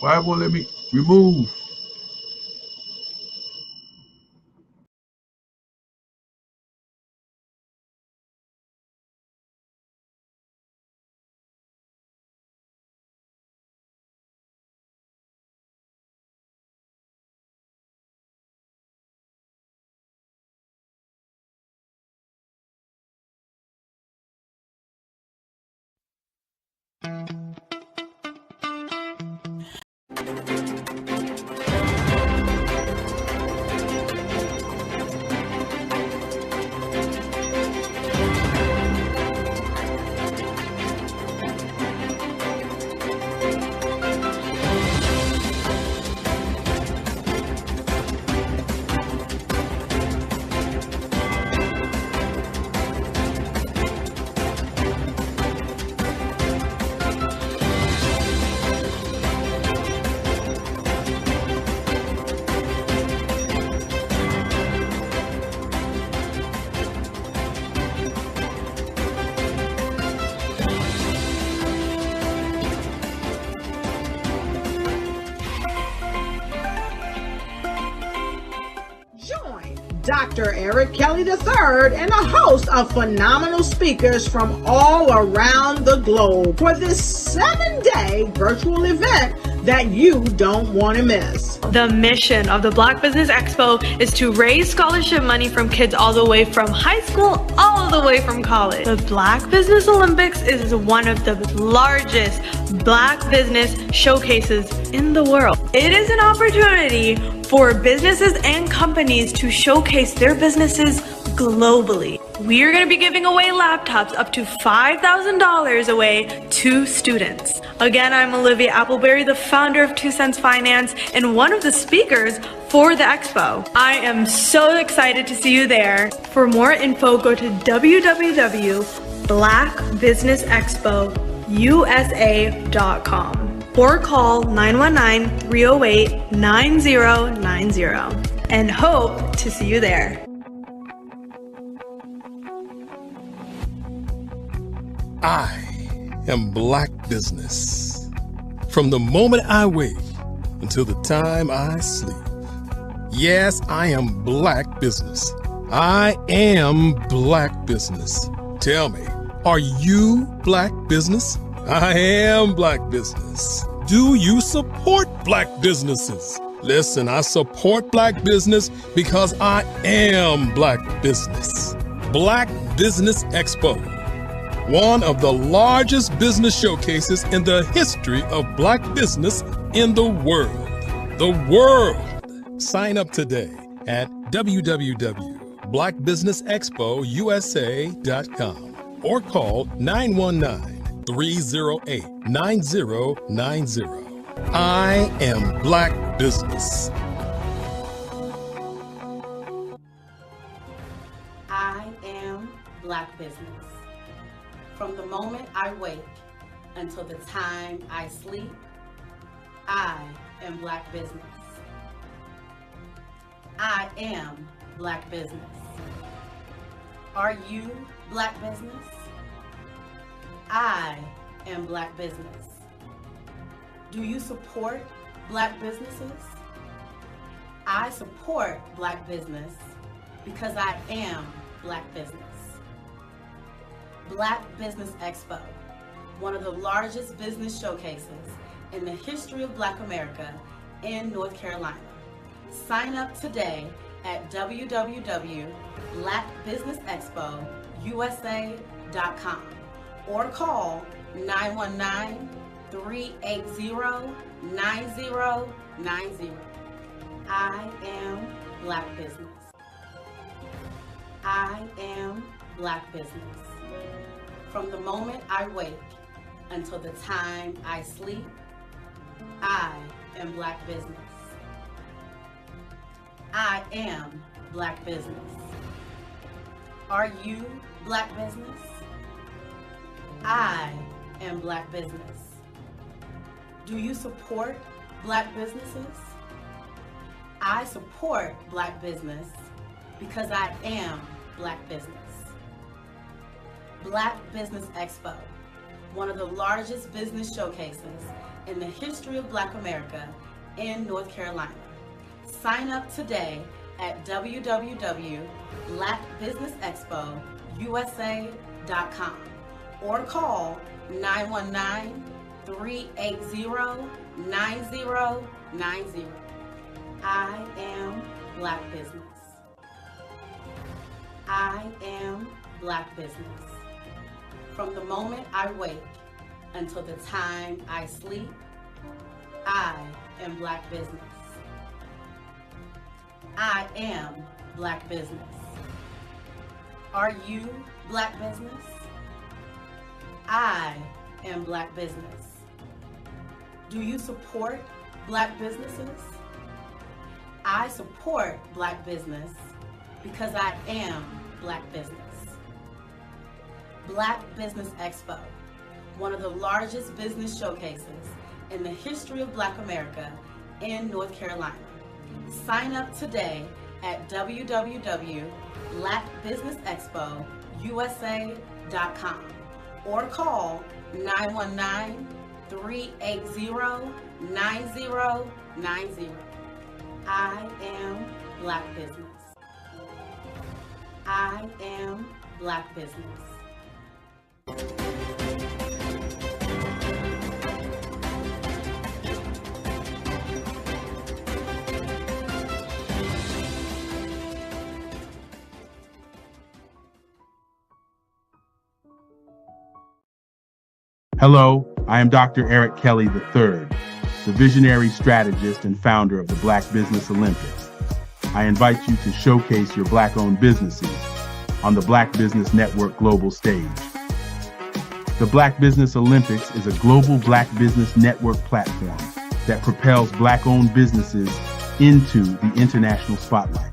Why won't let me remove? Dr. Eric Kelly III and a host of phenomenal speakers from all around the globe for this 7-day virtual event that you don't want to miss. The mission of the Black Business Expo is to raise scholarship money from kids all the way from high school all the way from college. The Black Business Olympics is one of the largest Black business showcases in the world. It is an opportunity for businesses and companies to showcase their businesses globally. We are going to be giving away laptops up to $5,000 away to students. Again, I'm Olivia Appleberry, the founder of 2 Cents Finance and one of the speakers for the expo. I am so excited to see you there. For more info, go to www.blackbusinessexpousa.com or call 919-308-9090 and hope to see you there. I am Black Business. From the moment I wake until the time I sleep. Yes, I am Black Business. I am Black Business. Tell me, are you Black Business? I am Black Business. Do you support Black businesses? Listen, I support Black business because I am Black Business. Black Business Expo, one of the largest business showcases in the history of Black business in the world. The world! Sign up today at www.blackbusinessexpousa.com or call 919-308-9090. I am Black Business. I am Black Business. From the moment I wake until the time I sleep, I am Black Business. I am Black Business. Are you Black Business? I am Black Business. Do you support Black businesses? I support Black business because I am Black business. Black Business Expo, one of the largest business showcases in the history of Black America in North Carolina. Sign up today at www.blackbusinessexpousa.com or call 919-380-9090. I am Black Business. I am Black Business. From the moment I wake until the time I sleep, I am Black Business. I am Black Business. Are you Black Business? I am Black Business. Do you support Black businesses? I support Black business because I am Black business. Black Business Expo, one of the largest business showcases in the history of Black America in North Carolina. Sign up today at www.blackbusinessexpousa.com or call 919-380-9090. I am Black Business. I am Black Business. From the moment I wake until the time I sleep, I am Black Business. I am Black Business. Are you Black Business? I am Black Business. Do you support Black businesses? I support Black business because I am Black Business. Black Business Expo, one of the largest business showcases in the history of Black America in North Carolina. Sign up today at www.blackbusinessexpousa.com or call 919-380-9090. I am Black Business. I am Black Business. Hello, I am Dr. Eric Kelly III, the visionary strategist and founder of the Black Business Olympics. I invite you to showcase your Black-owned businesses on the Black Business Network global stage. The Black Business Olympics is a global Black Business Network platform that propels Black-owned businesses into the international spotlight.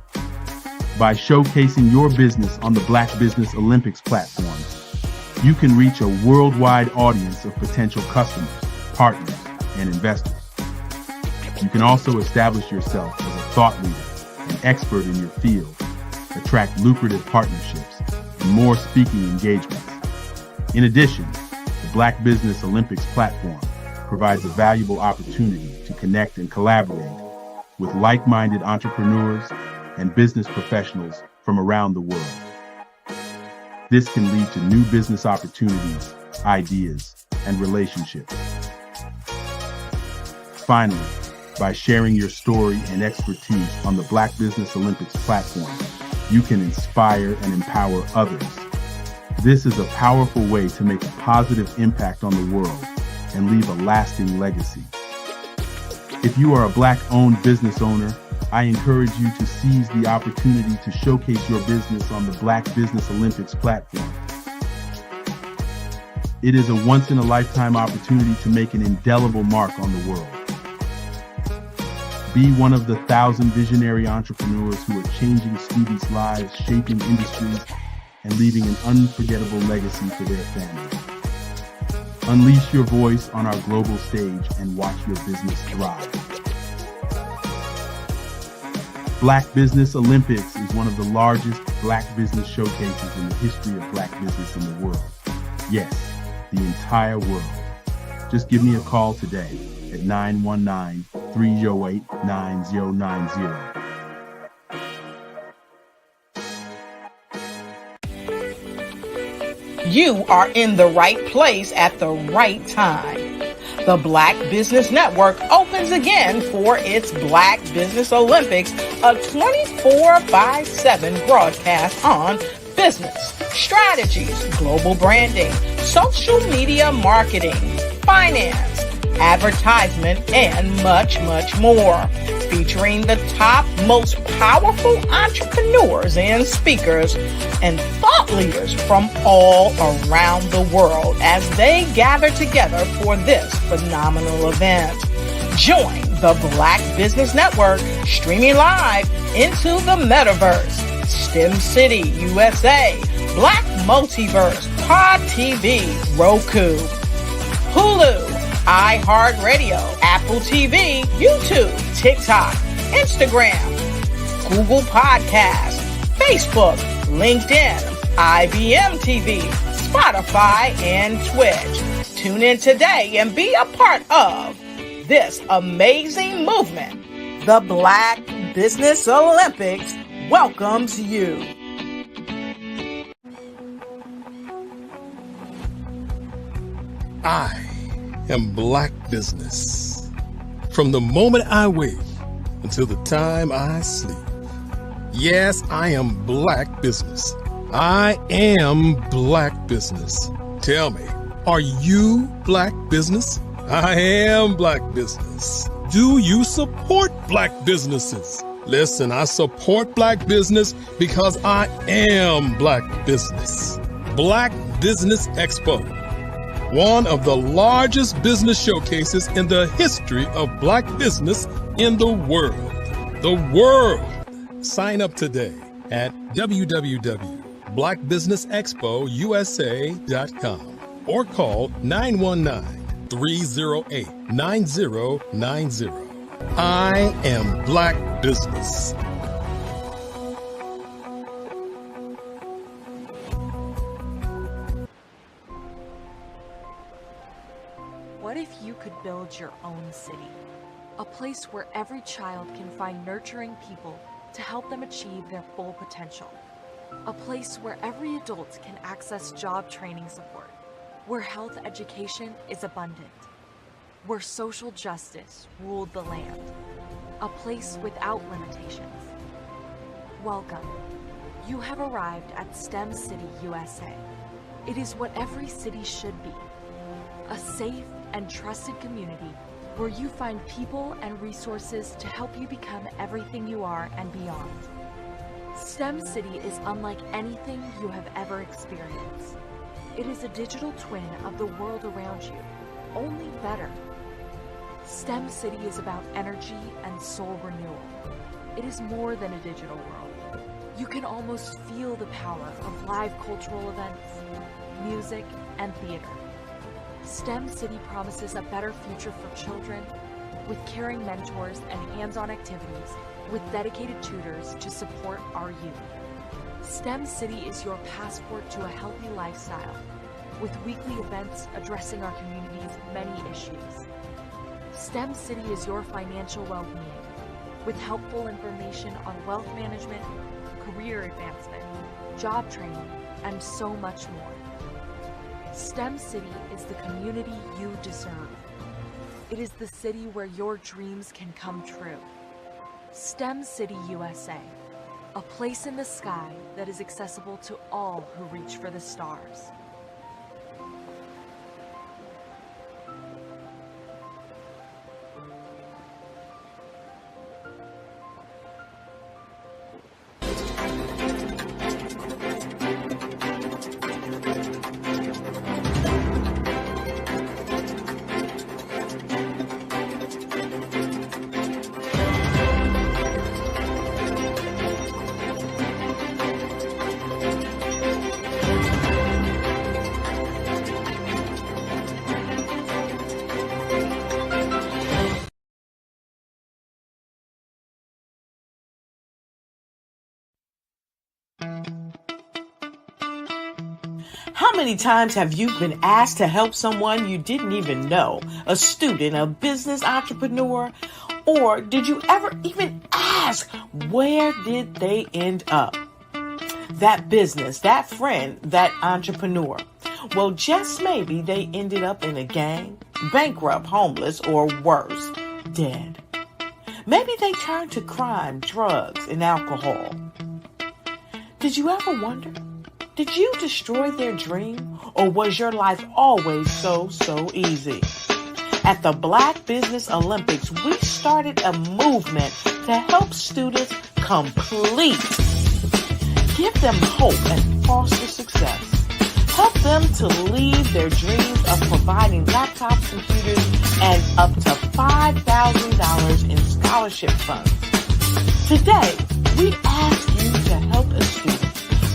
By showcasing your business on the Black Business Olympics platform, you can reach a worldwide audience of potential customers, partners, and investors. You can also establish yourself as a thought leader, an expert in your field, attract lucrative partnerships, and more speaking engagements. In addition, the Black Business Olympics platform provides a valuable opportunity to connect and collaborate with like-minded entrepreneurs and business professionals from around the world. This can lead to new business opportunities, ideas, and relationships. Finally, by sharing your story and expertise on the Black Business Olympics platform, you can inspire and empower others. This is a powerful way to make a positive impact on the world and leave a lasting legacy. If you are a Black-owned business owner, I encourage you to seize the opportunity to showcase your business on the Black Business Olympics platform. It is a once-in-a-lifetime opportunity to make an indelible mark on the world. Be one of the 1,000 visionary entrepreneurs who are changing students' lives, shaping industries, and leaving an unforgettable legacy for their families. Unleash your voice on our global stage and watch your business thrive. Black Business Olympics is one of the largest Black business showcases in the history of Black business in the world. Yes, the entire world. Just give me a call today at 919-308-9090. You are in the right place at the right time. The Black Business Network opens again for its Black Business Olympics, a 24/7 broadcast on business, strategies, global branding, social media marketing, finance, advertisement, and much, much more. Featuring the top, most powerful entrepreneurs and speakers and thought leaders from all around the world as they gather together for this phenomenal event. Join the Black Business Network streaming live into the metaverse, STEM City, USA, Black Multiverse, Pod TV, Roku, Hulu, iHeartRadio, Apple TV, YouTube, TikTok, Instagram, Google Podcasts, Facebook, LinkedIn, IBM TV, Spotify, and Twitch. Tune in today and be a part of this amazing movement. The Black Business Olympics welcomes you. I am Black Business. From the moment I wake until the time I sleep. Yes, I am Black Business. I am Black Business. Tell me, are you Black Business? I am Black Business. Do you support Black businesses? Listen, I support Black business because I am Black Business. Black Business Expo, one of the largest business showcases in the history of Black business in the world. The world. Sign up today at www.blackbusinessexpousa.com or call 919-308-9090. I am Black Business. What if you could build your own city? A place where every child can find nurturing people to help them achieve their full potential. A place where every adult can access job training support, where health education is abundant, where social justice ruled the land. A place without limitations. Welcome. You have arrived at STEM City USA. It is what every city should be. A safe and trusted community where you find people and resources to help you become everything you are and beyond. STEM City is unlike anything you have ever experienced. It is a digital twin of the world around you, only better. STEM City is about energy and soul renewal. It is more than a digital world. You can almost feel the power of live cultural events, music, and theater. STEM City promises a better future for children with caring mentors and hands-on activities with dedicated tutors to support our youth. STEM City is your passport to a healthy lifestyle with weekly events addressing our community's many issues. STEM City is your financial well-being with helpful information on wealth management, career advancement, job training, and so much more. STEM City is the community you deserve. It is the city where your dreams can come true. STEM City USA, a place in the sky that is accessible to all who reach for the stars. How many times have you been asked to help someone you didn't even know, a student, a business entrepreneur? Or did you ever even ask, where did they end up? That business, that friend, that entrepreneur. Well, just maybe they ended up in a gang, bankrupt, homeless, or worse, dead. Maybe they turned to crime, drugs, and alcohol. Did you ever wonder? Did you destroy their dream, or was your life always so easy? At the Black Business Olympics, we started a movement to help students complete. Give them hope and foster success. Help them to leave their dreams of providing laptops, computers, and up to $5,000 in scholarship funds. Today, we ask you to help a student,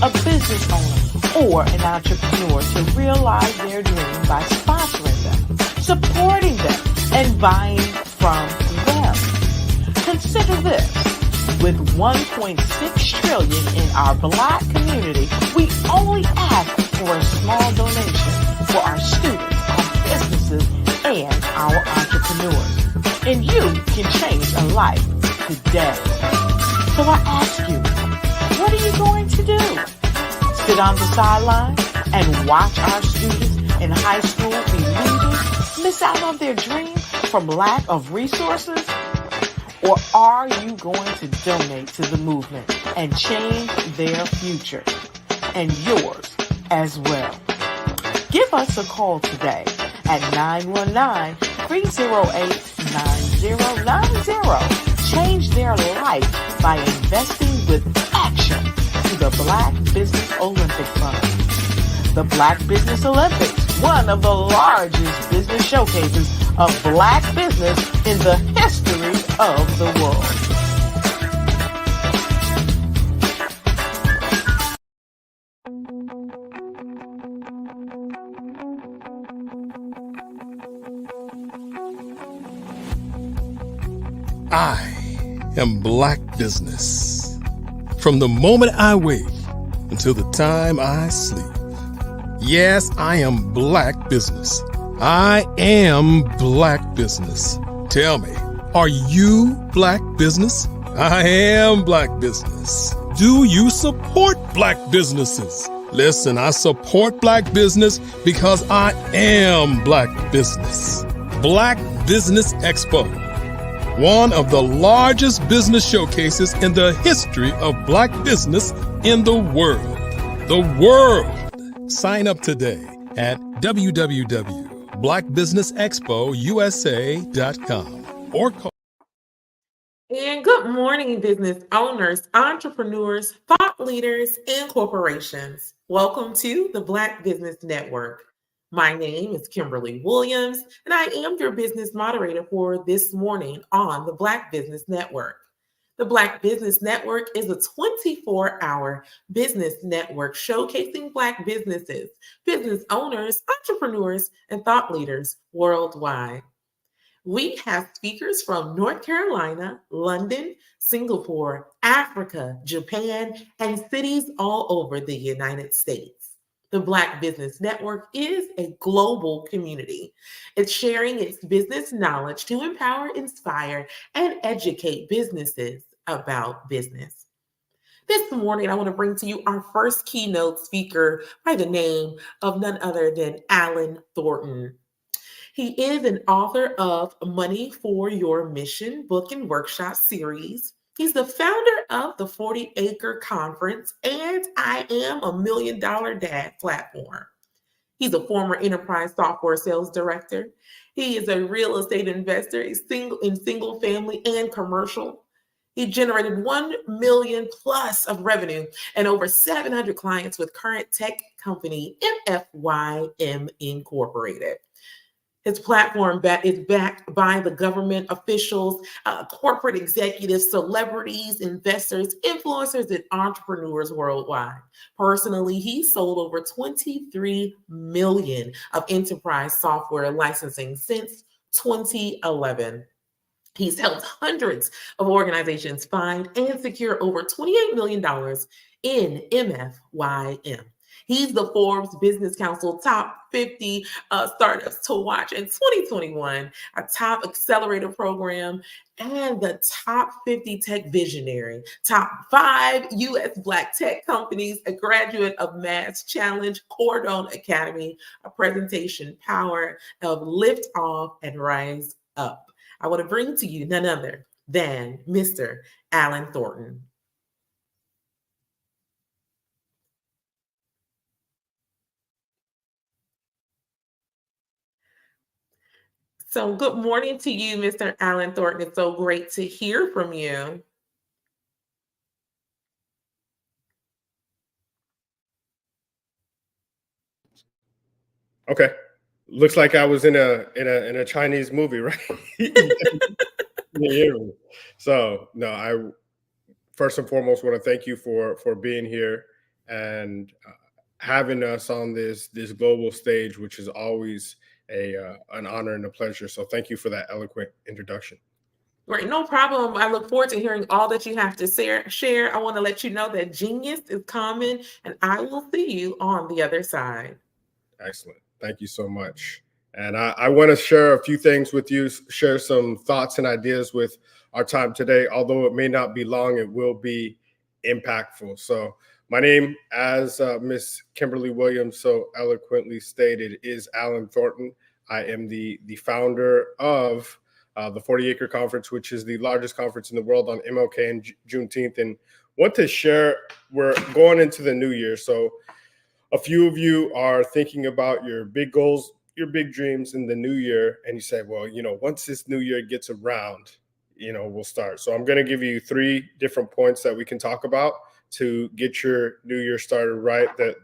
a business owner, or an entrepreneur to realize their dream by sponsoring them, supporting them, and buying from them. Consider this. With $1.6 trillion in our Black community, we only ask for a small donation for our students, our businesses and our entrepreneurs. And you can change a life today. So I ask you, what are you going to do? Sit on the sideline and watch our students in high school be leaders, miss out on their dream from lack of resources? Or are you going to donate to the movement and change their future and yours as well? Give us a call today at 919-308-9090. Change their life by investing with action to the Black Business Olympic Fund. The Black Business Olympics, one of the largest business showcases of Black business in the history of the world. I am Black Business. From the moment I wake until the time I sleep. Yes, I am Black Business. I am Black Business. Tell me, are you Black Business? I am Black Business. Do you support Black businesses? Listen, I support Black business because I am Black Business. Black Business Expo, one of the largest business showcases in the history of Black business in the world. The world. Sign up today at www.blackbusinessexpousa.com or call. And good morning, business owners, entrepreneurs, thought leaders, and corporations. Welcome to the Black Business Network. My name is Kimberly Williams, and I am your business moderator for this morning on the Black Business Network. The Black Business Network is a 24-hour business network showcasing Black businesses, business owners, entrepreneurs, and thought leaders worldwide. We have speakers from North Carolina, London, Singapore, Africa, Japan, and cities all over the United States. The Black Business Network is a global community. It's sharing its business knowledge to empower, inspire, and educate businesses about business. This morning, I want to bring to you our first keynote speaker by the name of none other than Alan Thornton. He is an author of Money for Your Mission book and workshop series. He's the founder of the 40-Acre Conference and I Am a $1 Million Dad platform. He's a former enterprise software sales director. He is a real estate investor in single family and commercial. He generated 1 million plus of revenue and over 700 clients with current tech company MFYM Incorporated. His platform is backed by the government officials, corporate executives, celebrities, investors, influencers, and entrepreneurs worldwide. Personally, he sold over 23 million of enterprise software licensing since 2011. He's helped hundreds of organizations find and secure over $28 million in MFYM. He's the Forbes Business Council Top 50 Startups to Watch in 2021, a top accelerator program, and the Top 50 Tech Visionary, Top 5 U.S. Black Tech Companies, a graduate of Mass Challenge, Cordon Academy, a presentation power of Lift Off and Rise Up. I want to bring to you none other than Mr. Alan Thornton. So good morning to you, Mr. Alan Thornton. It's so great to hear from you. Okay. Looks like I was in a Chinese movie, right? So no, I first and foremost want to thank you for being here and having us on this global stage, which is always an honor and a pleasure. So thank you for that eloquent introduction. Great, no problem. I look forward to hearing all that you have to share. I want to let you know that genius is coming, and I will see you on the other side. Excellent. Thank you so much. And I want to share a few things with you, share some thoughts and ideas with our time today. Although it may not be long, it will be impactful. So my name, as Miss Kimberly Williams so eloquently stated, is Alan Thornton. I am the founder of the 40 Acre Conference, which is the largest conference in the world on MLK and Juneteenth. And want to share, we're going into the new year. So a few of you are thinking about your big goals, your big dreams in the new year. And you say, well, once this new year gets around, we'll start. So I'm going to give you 3 different points that we can talk about to get your new year started right. The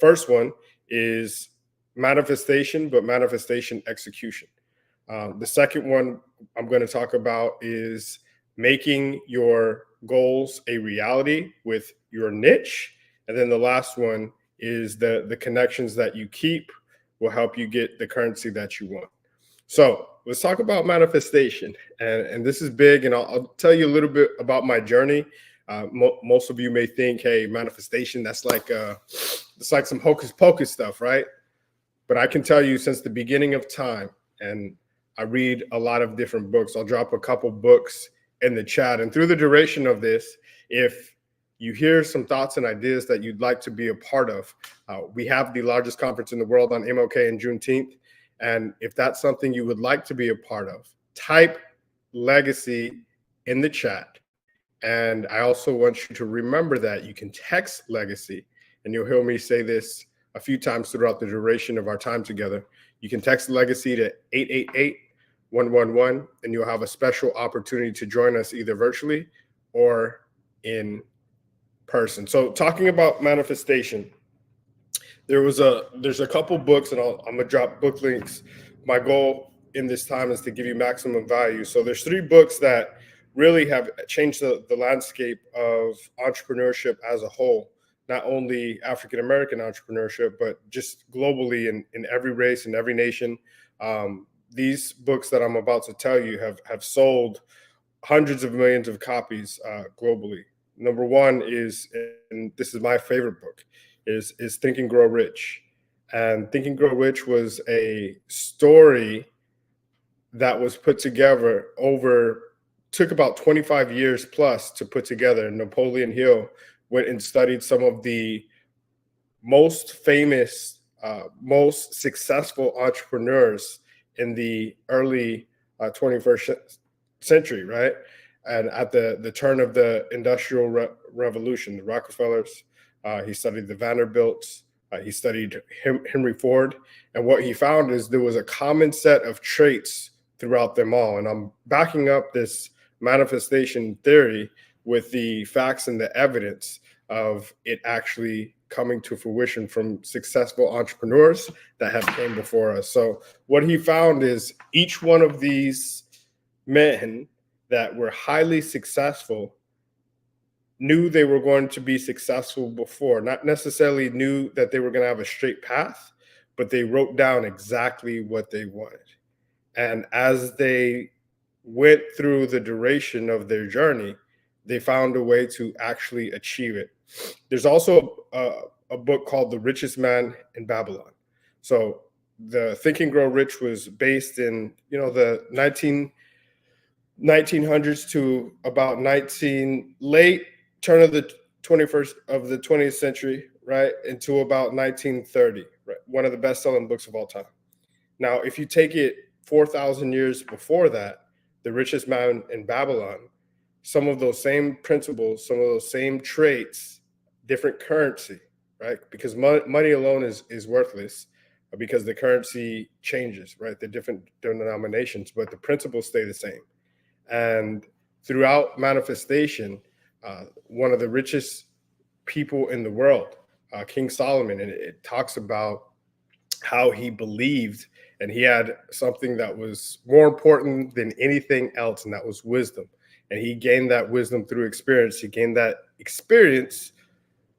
first one is manifestation, but manifestation execution. The second one I'm going to talk about is making your goals a reality with your niche. And then the last one is the connections that you keep will help you get the currency that you want. So let's talk about manifestation. And this is big, and I'll tell you a little bit about my journey. Most of you may think, hey, manifestation, it's like some hocus pocus stuff, right? But I can tell you since the beginning of time, and I read a lot of different books. I'll drop a couple books in the chat. And through the duration of this, if you hear some thoughts and ideas that you'd like to be a part of, we have the largest conference in the world on MLK and Juneteenth. And if that's something you would like to be a part of, type legacy in the chat. And I also want you to remember that you can text legacy, and you'll hear me say this a few times throughout the duration of our time together. You can text legacy to 888-111, and you'll have a special opportunity to join us either virtually or in person. So talking about manifestation, there's a couple books, and I'm gonna drop book links. My goal in this time is to give you maximum value. So there's 3 books that really have changed the landscape of entrepreneurship as a whole, not only African-American entrepreneurship, but just globally in every race, in every nation. These books that I'm about to tell you have sold hundreds of millions of copies globally. Number one is, and this is my favorite book, is Think and Grow Rich. And Think and Grow Rich was a story that was put together took about 25 years plus to put together. Napoleon Hill went and studied some of the most famous, most successful entrepreneurs in the early 21st century, right? And at the turn of the Industrial Revolution, the Rockefellers, he studied the Vanderbilts, he studied Henry Ford. And what he found is there was a common set of traits throughout them all. And I'm backing up this manifestation theory with the facts and the evidence of it actually coming to fruition from successful entrepreneurs that have came before us. So what he found is each one of these men that were highly successful knew they were going to be successful before, not necessarily knew that they were going to have a straight path, but they wrote down exactly what they wanted. And as they went through the duration of their journey, they found a way to actually achieve it. There's also a book called The Richest Man in Babylon. So the Think and Grow Rich was based in, the 1900s to about late turn of the 20th century, right, into about 1930, right? One of the best-selling books of all time. Now, if you take it 4,000 years before that, The Richest Man in Babylon, some of those same principles, some of those same traits, different currency, right? Because money alone is worthless because the currency changes, right? The different denominations, but the principles stay the same. And throughout manifestation, one of the richest people in the world, King Solomon, and it talks about how he believed, and he had something that was more important than anything else, and that was wisdom. And he gained that wisdom through experience. He gained that experience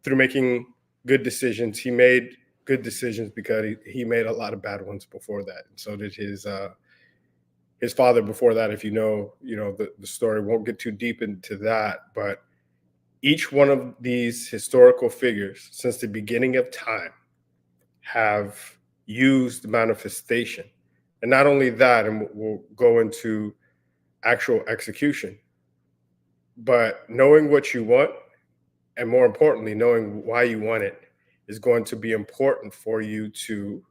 through making good decisions. He made good decisions because he made a lot of bad ones before that. And so did his father before that. If you know the story, won't get too deep into that, but each one of these historical figures since the beginning of time have used manifestation And not only that, and we'll go into actual execution, but knowing what you want, and more importantly, knowing why you want it, is going to be important for you to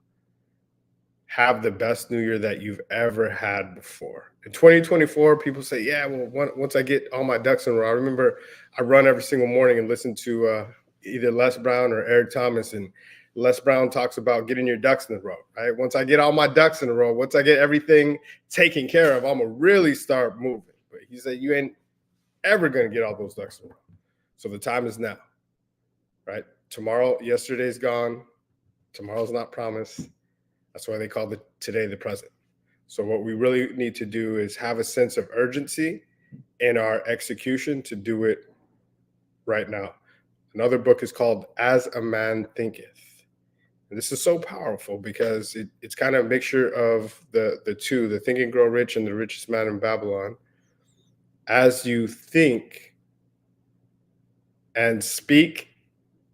have the best new year that you've ever had before. In 2024, people say, yeah, well, once I get all my ducks in a row. I remember I run every single morning and listen to either Les Brown or Eric Thomas, and Les Brown talks about getting your ducks in a row, right? Once I get all my ducks in a row, once I get everything taken care of, I'm going to really start moving. But he said, you ain't ever going to get all those ducks in a row. So the time is now, right? Tomorrow, yesterday's gone. Tomorrow's not promised. That's why they call today the present. So what we really need to do is have a sense of urgency in our execution to do it right now. Another book is called As a Man Thinketh. And this is so powerful because it's kind of a mixture of the two, the Think and Grow Rich and the Richest Man in Babylon. As you think and speak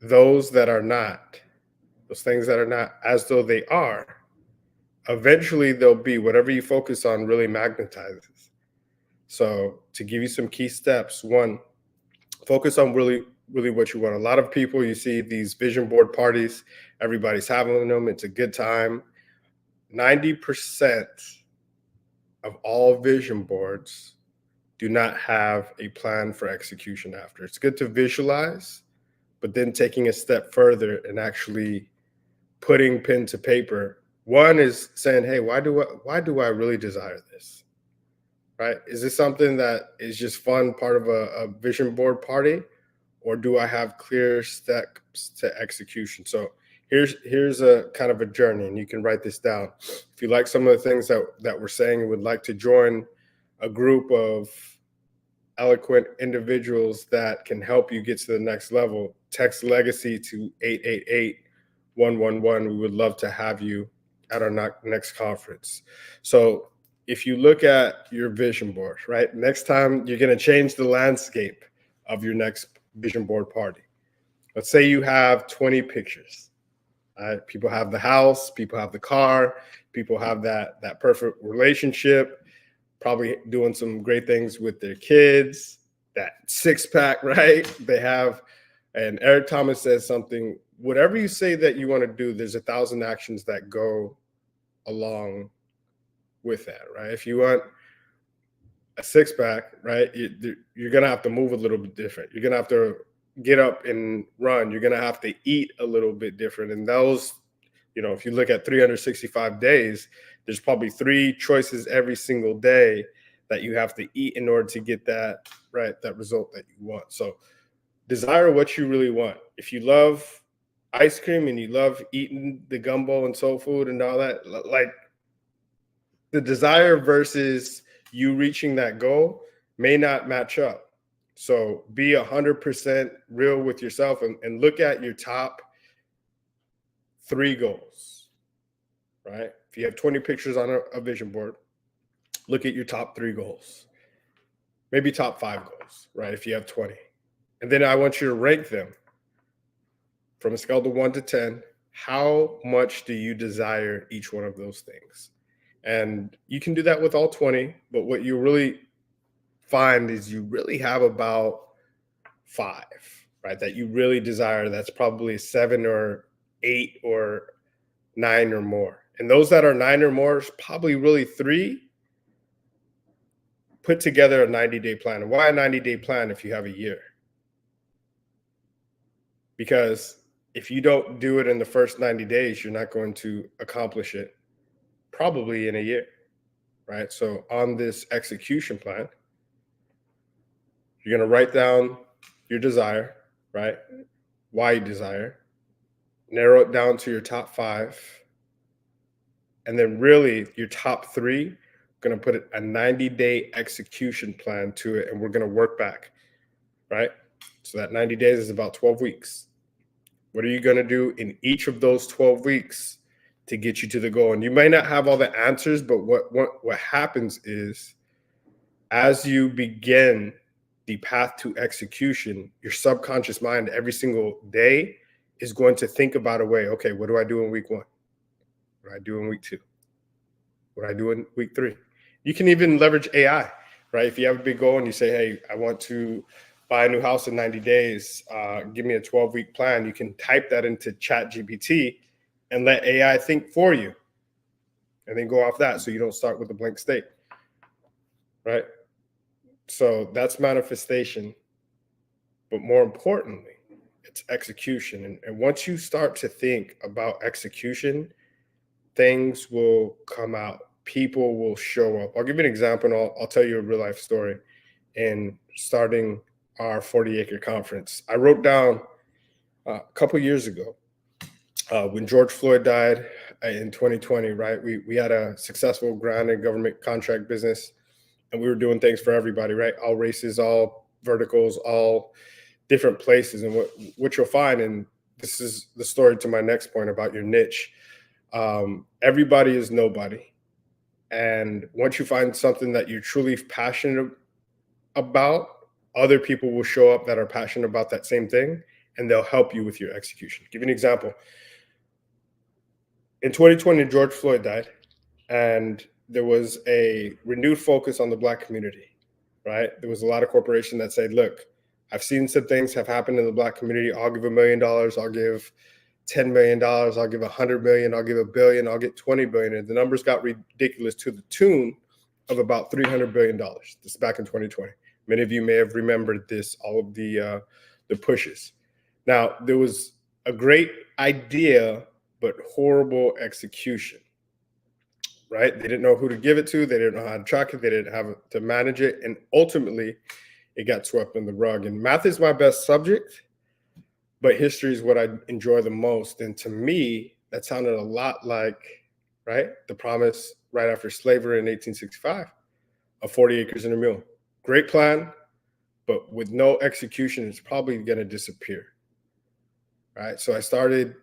those that are not, those things that are not, as though they are, eventually they'll be. Whatever you focus on really magnetizes. So to give you some key steps, one, focus on really what you want. A lot of people, you see these vision board parties, everybody's having them. It's a good time. 90% of all vision boards do not have a plan for execution after. It's good to visualize, but then taking a step further and actually putting pen to paper. One is saying, hey, why do I really desire this, right? Is this something that is just fun, part of a vision board party, or do I have clear steps to execution? So here's a kind of a journey, and you can write this down. If you like some of the things that we're saying and would like to join a group of eloquent individuals that can help you get to the next level, text legacy to 888-111. We would love to have you at our next conference. So if you look at your vision board, right, next time you're going to change the landscape of your next vision board party. Let's say you have 20 pictures. People have the house, people have the car, people have that perfect relationship, probably doing some great things with their kids, that six-pack, right? They have, and Eric Thomas says something, whatever you say that you want to do, there's 1,000 actions that go along with that, right? If you want a six-pack, right, you're going to have to move a little bit different. You're going to have to get up and run. You're going to have to eat a little bit different. And those, if you look at 365 days, there's probably 3 choices every single day that you have to eat in order to get that, right, that result that you want. So desire what you really want. If you love ice cream and you love eating the gumbo and soul food and all that, like the desire versus you reaching that goal may not match up. So be 100% real with yourself and look at your top 3 goals, right? If you have 20 pictures on a vision board, look at your top 3 goals, maybe top 5 goals, right? If you have 20. And then I want you to rank them from a scale of 1 to 10. How much do you desire each one of those things? And you can do that with all 20, but what you really find is you really have about 5, right, that you really desire. That's probably 7 or 8 or 9 or more. And those that are 9 or more is probably really 3. Put together a 90-day plan. And why a 90-day plan if you have a year? Because if you don't do it in the first 90 days, you're not going to accomplish it probably in a year, right? So on this execution plan, you're going to write down your desire, right? Why you desire, narrow it down to your top 5, and then really your top 3, going to put a 90-day execution plan to it, and we're going to work back, right? So that 90 days is about 12 weeks. What are you going to do in each of those 12 weeks to get you to the goal? And you may not have all the answers, but what happens is as you begin the path to execution, your subconscious mind every single day is going to think about a way, okay, what do I do in week 1? What do I do in week 2? What I do in week 3. You can even leverage AI, right? If you have a big goal and you say, hey, I want to buy a new house in 90 days, give me a 12-week plan. You can type that into ChatGPT and let AI think for you, and then go off that so you don't start with a blank slate, right? So that's manifestation. But more importantly, it's execution. And once you start to think about execution, things will come out. People will show up. I'll give you an example, and I'll tell you a real life story. In starting our 40-acre conference, I wrote down a couple years ago when George Floyd died in 2020, right? We had a successful ground and government contract business, and we were doing things for everybody, right? All races, all verticals, all different places. And what you'll find, and this is the story to my next point about your niche, everybody is nobody. And once you find something that you're truly passionate about, other people will show up that are passionate about that same thing, and they'll help you with your execution. Give you an example. In 2020, George Floyd died, and there was a renewed focus on the Black community, right? There was a lot of corporations that said, look, I've seen some things have happened in the Black community. I'll give $1 million. I'll give $10 million. I'll give $100 million. I'll give $1 billion. I'll get $20 billion. And the numbers got ridiculous to the tune of about $300 billion. This is back in 2020. Many of you may have remembered this, all of the pushes. Now, there was a great idea, but horrible execution, right? They didn't know who to give it to. They didn't know how to track it. They didn't have to manage it. And ultimately, it got swept in the rug. And math is my best subject, but history is what I enjoy the most. And to me, that sounded a lot like, right, the promise right after slavery in 1865 of 40 acres and a mule. Great plan, but with no execution, it's probably going to disappear, right? So I started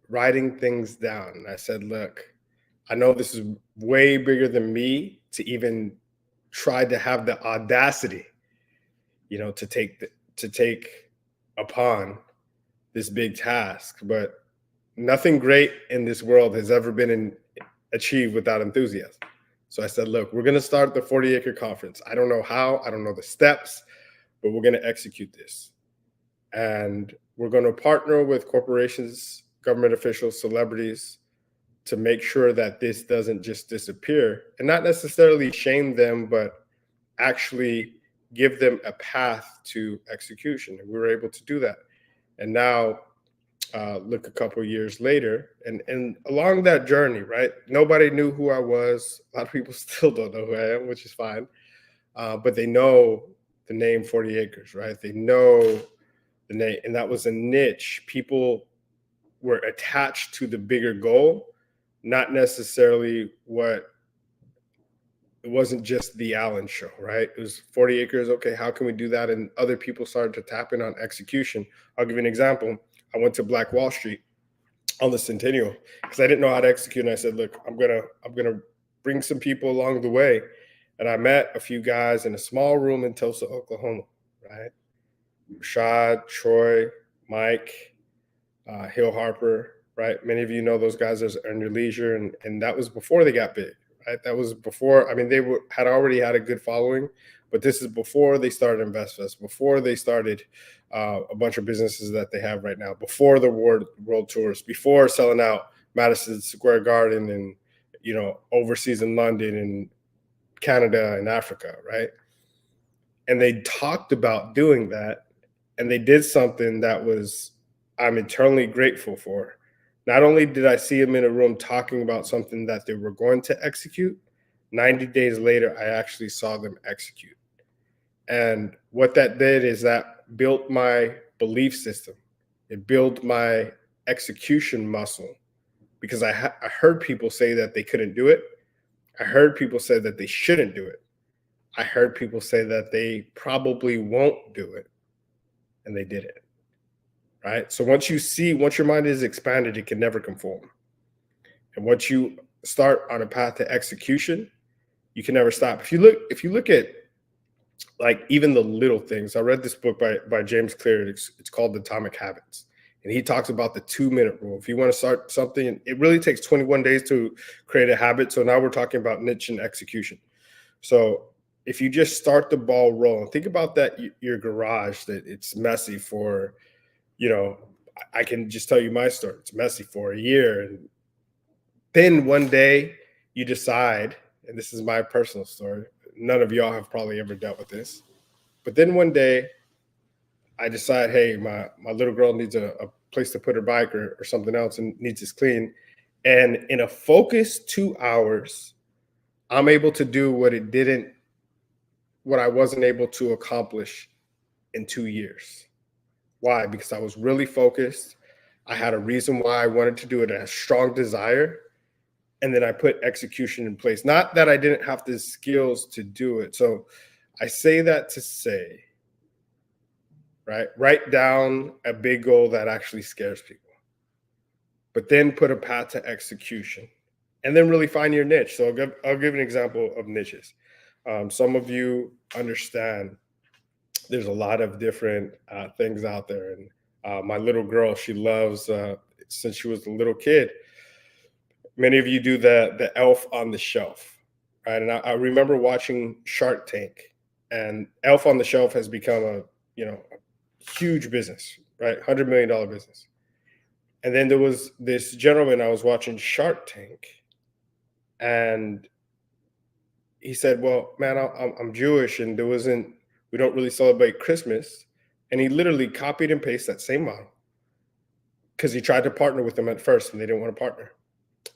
writing things down. And I said, look, I know this is way bigger than me to even try to have the audacity, you know, to take upon this big task. But nothing great in this world has ever been achieved without enthusiasm. So I said, look, we're going to start the 40-acre conference. I don't know how, I don't know the steps, but we're going to execute this. And we're going to partner with corporations, government officials, celebrities to make sure that this doesn't just disappear, and not necessarily shame them, but actually give them a path to execution. And we were able to do that. And now look a couple of years later, and along that journey, right? Nobody knew who I was. A lot of people still don't know who I am, which is fine. But they know the name 40 Acres, right? They know the name, and that was a niche. People were attached to the bigger goal, not necessarily it wasn't just the Allen show, right? It was 40 acres. Okay, how can we do that? And other people started to tap in on execution. I'll give you an example. I went to Black Wall Street on the Centennial because I didn't know how to execute. And I said, look, I'm gonna bring some people along the way. And I met a few guys in a small room in Tulsa, Oklahoma, right? Rashad, Troy, Mike, Hill Harper, right? Many of you know those guys as Earn Your Leisure, and that was before they got big, right? That was before, I mean, they had already had a good following, but this is before they started InvestFest, before they started a bunch of businesses that they have right now, before the world tours, before selling out Madison Square Garden and, you know, overseas in London and Canada and Africa, right? And they talked about doing that, and they did something that I'm eternally grateful for. Not only did I see them in a room talking about something that they were going to execute, 90 days later, I actually saw them execute. And what that did is that built my belief system. It built my execution muscle, because I heard people say that they couldn't do it. I heard people say that they shouldn't do it. I heard people say that they probably won't do it, and they did it, right? So once your mind is expanded, it can never conform. And once you start on a path to execution, you can never stop. If you look at like even the little things, I read this book by James Clear. It's called Atomic Habits. And he talks about the 2-minute rule. If you want to start something, it really takes 21 days to create a habit. So now we're talking about niche and execution. So if you just start the ball rolling, think about that, your garage, that it's messy for, I can just tell you my story. It's messy for a year. And then one day you decide, and this is my personal story, none of y'all have probably ever dealt with this, but then one day I decide, hey, my little girl needs a place to put her bike or something else and needs this clean. And in a focused 2 hours, I'm able to do what I wasn't able to accomplish in 2 years. Why? Because I was really focused. I had a reason why I wanted to do it, a strong desire. And then I put execution in place. Not that I didn't have the skills to do it. So I say that to say, right? Write down a big goal that actually scares people, but then put a path to execution, and then really find your niche. So I'll give an example of niches. Some of you understand there's a lot of different things out there. And my little girl, she loves, since she was a little kid, many of you do the elf on the shelf, right? And I remember watching Shark Tank, and elf on the shelf has become a huge business, right? $100 million business. And then there was this gentleman, I was watching Shark Tank, and he said, well, man, I'm Jewish, and we don't really celebrate Christmas. And he literally copied and pasted that same model because he tried to partner with them at first and they didn't want to partner.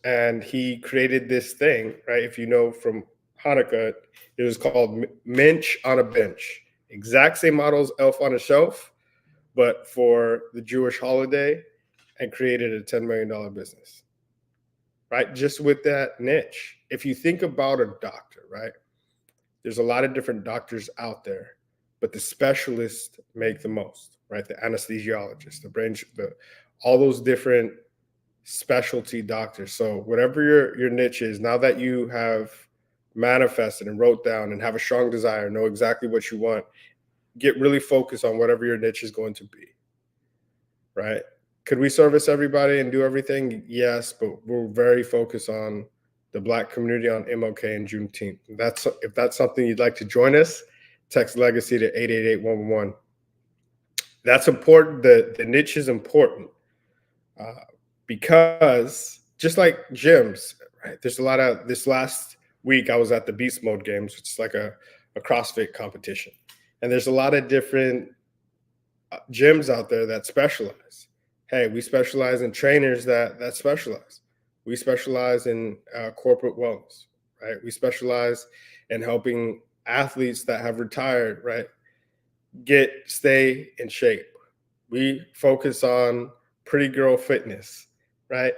And he created this thing, right? If you know from Hanukkah, it was called Minch on a Bench. Exact same model as Elf on a Shelf, but for the Jewish holiday, and created a $10 million business, right? Just with that niche. If you think about a doctor, right? There's a lot of different doctors out there, but the specialists make the most, right? The anesthesiologist, the brain, all those different specialty doctors. So whatever your niche is, now that you have manifested and wrote down and have a strong desire, know exactly what you want, get really focused on whatever your niche is going to be, right? Could we service everybody and do everything? Yes, but we're very focused on the Black community on MLK and Juneteenth. If that's something you'd like to join us, text Legacy to 888-111. That's important. The niche is important because just like gyms, right? There's a lot of, this last week I was at the Beast Mode Games, which is like a CrossFit competition. And there's a lot of different gyms out there that specialize. Hey, we specialize in trainers that specialize. We specialize in corporate wellness, right? We specialize in helping athletes that have retired, right, stay in shape. We focus on pretty girl fitness, right?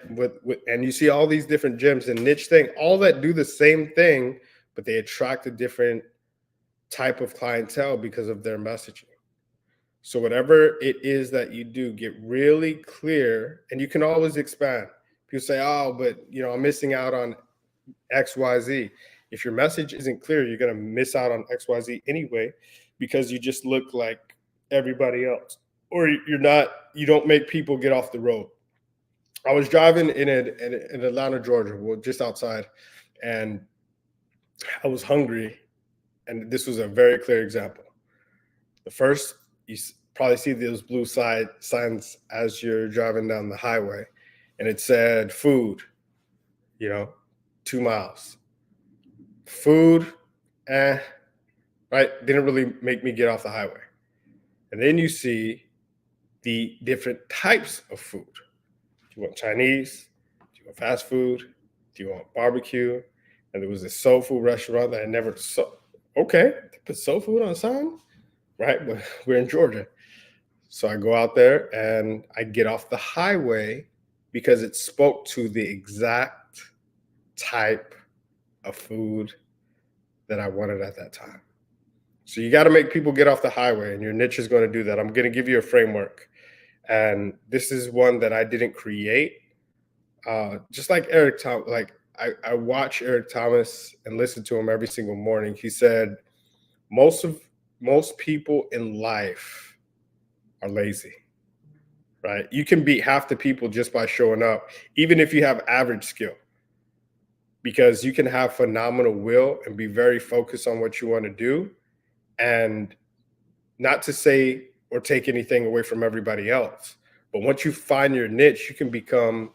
And you see all these different gyms and niche thing, all that do the same thing, but they attract a different type of clientele because of their messaging. So whatever it is that you do, get really clear, and you can always expand. People say, oh, but I'm missing out on XYZ. If your message isn't clear, you're going to miss out on XYZ anyway, because you just look like everybody else, or you don't make people get off the road. I was driving in Atlanta, Georgia, just outside, and I was hungry. And this was a very clear example. The first, you probably see those blue signs as you're driving down the highway, and it said food, 2 miles. Food, right? Didn't really make me get off the highway. And then you see the different types of food. Do you want Chinese? Do you want fast food? Do you want barbecue? And there was this soul food restaurant that I never saw. Okay, they put soul food on the sign, right? But we're in Georgia. So I go out there and I get off the highway because it spoke to the exact type of food that I wanted at that time. So you got to make people get off the highway, and your niche is going to do that. I'm going to give you a framework. And this is one that I didn't create. Just like Eric Thomas, I watch Eric Thomas and listen to him every single morning. He said, most people in life are lazy, right? You can beat half the people just by showing up, even if you have average skill, because you can have phenomenal will and be very focused on what you want to do. And not to say or take anything away from everybody else, but once you find your niche, you can become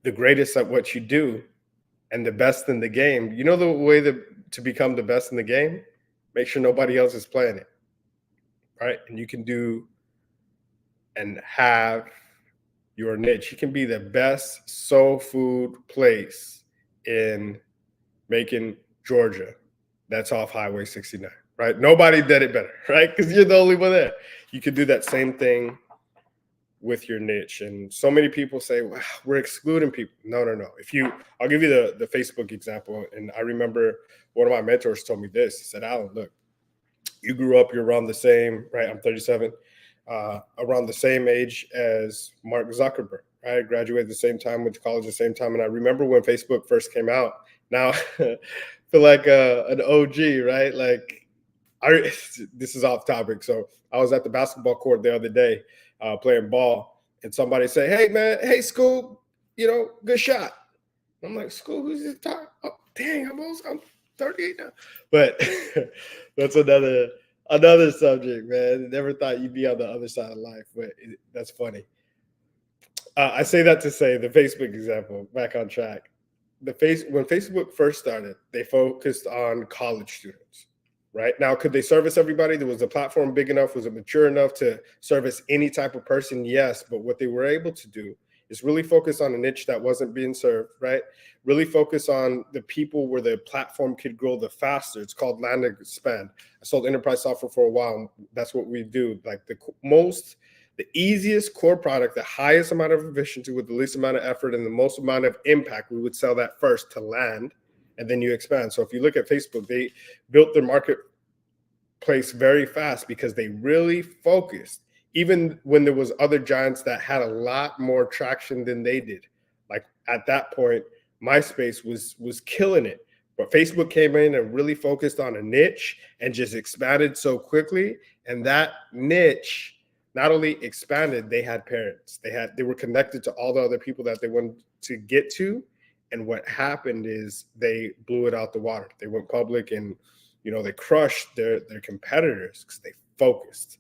the greatest at what you do and the best in the game. You know the way to become the best in the game? Make sure nobody else is playing it, right? And you can do and have your niche. You can be the best soul food place in Macon, Georgia. That's off Highway 69, right? Nobody did it better, right? Because you're the only one there. You could do that same thing with your niche. And so many people say, wow, we're excluding people. No. I'll give you the Facebook example. And I remember one of my mentors told me this. He said, Alan, look, you grew up, you're around the same, right? I'm 37, around the same age as Mark Zuckerberg, right? I graduated at the same time, went to college at the same time. And I remember when Facebook first came out. Now, I feel like an OG, right? Like, this is off topic. So I was at the basketball court the other day playing ball, and somebody say, hey, man, hey, Scoob, good shot. I'm like, Scoob, who's this talking? Oh, dang, I'm 38 now. But that's another subject, man. Never thought you'd be on the other side of life, but that's funny. I say that to say the Facebook example, back on track. When Facebook first started, they focused on college students. Right now, could they service everybody? Was the platform big enough? Was it mature enough to service any type of person? Yes. But what they were able to do is really focus on a niche that wasn't being served, right? Really focus on the people where the platform could grow the faster. It's called land and expand. I sold enterprise software for a while. That's what we do. Like the easiest core product, the highest amount of efficiency with the least amount of effort and the most amount of impact, we would sell that first to land. And then you expand. So if you look at Facebook, they built their marketplace very fast because they really focused, even when there was other giants that had a lot more traction than they did. Like at that point, MySpace was killing it. But Facebook came in and really focused on a niche and just expanded so quickly. And that niche not only expanded, they had parents. They were connected to all the other people that they wanted to get to. And what happened is they blew it out the water. They went public and, they crushed their competitors because they focused.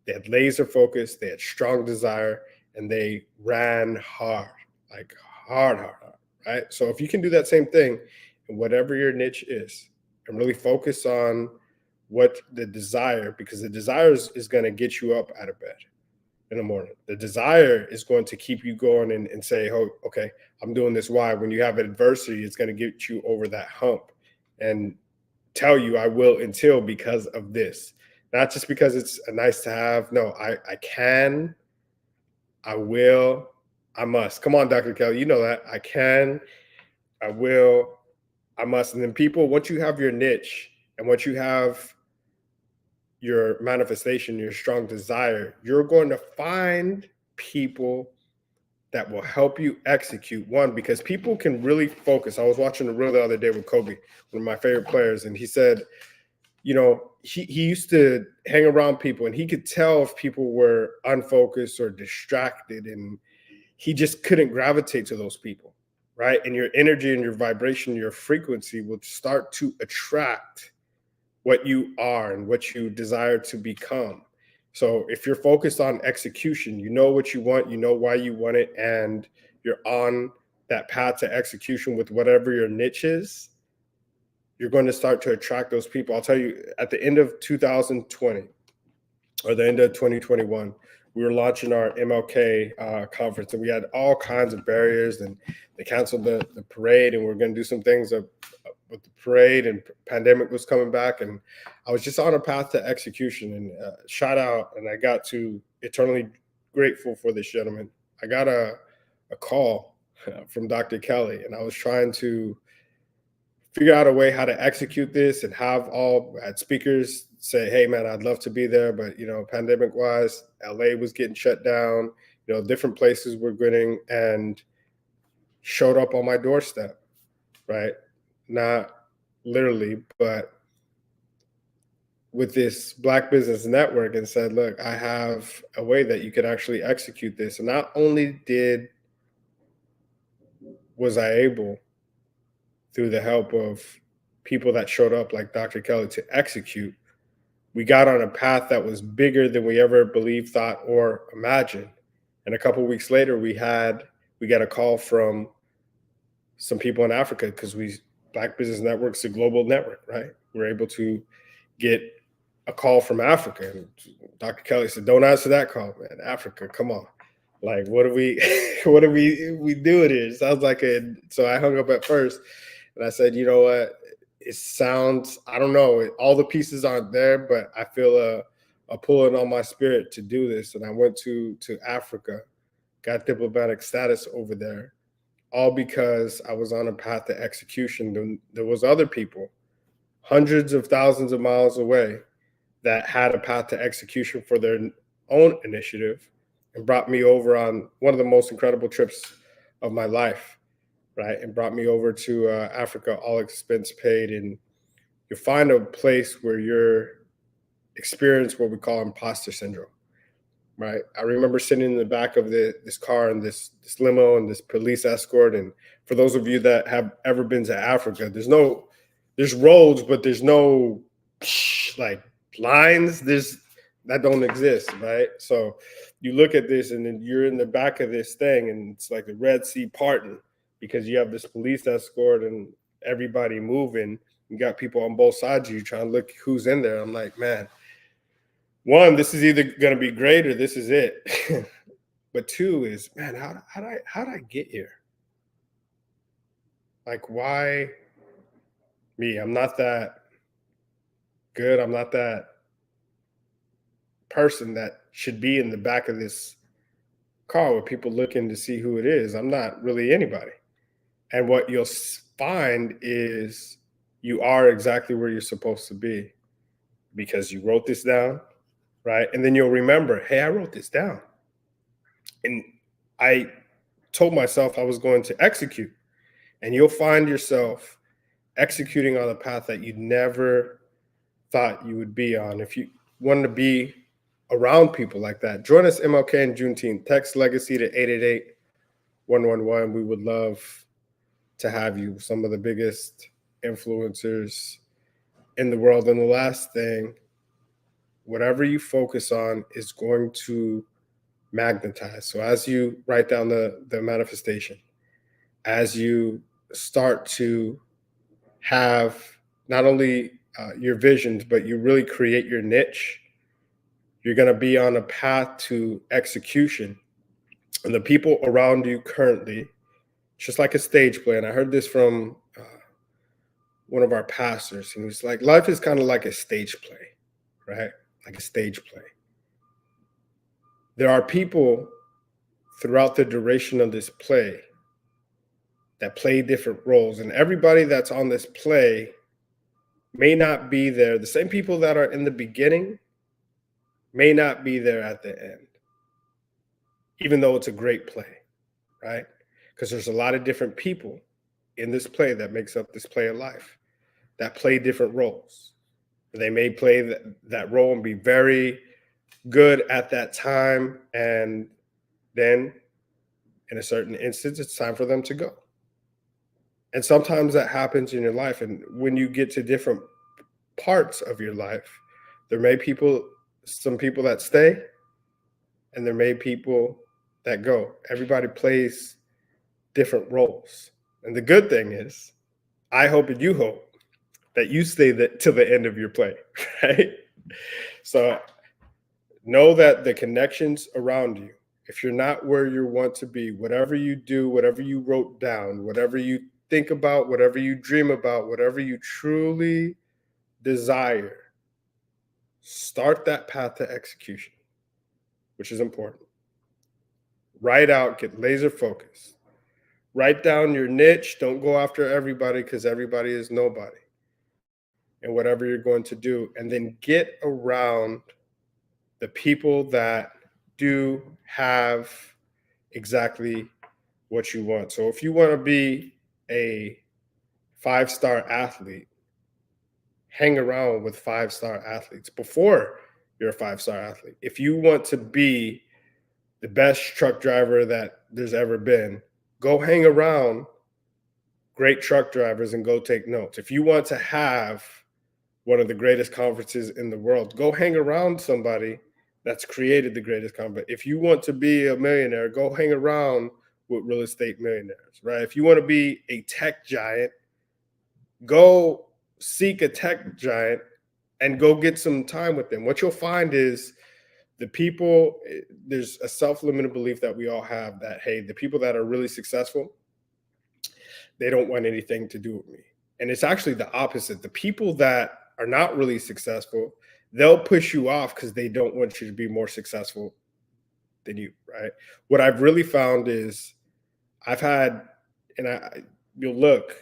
They had laser focus, they had strong desire, and they ran hard, like hard, right? So if you can do that same thing in whatever your niche is and really focus on what the desire, because the desire is going to get you up out of bed in the morning. The desire is going to keep you going and say, oh, okay, I'm doing this. Why? When you have adversity, it's going to get you over that hump and tell you I will until because of this. Not just because it's a nice to have. No, I can, I will, I must. Come on, Dr. Kelly, you know that. I can, I will, I must. And then people, once you have your niche and once you have your manifestation, your strong desire, you're going to find people that will help you execute. One, because people can really focus. I was watching the reel the other day with Kobe, one of my favorite players, and he said, he used to hang around people and he could tell if people were unfocused or distracted, and he just couldn't gravitate to those people, right? And your energy and your vibration, your frequency will start to attract what you are and what you desire to become. So if you're focused on execution, you know what you want, you know why you want it, and you're on that path to execution with whatever your niche is, you're going to start to attract those people. I'll tell you, at the end of 2020 or the end of 2021, we were launching our MLK conference, and we had all kinds of barriers, and they canceled the parade, and we're going to do some things with the parade, and pandemic was coming back, and I was just on a path to execution. And shout out, and I got to eternally grateful for this gentleman. I got a call from Dr. Kelly, and I was trying to figure out a way how to execute this and have all speakers say, hey man, I'd love to be there, but pandemic wise, LA was getting shut down, different places were getting, and showed up on my doorstep, right? Not literally, but with this Black Business Network and said, look, I have a way that you could actually execute this. And not only was I able, through the help of people that showed up like Dr. Kelly, to execute, we got on a path that was bigger than we ever believed, thought, or imagined. And a couple of weeks later, we got a call from some people in Africa, because Black Business Network's a global network, right? We're able to get a call from Africa. And Dr. Kelly said, don't answer that call, man. Africa, come on. Like, what do we doing here? It sounds like so I hung up at first and I said, you know what? It sounds, I don't know, all the pieces aren't there, but I feel a pulling on my spirit to do this. And I went to Africa, got diplomatic status over there, all because I was on a path to execution. There was other people, hundreds of thousands of miles away, that had a path to execution for their own initiative, and brought me over on one of the most incredible trips of my life, right? And brought me over to Africa, all expense paid. And you find a place where you're experience what we call imposter syndrome, right? I remember sitting in the back of this car and this limo and this police escort. And for those of you that have ever been to Africa, there's roads, but there's no like lines. That don't exist, right? So you look at this and then you're in the back of this thing and it's like the Red Sea parting, because you have this police escort and everybody moving. You got people on both sides of you trying to look who's in there. I'm like, man, one, this is either going to be great or this is it. But two is, man, how did I get here? Like, why me? I'm not that good. I'm not that person that should be in the back of this car with people looking to see who it is. I'm not really anybody. And what you'll find is you are exactly where you're supposed to be, because you wrote this down, right? And then you'll remember, hey, I wrote this down. And I told myself I was going to execute. And you'll find yourself executing on a path that you never thought you would be on. If you want to be around people like that, join us MLK and Juneteenth. Text Legacy to 888-111. We would love to have you. Some of the biggest influencers in the world. And the last thing, whatever you focus on is going to magnetize. So as you write down the manifestation, as you start to have not only your visions, but you really create your niche, you're going to be on a path to execution. And the people around you currently, just like a stage play. And I heard this from one of our pastors, and he's like, life is kind of like a stage play, right? Like a stage play. There are people throughout the duration of this play that play different roles, and everybody that's on this play may not be there. The same people that are in the beginning may not be there at the end, even though it's a great play, right? Because there's a lot of different people in this play that makes up this play of life that play different roles. They may play that role and be very good at that time, and then in a certain instance, it's time for them to go. And sometimes that happens in your life. And when you get to different parts of your life, there may some people that stay, and there may people that go. Everybody plays different roles. And the good thing is, I hope and you hope that you stay till the end of your play, right? So know that the connections around you, if you're not where you want to be, whatever you do, whatever you wrote down, whatever you think about, whatever you dream about, whatever you truly desire, start that path to execution, which is important. Write out, get laser focused. Write down your niche. Don't go after everybody, because everybody is nobody. And whatever you're going to do, and then get around the people that do have exactly what you want. So if you want to be a 5-star athlete, hang around with 5-star athletes before you're a 5-star athlete. If you want to be the best truck driver that there's ever been, go hang around great truck drivers and go take notes. If you want to have one of the greatest conferences in the world, go hang around somebody that's created the greatest conference. If you want to be a millionaire, go hang around with real estate millionaires, right? If you want to be a tech giant, go seek a tech giant and go get some time with them. What you'll find is the people, there's a self-limited belief that we all have that, hey, the people that are really successful, they don't want anything to do with me. And it's actually the opposite. The people that are not really successful, they'll push you off because they don't want you to be more successful than you, right? What I've really found is I've had, and you'll look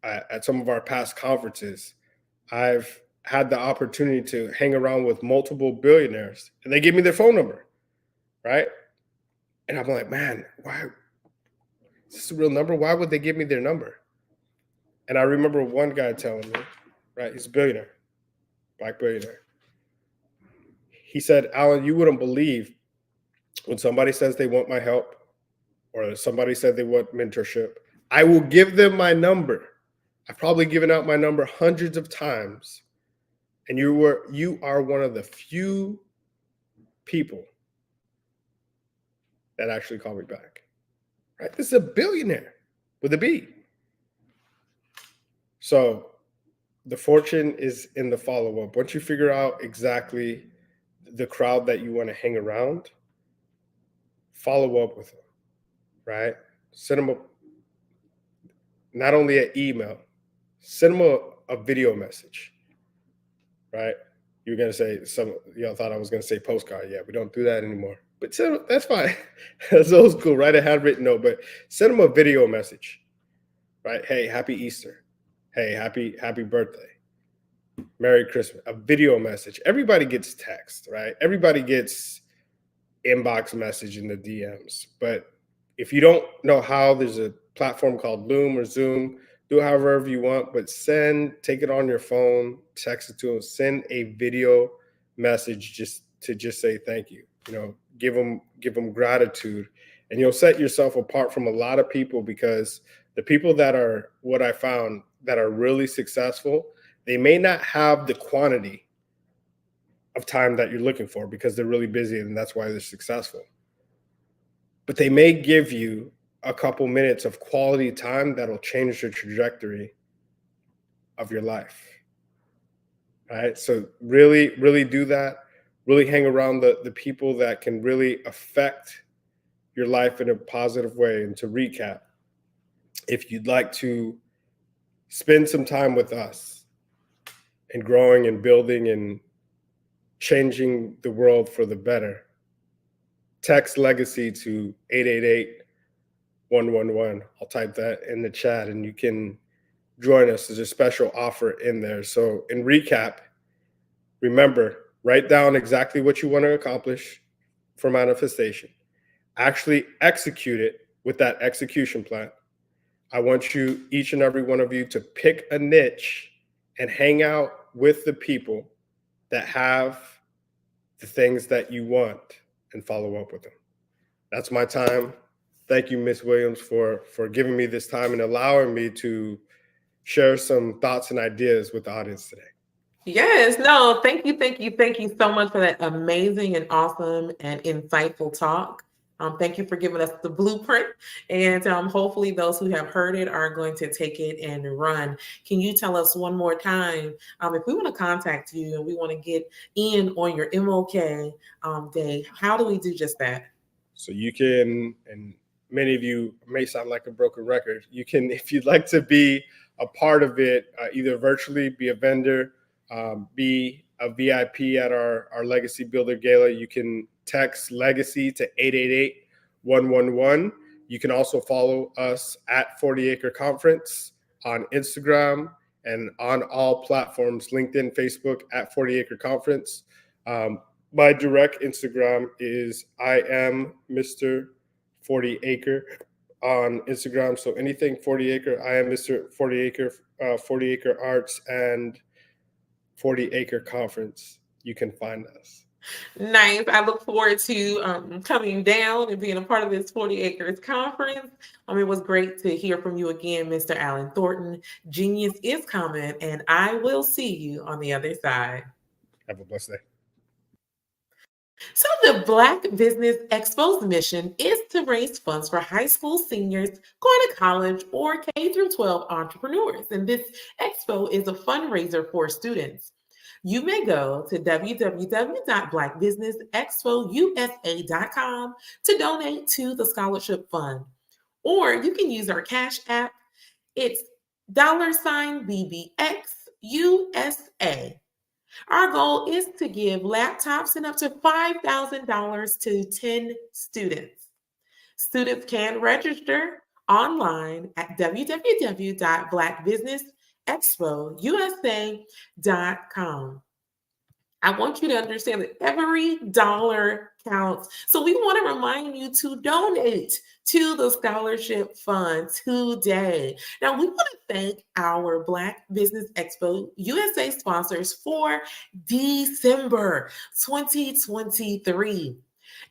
at some of our past conferences, I've had the opportunity to hang around with multiple billionaires and they give me their phone number, right? And I'm like, man, why? Is this a real number? Why would they give me their number? And I remember one guy telling me, right, he's a billionaire, Black billionaire. He said, Alan, you wouldn't believe when somebody says they want my help or somebody said they want mentorship, I will give them my number. I've probably given out my number hundreds of times. And you are one of the few people that actually call me back, right? This is a billionaire with a B. So the fortune is in the follow-up. Once you figure out exactly the crowd that you want to hang around, follow up with them, right? Send them not only an email, send them a video message, right? You're going to say, y'all thought I was going to say postcard. Yeah, we don't do that anymore. But that's fine. That's old school, right? A handwritten note, but send them a video message, right? Hey, happy Easter. Hey, happy birthday. Merry Christmas. A video message. Everybody gets text, right? Everybody gets inbox message in the DMs. But if you don't know how, there's a platform called Loom or Zoom. Do it however you want, but take it on your phone, text it to them, send a video message just to say thank you. You know, give them gratitude, and you'll set yourself apart from a lot of people, because the people that are, what I found, that are really successful, they may not have the quantity of time that you're looking for because they're really busy and that's why they're successful. But they may give you a couple minutes of quality time that'll change the trajectory of your life. Right? So really, really do that. Really hang around the people that can really affect your life in a positive way. And to recap, if you'd like to spend some time with us and growing and building and changing the world for the better, text legacy to 888-111. I'll type that in the chat and you can join us. There's a special offer in there. So in recap, remember, write down exactly what you want to accomplish for manifestation. Actually execute it with that execution plan. I want you, each and every one of you, to pick a niche and hang out with the people that have the things that you want and follow up with them. That's my time. Thank you, Ms. Williams, for giving me this time and allowing me to share some thoughts and ideas with the audience today. Yes, no, thank you so much for that amazing and awesome and insightful talk. Thank you for giving us the blueprint, and hopefully those who have heard it are going to take it and run. Can you tell us one more time, if we want to contact you and we want to get in on your MLK Day, how do we do just that? So you can, and many of you may sound like a broken record, you can, if you'd like to be a part of it, either virtually, be a vendor, be a VIP at our Legacy Builder Gala, you can text Legacy to 888-111. You can also follow us at 40 Acre Conference on Instagram and on all platforms, LinkedIn, Facebook, at 40 Acre Conference. My direct Instagram is I am Mr. 40 Acre on Instagram. So anything 40 Acre, I am Mr. 40 Acre, 40 Acre Arts, and 40-acre conference, you can find us. Nice. I look forward to coming down and being a part of this 40 Acres conference. It was great to hear from you again, Mr. Alan Thornton. Genius is coming, and I will see you on the other side. Have a blessed day. So the Black Business Expo's mission is to raise funds for high school seniors going to college or K-12 entrepreneurs. And this expo is a fundraiser for students. You may go to www.blackbusinessexpousa.com to donate to the scholarship fund. Or you can use our Cash App. It's $BBXUSA. Our goal is to give laptops and up to $5,000 to 10 students. Students can register online at www.blackbusinessexpousa.com. I want you to understand that every dollar counts. So we want to remind you to donate to the scholarship fund today. Now, we want to thank our Black Business Expo USA sponsors for December 2023.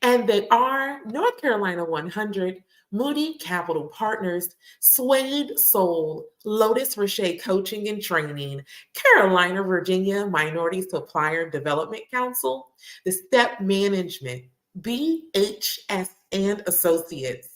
And they are North Carolina 100, Moody Capital Partners, Suede Soul, Lotus Roche Coaching and Training, Carolina, Virginia Minority Supplier Development Council, the Step Management, BHS and Associates,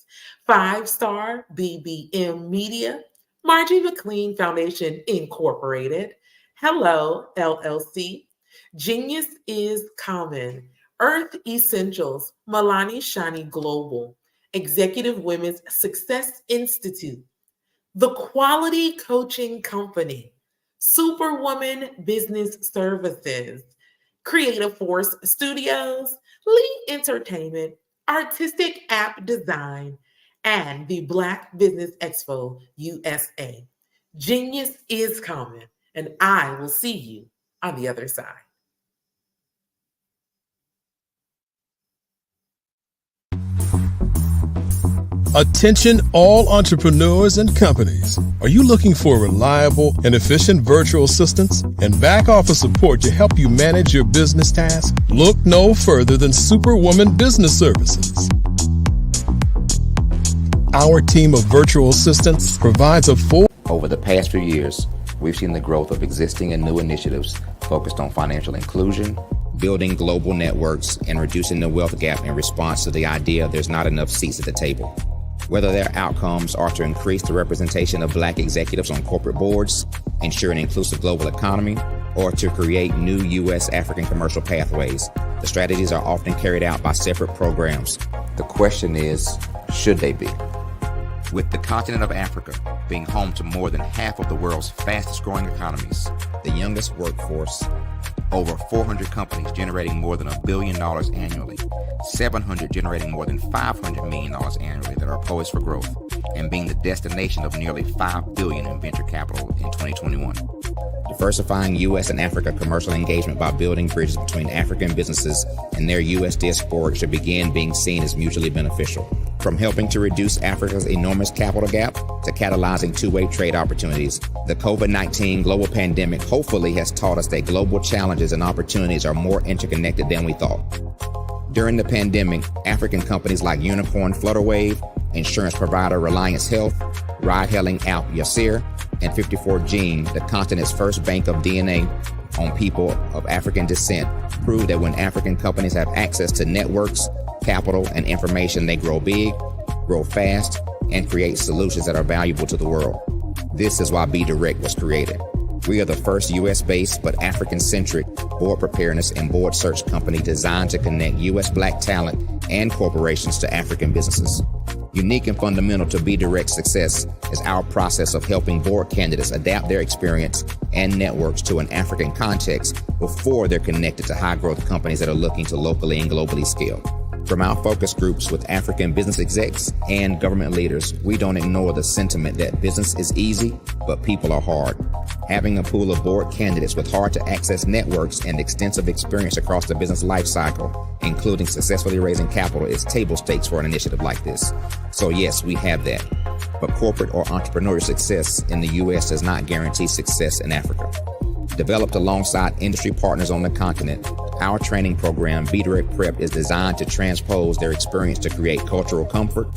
5-Star BBM Media, Margie McLean Foundation Incorporated, Hello LLC, Genius is Common, Earth Essentials, Milani Shani Global, Executive Women's Success Institute, The Quality Coaching Company, Superwoman Business Services, Creative Force Studios, Lee Entertainment, Artistic App Design, and the Black Business Expo USA. Genius is coming, and I will see you on the other side. Attention all entrepreneurs and companies. Are you looking for reliable and efficient virtual assistants and back office support to help you manage your business tasks? Look no further than Superwoman Business Services. Our team of virtual assistants provides a full... Over the past few years, we've seen the growth of existing and new initiatives focused on financial inclusion, building global networks, and reducing the wealth gap in response to the idea there's not enough seats at the table. Whether their outcomes are to increase the representation of Black executives on corporate boards, ensure an inclusive global economy, or to create new U.S. African commercial pathways, the strategies are often carried out by separate programs. The question is, should they be? With the continent of Africa being home to more than half of the world's fastest growing economies, the youngest workforce, over 400 companies generating more than $1 billion annually, 700 generating more than $500 million annually that are poised for growth, and being the destination of nearly $5 billion in venture capital in 2021. Diversifying U.S. and Africa commercial engagement by building bridges between African businesses and their U.S. diaspora should begin being seen as mutually beneficial. From helping to reduce Africa's enormous capital gap to catalyzing two-way trade opportunities, the COVID-19 global pandemic hopefully has taught us that global challenges and opportunities are more interconnected than we thought. During the pandemic, African companies like Unicorn Flutterwave, insurance provider Reliance Health, ride-hailing app Yasir, and 54Gene, the continent's first bank of DNA on people of African descent, prove that when African companies have access to networks, capital, and information, they grow big, grow fast, and create solutions that are valuable to the world. This is why Be Direct was created. We are the first U.S.-based but African-centric board preparedness and board search company designed to connect U.S. Black talent and corporations to African businesses. Unique and fundamental to Be Direct's success is our process of helping board candidates adapt their experience and networks to an African context before they're connected to high-growth companies that are looking to locally and globally scale. From our focus groups with African business execs and government leaders, we don't ignore the sentiment that business is easy, but people are hard. Having a pool of board candidates with hard-to-access networks and extensive experience across the business life cycle, including successfully raising capital, is table stakes for an initiative like this. So yes, we have that. But corporate or entrepreneurial success in the U.S. does not guarantee success in Africa. Developed alongside industry partners on the continent, our training program, Be Direct Prep, is designed to transpose their experience to create cultural comfort,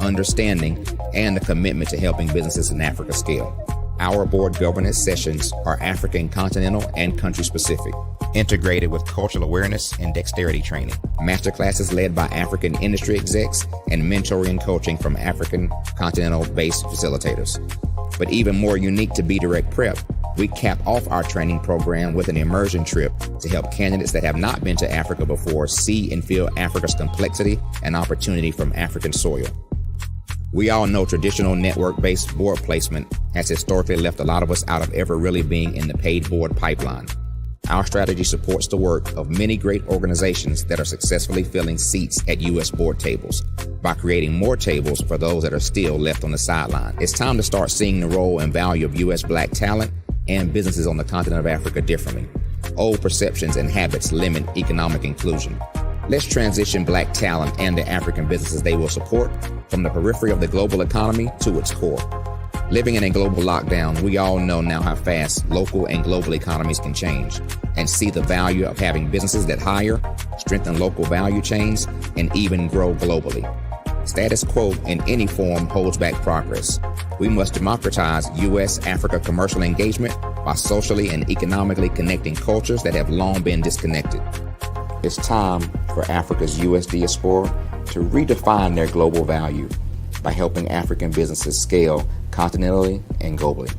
understanding, and a commitment to helping businesses in Africa scale. Our board governance sessions are African continental and country specific, integrated with cultural awareness and dexterity training. Masterclasses led by African industry execs and mentoring and coaching from African continental-based facilitators. But even more unique to Be Direct Prep, we cap off our training program with an immersion trip to help candidates that have not been to Africa before see and feel Africa's complexity and opportunity from African soil. We all know traditional network-based board placement has historically left a lot of us out of ever really being in the paid board pipeline. Our strategy supports the work of many great organizations that are successfully filling seats at U.S. board tables by creating more tables for those that are still left on the sideline. It's time to start seeing the role and value of U.S. Black talent and businesses on the continent of Africa differently. Old perceptions and habits limit economic inclusion. Let's transition Black talent and the African businesses they will support from the periphery of the global economy to its core. Living in a global lockdown, we all know now how fast local and global economies can change and see the value of having businesses that hire, strengthen local value chains, and even grow globally. Status quo in any form holds back progress. We must democratize U.S.-Africa commercial engagement by socially and economically connecting cultures that have long been disconnected. It's time for Africa's U.S. diaspora to redefine their global value by helping African businesses scale continentally and globally.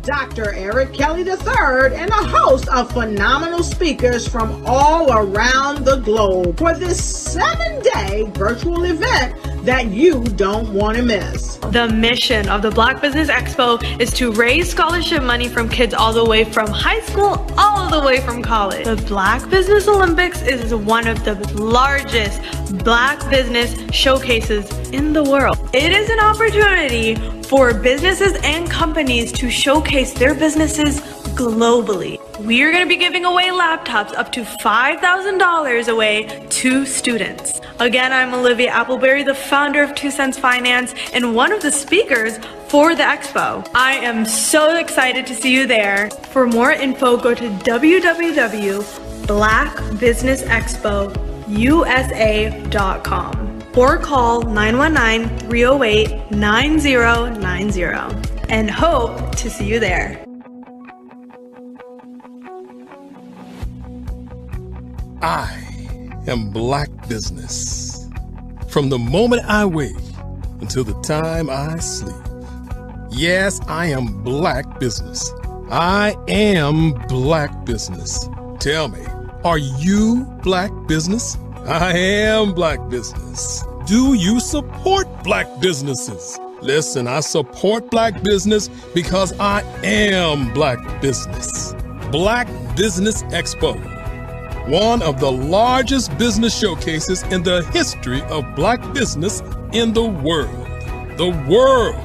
Dr. Eric Kelly III and a host of phenomenal speakers from all around the globe for this 7-day virtual event that you don't want to miss. The mission of the Black Business Expo is to raise scholarship money from kids all the way from high school, all the way from college. The Black Business Olympics is one of the largest Black business showcases in the world. It is an opportunity for businesses and companies to showcase their businesses globally. We are going to be giving away laptops up to $5,000 away to students. Again, I'm Olivia Appleberry, the founder of 2 Cents Finance and one of the speakers for the expo. I am so excited to see you there. For more info, go to www.blackbusinessexpousa.com or call 919-308-9090 and hope to see you there. I am Black Business. From the moment I wake until the time I sleep. Yes, I am Black Business. I am Black Business. Tell me, are you Black Business? I am Black Business. Do you support Black businesses? Listen, I support Black business because I am Black Business. Black Business Expo, one of the largest business showcases in the history of Black business in the world. The world!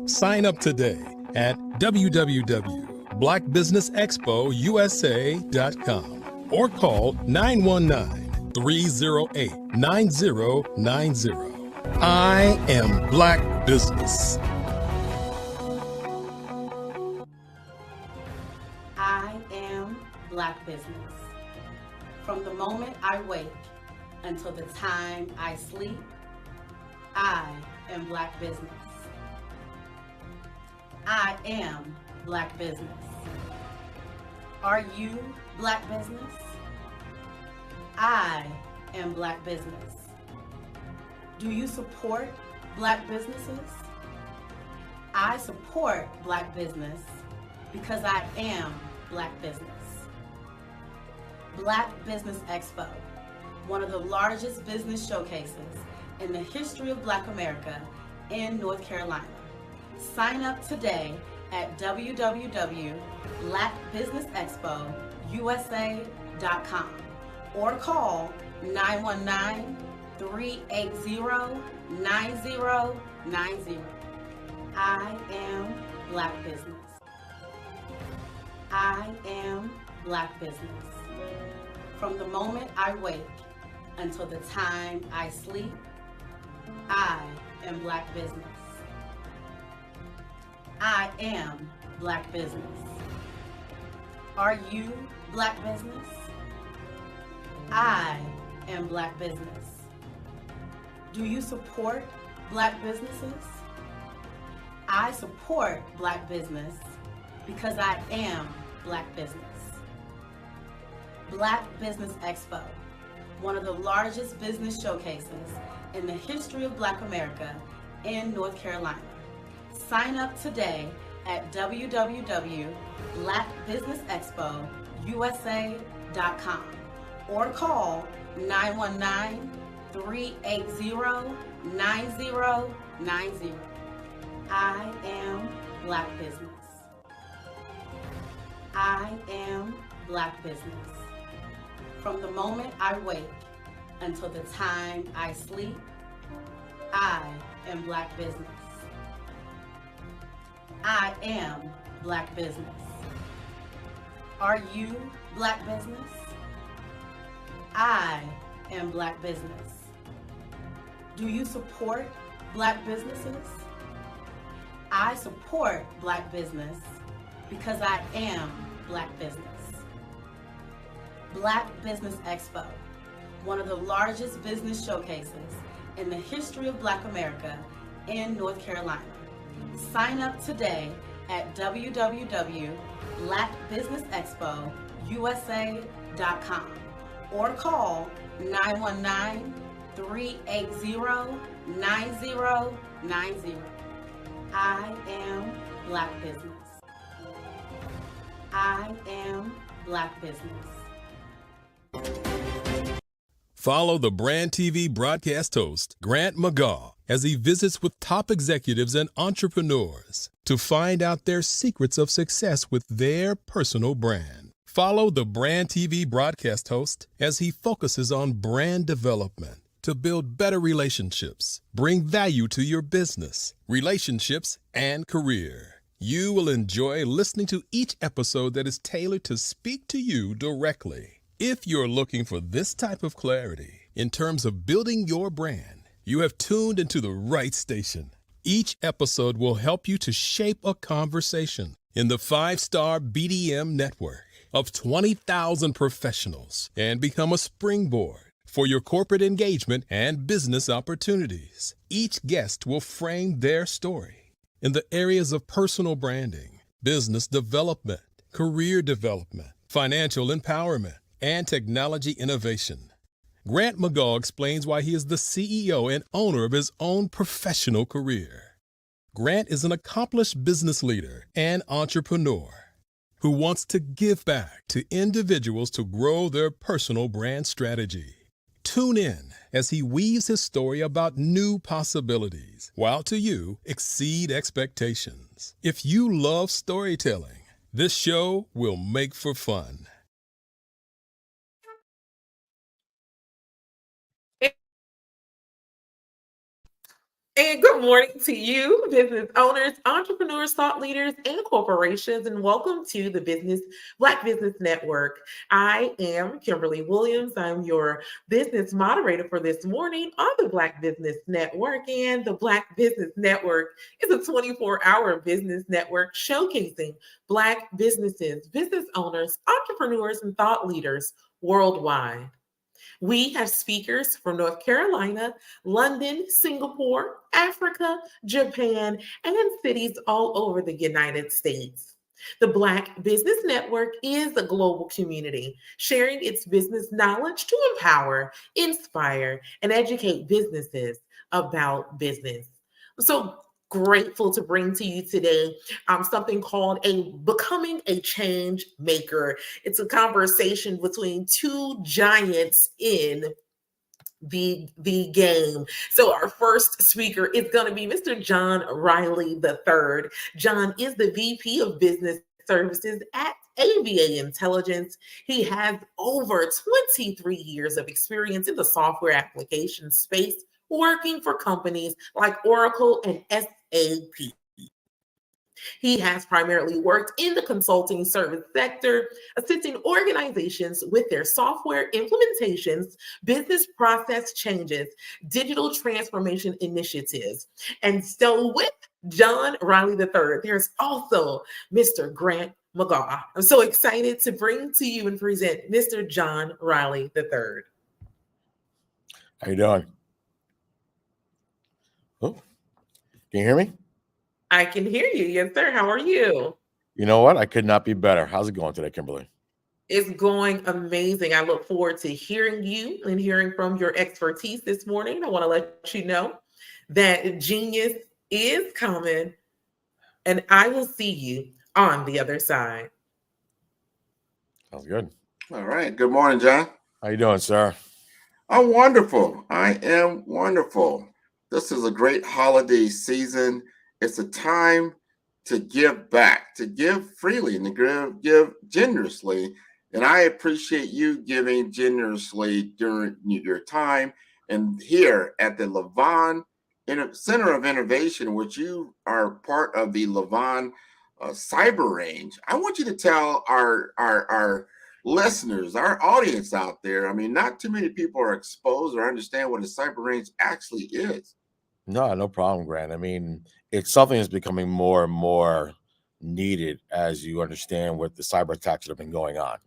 Sign up today at www.blackbusinessexpousa.com or call 919-308-9090. I am Black Business. I am Black Business. From the moment I wake until the time I sleep, I am Black Business. I am Black Business. Are you Black Business? I am Black business. Do you support Black businesses? I support Black business because I am Black business. Black Business Expo, one of the largest business showcases in the history of Black America in North Carolina. Sign up today at www.blackbusinessexpousa.com or call 919-380-9090. I am Black business. I am Black business. From the moment I wake until the time I sleep, I am Black business. I am Black business. Are you Black business? I am Black business. Do you support Black businesses? I support Black business because I am Black business. Black Business Expo, one of the largest business showcases in the history of Black America in North Carolina. Sign up today at www.blackbusinessexpousa.com or call 919-380-9090. I am Black business. I am Black business. From the moment I wake until the time I sleep, I am Black business. I am Black business. Are you Black business? I am Black business. Do you support Black businesses? I support Black business because I am Black business. Black Business Expo, one of the largest business showcases in the history of Black America in North Carolina. Sign up today at www.blackbusinessexpousa.com or call 919-380-9090. I am Black business. I am Black business. Follow the Brand TV broadcast host, Grant McGaw, as he visits with top executives and entrepreneurs to find out their secrets of success with their personal brand. Follow the Brand TV broadcast host as he focuses on brand development to build better relationships, bring value to your business, relationships, and career. You will enjoy listening to each episode that is tailored to speak to you directly. If you're looking for this type of clarity in terms of building your brand, you have tuned into the right station. Each episode will help you to shape a conversation in the 5-star BDM network of 20,000 professionals and become a springboard for your corporate engagement and business opportunities. Each guest will frame their story in the areas of personal branding, business development, career development, financial empowerment, and technology innovation. Grant McGaw explains why he is the CEO and owner of his own professional career. Grant is an accomplished business leader and entrepreneur who wants to give back to individuals to grow their personal brand strategy. Tune in as he weaves his story about new possibilities, while to you exceed expectations. If you love storytelling, this show will make for fun. And good morning to you, business owners, entrepreneurs, thought leaders, and corporations, and welcome to the Black Business Network. I am Kimberly Williams. I'm your business moderator for this morning on the Black Business Network. And the Black Business Network is a 24-hour business network showcasing Black businesses, business owners, entrepreneurs, and thought leaders worldwide. We have speakers from North Carolina, London, Singapore, Africa, Japan, and cities all over the United States. The Black Business Network is a global community sharing its business knowledge to empower, inspire, and educate businesses about business. So grateful to bring to you today something called a Becoming a Change Maker. It's a conversation between two giants in the game. So our first speaker is going to be Mr. John Riley III. John is the VP of Business Services at ABA Intelligence. He has over 23 years of experience in the software application space, working for companies like Oracle and SAP. He has primarily worked in the consulting service sector, assisting organizations with their software implementations, business process changes, digital transformation initiatives. And so with John Riley III, there's also Mr. Grant McGaw. I'm so excited to bring to you and present Mr. John Riley III. How you doing? Oh, can you hear me? I can hear you. Yes, sir. How are you? You know what? I could not be better. How's it going today, Kimberly? It's going amazing. I look forward to hearing you and hearing from your expertise this morning. I want to let you know that genius is coming, and I will see you on the other side. Sounds good. All right. Good morning, John. How you doing, sir? I'm wonderful. I am wonderful. This is a great holiday season. It's a time to give back, to give freely, and to give generously. And I appreciate you giving generously during your time. And here at the Levon Center of Innovation, which you are part of the Levon Cyber Range, I want you to tell our listeners, our audience out there, I mean, not too many people are exposed or understand what a cyber range actually is. No problem, Grant. I mean, it's something that's becoming more and more needed as you understand what the cyber attacks that have been going on.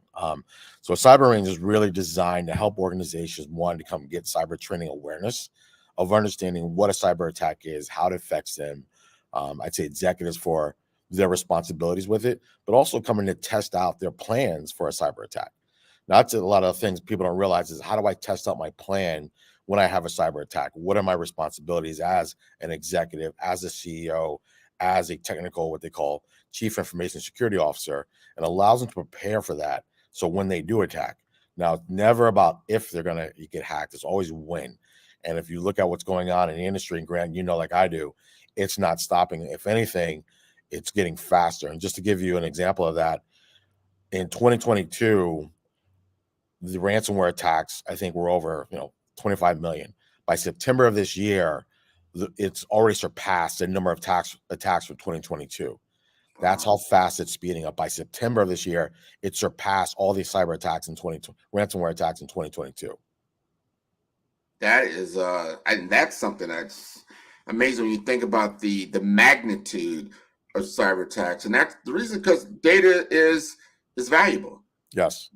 So Cyber Range is really designed to help organizations, one, to come get cyber training awareness of understanding what a cyber attack is, how it affects them. I'd say executives for their responsibilities with it, but also coming to test out their plans for a cyber attack. Now, that's a lot of things people don't realize is how do I test out my plan when I have a cyber attack? What are my responsibilities as an executive, as a CEO, as a technical, what they call chief information security officer, and allows them to prepare for that. So when they do attack, now it's never about if they're going to get hacked, it's always when. And if you look at what's going on in the industry, and Grant, you know, like I do, it's not stopping. If anything, it's getting faster. And just to give you an example of that, in 2022, the ransomware attacks, I think, were over, 25 million. By September of this year, it's already surpassed the number of attacks from 2022. That's how fast it's speeding up. By September of this year, it surpassed all these cyber attacks in ransomware attacks in 2022. That is, and that's something that's amazing when you think about the magnitude of cyber attacks, and that's the reason because data is valuable. Yes.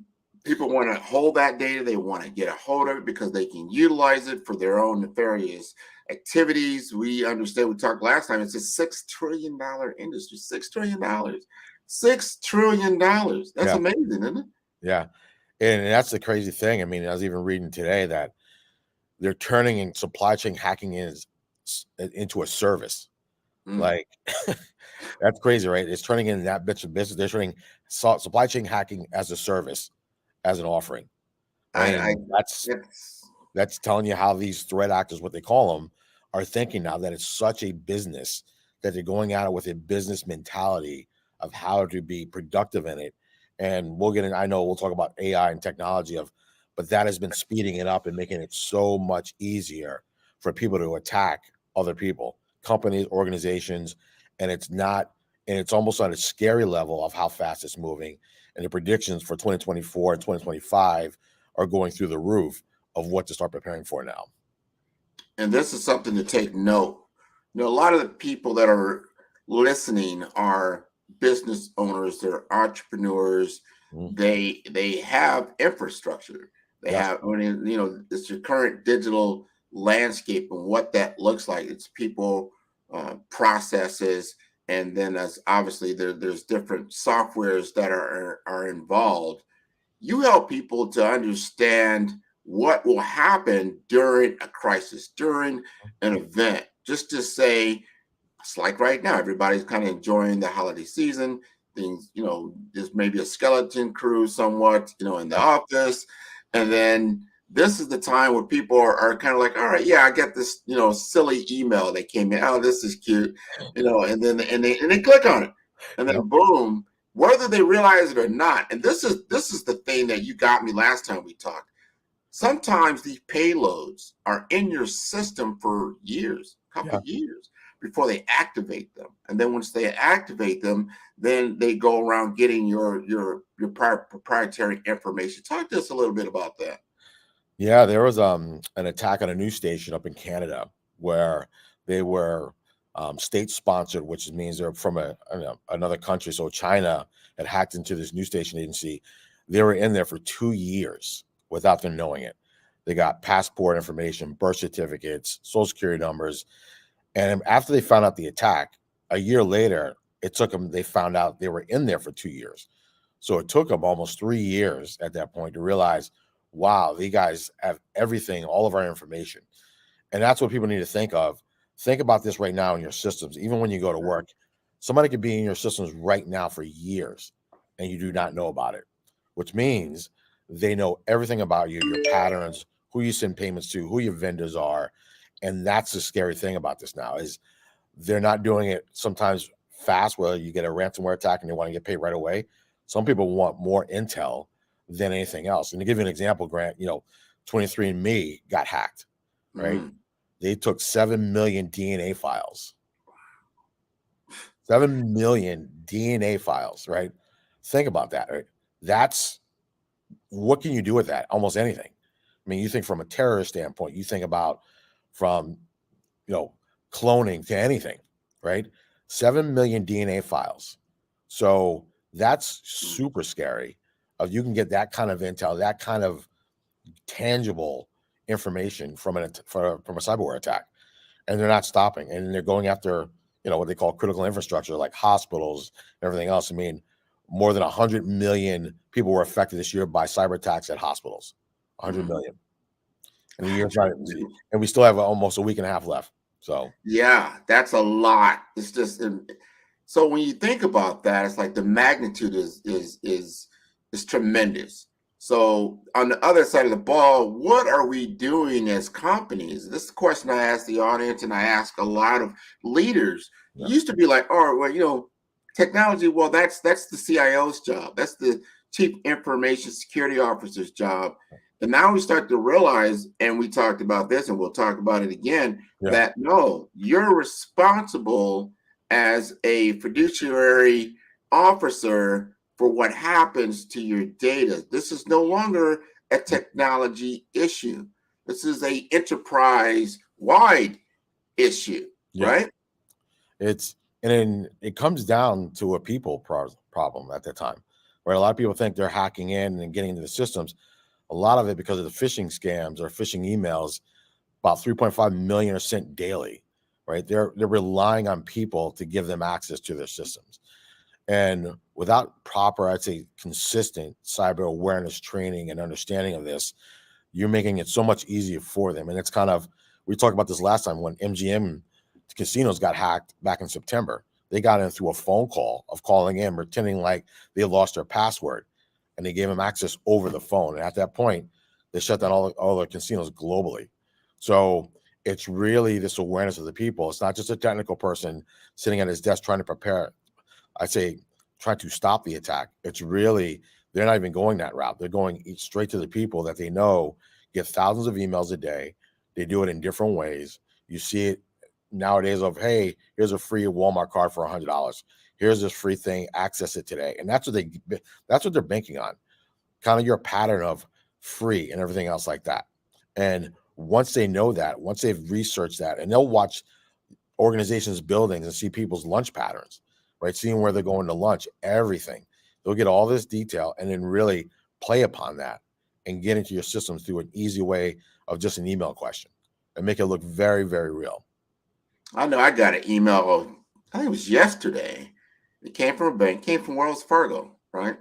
People want to hold that data. They want to get a hold of it because they can utilize it for their own nefarious activities. We understand, we talked last time, it's a $6 trillion industry. $6 trillion. $6 trillion. That's amazing, isn't it? Yeah. And that's the crazy thing. I mean, I was even reading today that they're turning in supply chain hacking into a service. Like, that's crazy, right? It's turning into that bit of business. They're turning supply chain hacking as a service, as an offering. And that's telling you how these threat actors, what they call them, are thinking now that it's such a business that they're going at it with a business mentality of how to be productive in it. And we'll get in, I know we'll talk about AI and technology but that has been speeding it up and making it so much easier for people to attack other people, companies, organizations. And it's almost on a scary level of how fast it's moving. And the predictions for 2024 and 2025 are going through the roof of what to start preparing for now. And this is something to take note. A lot of the people that are listening are business owners, they're entrepreneurs. They have infrastructure. They have, it's your current digital landscape and what that looks like. It's people, processes, and then as obviously there's different softwares that are involved. You help people to understand what will happen during a crisis, during an event. Just to say, it's like right now, everybody's kind of enjoying the holiday season. Things, there's maybe a skeleton crew somewhat, in the office. And then this is the time where people are kind of like, all right, yeah, I get this, silly email that came in. Oh, this is cute, and then they click on it. And then boom, whether they realize it or not. And this is the thing that you got me last time we talked. Sometimes these payloads are in your system for years, a couple of years before they activate them. And then once they activate them, then they go around getting your proprietary information. Talk to us a little bit about that. Yeah, there was an attack on a news station up in Canada where they were state sponsored, which means they're from another country. So China had hacked into this news station agency. They were in there for 2 years without them knowing it. They got passport information, birth certificates, social security numbers. And after they found out the attack, a year later, they found out they were in there for 2 years. So it took them almost 3 years at that point to realize, wow, these guys have everything, all of our information. And that's what people need to think of. Think about this right now in your systems. Even when you go to work, somebody could be in your systems right now for years and you do not know about it, which means they know everything about you, your patterns, who you send payments to, who your vendors are. And that's the scary thing about this now is they're not doing it sometimes fast where you get a ransomware attack and they want to get paid right away. Some people want more intel than anything else. And to give you an example, Grant, 23andMe got hacked, right? They took 7 million DNA files. 7 million DNA files, right? Think about that, right? That's what can you do with that? Almost anything. I mean, you think from a terrorist standpoint, you think about from, cloning to anything, right? 7 million DNA files. So that's super scary. You can get that kind of intel, that kind of tangible information from a cyberware attack, and they're not stopping, and they're going after what they call critical infrastructure like hospitals and everything else. I mean, more than 100 million people were affected this year by cyber attacks at hospitals. 100 million. And the year's right, and we still have almost a week and a half left. So yeah, that's a lot. It's just so when you think about that, it's like the magnitude is tremendous. So on the other side of the ball, what are we doing as companies? This is the question I ask the audience, and I ask a lot of leaders. Yeah. Used to be like, oh, well, technology. Well, that's the CIO's job. That's the Chief Information Security Officer's job. And now we start to realize, and we talked about this, and we'll talk about it again, that no, you're responsible as a fiduciary officer for what happens to your data. This is no longer a technology issue. This is an enterprise-wide issue, right? It comes down to a people problem at that time, where a lot of people think they're hacking in and getting into the systems. A lot of it because of the phishing scams or phishing emails, about 3.5 million are sent daily, right? They're relying on people to give them access to their systems. And without proper, I'd say, consistent cyber awareness training and understanding of this, you're making it so much easier for them. And it's kind of, we talked about this last time when MGM casinos got hacked back in September. They got in through a phone call of calling in, pretending like they lost their password, and they gave them access over the phone. And at that point, they shut down all the casinos globally. So it's really this awareness of the people. It's not just a technical person sitting at his desk trying to prepare, I'd say, trying to stop the attack. It's really, they're not even going that route. They're going straight to the people that they know get thousands of emails a day. They do it in different ways. You see it nowadays of, hey, here's a free Walmart card for $100. Here's this free thing, access it today. And that's what they're banking on. Kind of your pattern of free and everything else like that. And once they know that, once they've researched that, and they'll watch organizations' buildings and see people's lunch patterns, right? Seeing where they're going to lunch, everything. They'll get all this detail and then really play upon that and get into your systems through an easy way of just an email question and make it look very, very real. I know I got an email I think it was yesterday. It came from a bank, came from Wells Fargo, right?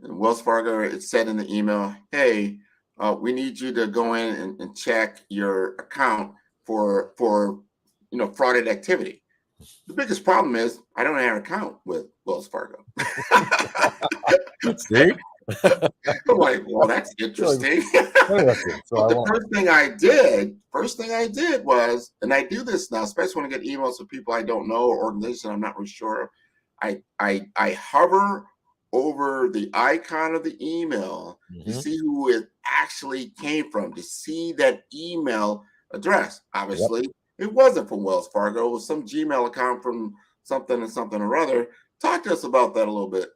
And Wells Fargo, it said in the email, hey, we need you to go in and check your account for frauded activity. The biggest problem is I don't have an account with Wells Fargo. See? I'm like, well, that's interesting. Interesting. But the first thing I did was, and I do this now, especially when I get emails from people I don't know or organizations I'm not really sure of, I hover over the icon of the email to see who it actually came from, to see that email address. Obviously, it wasn't from Wells Fargo. It was some Gmail account from something and something or other. Talk to us about that a little bit.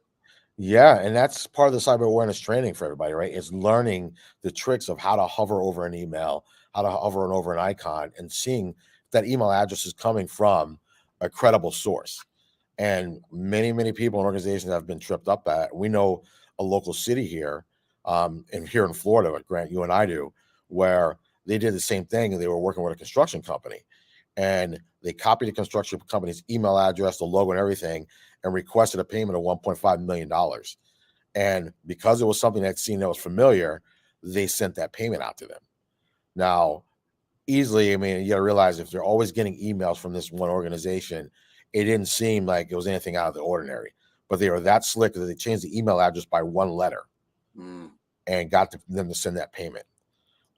Yeah, and that's part of the cyber awareness training for everybody, right? It's learning the tricks of how to hover over an email, how to hover over an icon, and seeing if that email address is coming from a credible source. And many, many people and organizations have been tripped up at it. We know a local city here, and here in Florida, like Grant, you and I do, where they did the same thing. They were working with a construction company, and they copied the construction company's email address, the logo, and everything, and requested a payment of $1.5 million. And because it was something that seemed that was familiar, they sent that payment out to them. Now, easily, I mean, you got to realize if they're always getting emails from this one organization, it didn't seem like it was anything out of the ordinary. But they were that slick that they changed the email address by one letter and got them to send that payment.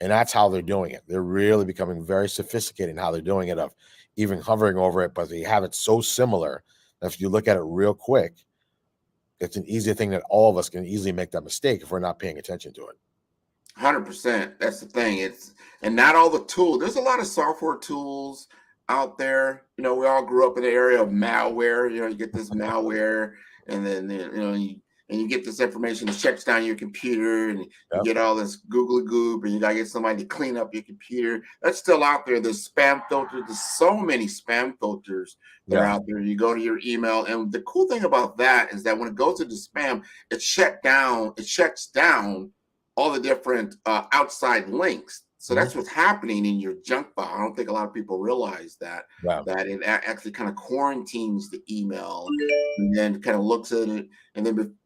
And that's how they're doing it. They're really becoming very sophisticated in how they're doing it, of even hovering over it, but they have it so similar that if you look at it real quick, it's an easy thing that all of us can easily make that mistake if we're not paying attention to it. 100%. That's the thing. And not all the tools. There's a lot of software tools out there. You know, we all grew up in the area of malware. You know, you get this malware, and then you get this information that checks down your computer, and you get all this googly goop, and you gotta get somebody to clean up your computer. That's still out there. There's spam filters. There's so many spam filters that are out there. You go to your email, and the cool thing about that is that when it goes into spam, it shuts down all the different outside links. So that's what's happening in your junk file. I don't think a lot of people realize that it actually kind of quarantines the email and then kind of looks at it, and then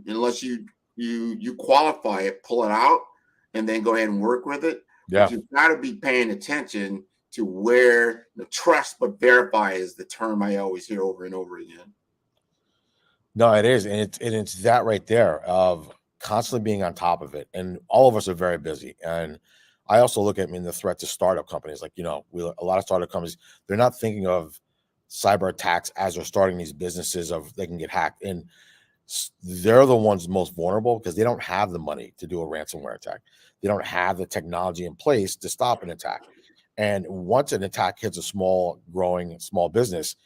unless you qualify it, pull it out, and then go ahead and work with it. Yeah, but you've got to be paying attention to where the trust but verify is the term I always hear over and over again. No, it is, and it's that right there of constantly being on top of it. And all of us are very busy. And I also look at the threat to startup companies. Like, a lot of startup companies, they're not thinking of cyber attacks as they're starting these businesses of they can get hacked. And they're the ones most vulnerable because they don't have the money to do a ransomware attack. They don't have the technology in place to stop an attack. And once an attack hits a growing small business,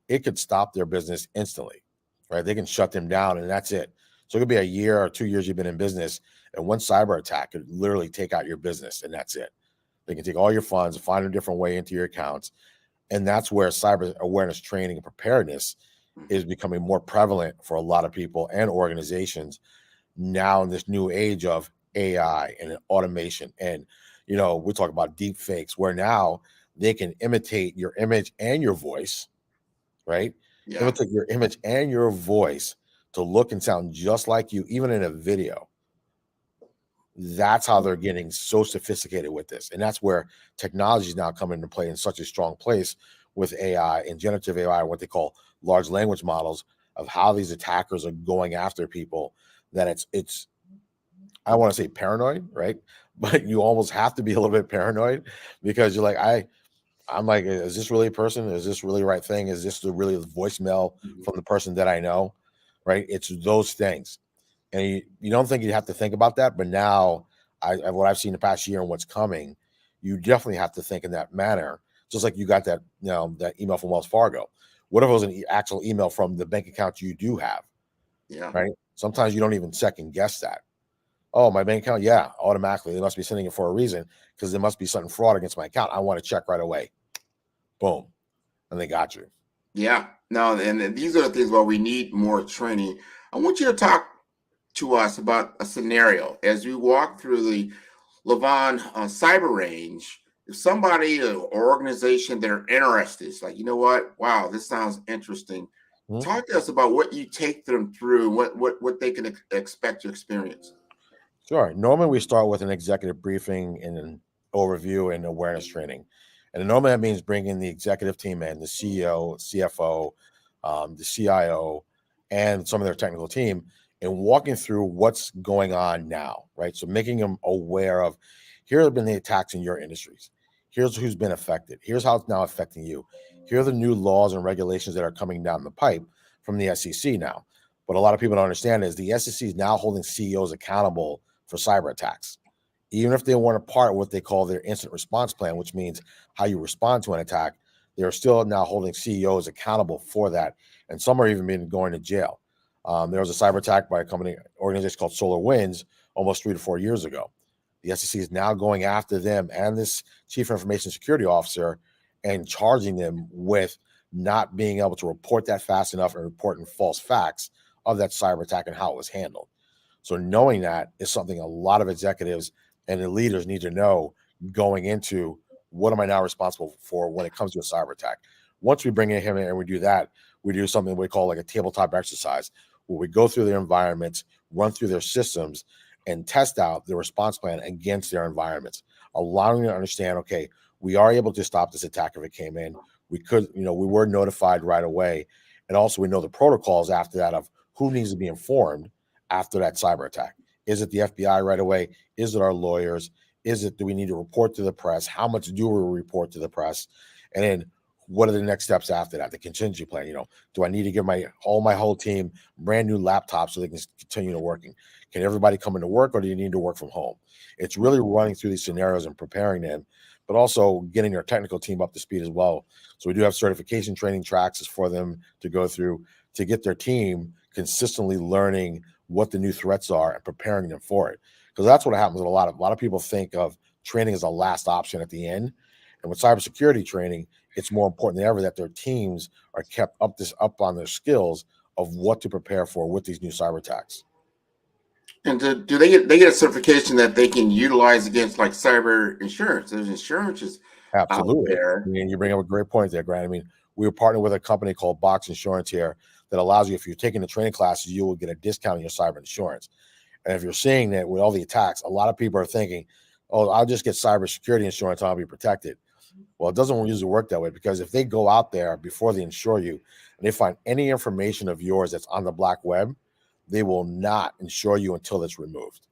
it could stop their business instantly, right? They can shut them down, and that's it. So it could be a year or 2 years you've been in business, and one cyber attack could literally take out your business, and that's it. They can take all your funds, find a different way into your accounts. And that's where cyber awareness training and preparedness is becoming more prevalent for a lot of people and organizations now in this new age of AI and automation. And, we talk about deep fakes, where now they can imitate your image and your voice, right? Yeah. Imitate your image and your voice to look and sound just like you, even in a video. That's how they're getting so sophisticated with this. And that's where technology is now coming into play in such a strong place with AI and generative AI, what they call large language models, of how these attackers are going after people, that it's I want to say paranoid, right? But you almost have to be a little bit paranoid, because you're like, I'm like, is this really a person? Is this really the right thing? Is this really the voicemail from the person that I know? Right? It's those things. And you don't think you'd have to think about that, but now what I've seen the past year and what's coming, you definitely have to think in that manner. Just like you got that, that email from Wells Fargo. What if it was an actual email from the bank account you do have? Yeah. Right. Sometimes you don't even second guess that. Oh, my bank account. Yeah. Automatically. They must be sending it for a reason, because there must be something fraud against my account. I want to check right away. Boom. And they got you. Yeah. No, and these are the things where we need more training. I want you to talk to us about a scenario as we walk through the Levon cyber range. if somebody or organization that are interested, it's like, you know what? Wow, this sounds interesting. Talk to us about what you take them through, what they can expect to experience. Sure. Normally, we start with an executive briefing and an overview and awareness training. And normally that means bringing the executive team in, the CEO, CFO, the CIO, and some of their technical team, and walking through what's going on now, right? So making them aware of, here have been the attacks in your industries. Here's who's been affected. Here's how it's now affecting you. Here are the new laws and regulations that are coming down the pipe from the SEC now. What a lot of people don't understand is the SEC is now holding CEOs accountable for cyber attacks. Even if they weren't a part of what they call their incident response plan, which means how you respond to an attack, they're still now holding CEOs accountable for that. And some are even been going to jail. There was a cyber attack by a organization called SolarWinds almost 3 to 4 years ago. The SEC is now going after them and this chief information security officer and charging them with not being able to report that fast enough and reporting false facts of that cyber attack and how it was handled. So knowing that is something a lot of executives and the leaders need to know going into, what am I now responsible for when it comes to a cyber attack? Once we bring in him and we do that, we do something we call like a tabletop exercise, where we go through their environments, run through their systems, and test out the response plan against their environments, allowing them to understand, okay, we are able to stop this attack if it came in. We could, we were notified right away. And also we know the protocols after that of who needs to be informed after that cyber attack. Is it the FBI right away? Is it our lawyers? Do we need to report to the press? How much do we report to the press? And then what are the next steps after that? The contingency plan, do I need to give my whole team brand new laptops so they can continue to working? Can everybody come into work, or do you need to work from home? It's really running through these scenarios and preparing them, but also getting our technical team up to speed as well. So we do have certification training tracks for them to go through to get their team consistently learning what the new threats are and preparing them for it. Because that's what happens with a lot of people think of training as a last option at the end. And with cybersecurity training, it's more important than ever that their teams are kept up on their skills of what to prepare for with these new cyber attacks. And do they get a certification that they can utilize against like cyber insurance? There's insurances Absolutely. out there. You bring up a great point there, Grant. We were partnered with a company called Box Insurance here that allows you, if you're taking the training classes, you will get a discount on your cyber insurance. And if you're seeing that with all the attacks, a lot of people are thinking, oh, I'll just get cybersecurity insurance, I'll be protected. Well, it doesn't usually work that way, because if they go out there before they insure you and they find any information of yours that's on the black web, they will not insure you until it's removed.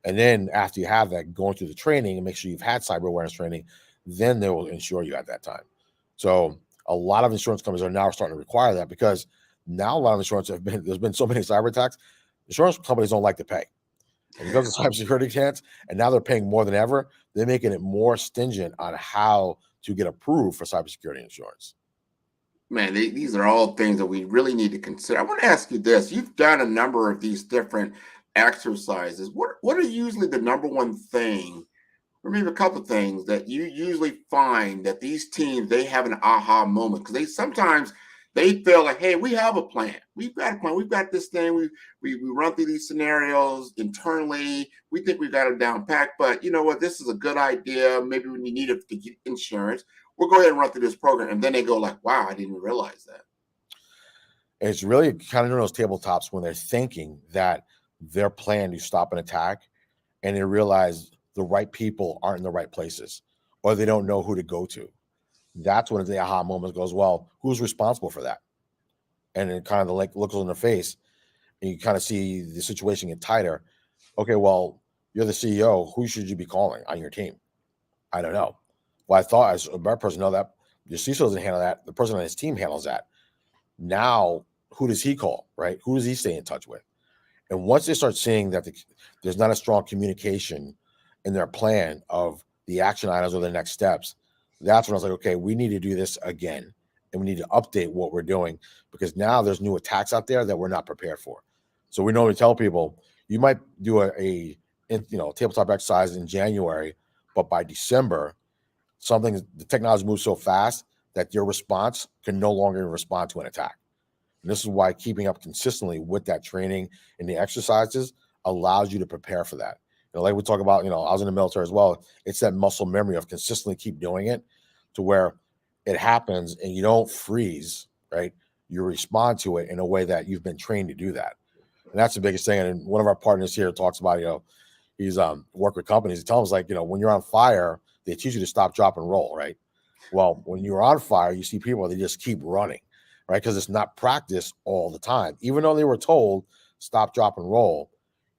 And then after you have that, going through the training and make sure you've had cyber awareness training, then they will insure you at that time. So a lot of insurance companies are now starting to require that, because now a lot of insurance there's been so many cyber attacks, insurance companies don't like to pay. And because of cybersecurity chance, and now they're paying more than ever, they're making it more stringent on how to get approved for cybersecurity insurance. Man, these are all things that we really need to consider. I want to ask you this. You've done a number of these different exercises. What are usually the number one thing, or maybe a couple of things, that you usually find that these teams, they have an aha moment? Because sometimes they feel like, hey, we have a plan. We've got a plan. We've got this thing. We run through these scenarios internally. We think we've got it down packed. But you know what? This is a good idea. Maybe we need it to get insurance. We'll go ahead and run through this program. And then they go like, wow, I didn't realize that. It's really kind of doing those tabletops when they're thinking that their plan to stop an attack, and they realize the right people aren't in the right places, or they don't know who to go to. That's when the aha moment goes, well, who's responsible for that? And it kind of looks in the face, and you kind of see the situation get tighter. Okay, well, you're the CEO. Who should you be calling on your team? I don't know. Well, I thought as a better person know that your CISO doesn't handle that. The person on his team handles that. Now, who does he call, right? Who does he stay in touch with? And once they start seeing that there's not a strong communication in their plan of the action items or the next steps, that's when I was like, okay, we need to do this again, and we need to update what we're doing, because now there's new attacks out there that we're not prepared for. So we normally tell people, you might do a tabletop exercise in January, but by December, the technology moves so fast that your response can no longer respond to an attack. And this is why keeping up consistently with that training and the exercises allows you to prepare for that. like we talk about, I was in the military as well. It's that muscle memory of consistently keep doing it to where it happens and you don't freeze, right? You respond to it in a way that you've been trained to do that. And that's the biggest thing. And one of our partners here talks about, he's work with companies. He tells us when you're on fire, they teach you to stop, drop, and roll, right? Well, when you're on fire, you see people, they just keep running, right? Because it's not practiced all the time. Even though they were told stop, drop, and roll,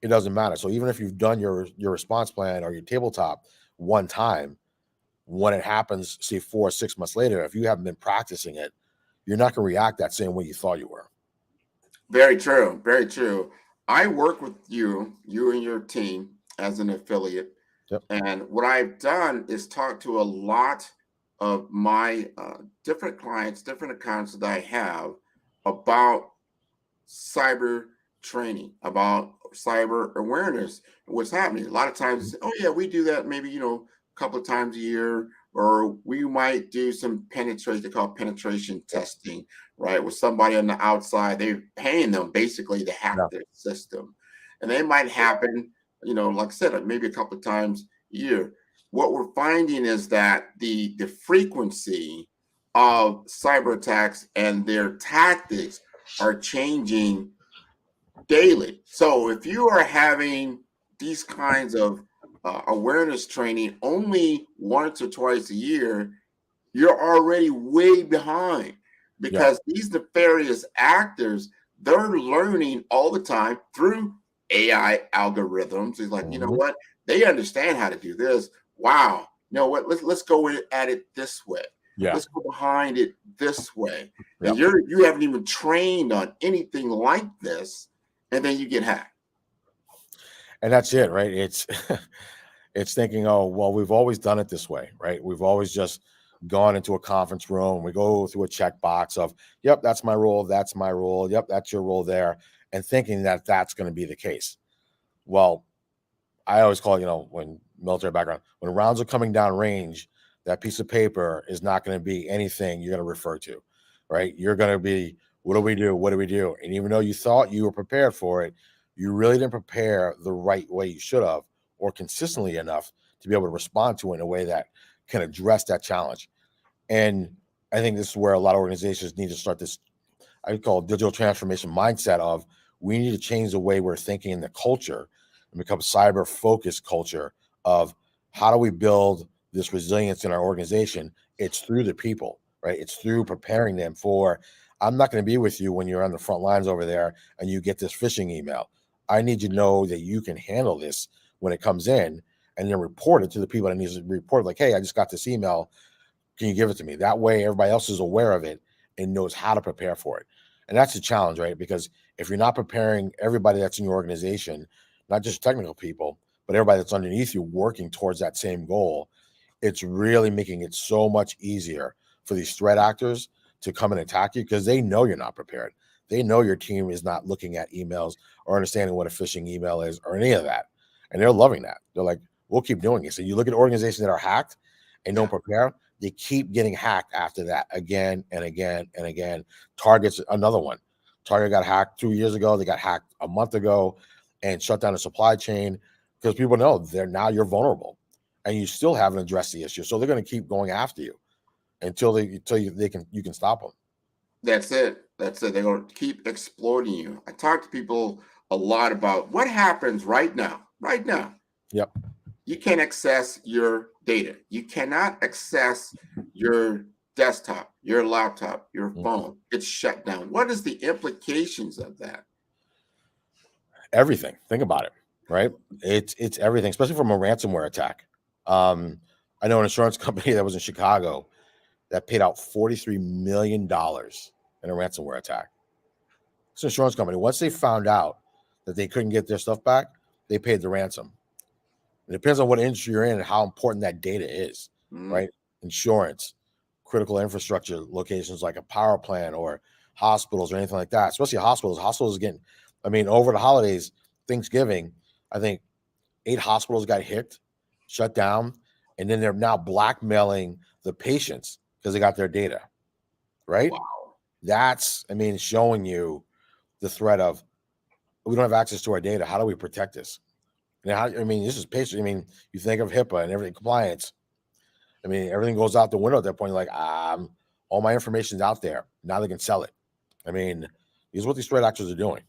it doesn't matter. So even if you've done your response plan or your tabletop one time, when it happens, say 4 or 6 months later, if you haven't been practicing it, you're not going to react that same way you thought you were. Very true. Very true. I work with you and your team as an affiliate. Yep. And what I've done is talk to a lot of my different clients, different accounts that I have about cyber training, about cyber awareness, and what's happening. A lot of times, oh yeah, we do that maybe, a couple of times a year, or we might do some penetration, they call penetration testing, right? With somebody on the outside, they're paying them basically to hack their system. And they might happen, like I said, maybe a couple of times a year. What we're finding is that the frequency of cyber attacks and their tactics are changing daily. So if you are having these kinds of awareness training only once or twice a year, you're already way behind, because these nefarious actors, they're learning all the time through AI algorithms. It's like, you know what? They understand how to do this. Wow. You know what? Let's go at it this way. Yeah. Let's go behind it this way. And you haven't even trained on anything like this, and then you get hacked. And that's it, right? It's thinking, oh, well, we've always done it this way, right? We've always just gone into a conference room. We go through a checkbox of, yep, that's my role. That's my role. Yep, that's your role there. And thinking that that's going to be the case. Well, I always call it, when military background, when rounds are coming down range, that piece of paper is not going to be anything you're going to refer to, right? You're going to be, what do we do? What do we do? And even though you thought you were prepared for it, you really didn't prepare the right way you should have, or consistently enough to be able to respond to it in a way that can address that challenge. And I think this is where a lot of organizations need to start this, I call it digital transformation mindset of, we need to change the way we're thinking in the culture and become a cyber focused culture of, how do we build this resilience in our organization? It's through the people, right? It's through preparing them for, I'm not going to be with you when you're on the front lines over there and you get this phishing email. I need you to know that you can handle this when it comes in, and then report it to the people that need to report, like, hey, I just got this email. Can you give it to me? That way everybody else is aware of it and knows how to prepare for it. And that's a challenge, right? Because if you're not preparing everybody that's in your organization, not just technical people, but everybody that's underneath you working towards that same goal, it's really making it so much easier for these threat actors to come and attack you, because they know you're not prepared. They know your team is not looking at emails or understanding what a phishing email is or any of that. And they're loving that. They're like, we'll keep doing it. So you look at organizations that are hacked and don't prepare, they keep getting hacked after that again and again and again. Target's another one. Target got hacked 2 years ago. They got hacked a month ago and shut down the supply chain, because people know you're vulnerable and you still haven't addressed the issue. So they're going to keep going after you until you can stop them. That's it. They're going to keep exploiting you. I talk to people a lot about what happens right now. Yep. You can't access your data. You cannot access your desktop, your laptop, your phone. It's shut down. What is the implications of that? Everything. Think about it, right? It's everything, especially from a ransomware attack. I know an insurance company that was in Chicago that paid out $43 million in a ransomware attack. It's an insurance company. Once they found out that they couldn't get their stuff back, they paid the ransom. It depends on what industry you're in and how important that data is, right? Insurance, critical infrastructure locations like a power plant or hospitals or anything like that, especially hospitals. Hospitals again, over the holidays, Thanksgiving, I think 8 hospitals got hit, shut down, and then they're now blackmailing the patients because they got their data, right? Wow. That's, showing you the threat of, we don't have access to our data. How do we protect this? Now, I mean, this is patient. I mean, you think of HIPAA and everything, compliance. I mean, everything goes out the window at that point. You're like, all my information's out there. Now they can sell it. I mean, this is what these threat actors are doing.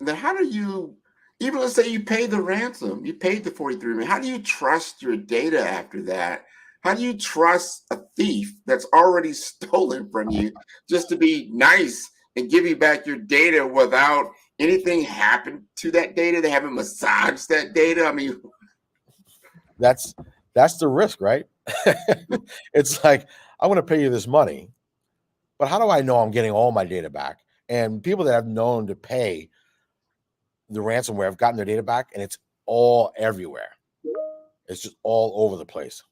Then how do you, even let's say you paid the ransom, you paid the 43 million, how do you trust your data after that? How do you trust a thief that's already stolen from you just to be nice and give you back your data without anything happened to that data? They haven't massaged that data. I mean, that's the risk, right? It's like, I want to pay you this money, but how do I know I'm getting all my data back? And people that have known to pay the ransomware have gotten their data back, and it's all everywhere. It's just all over the place.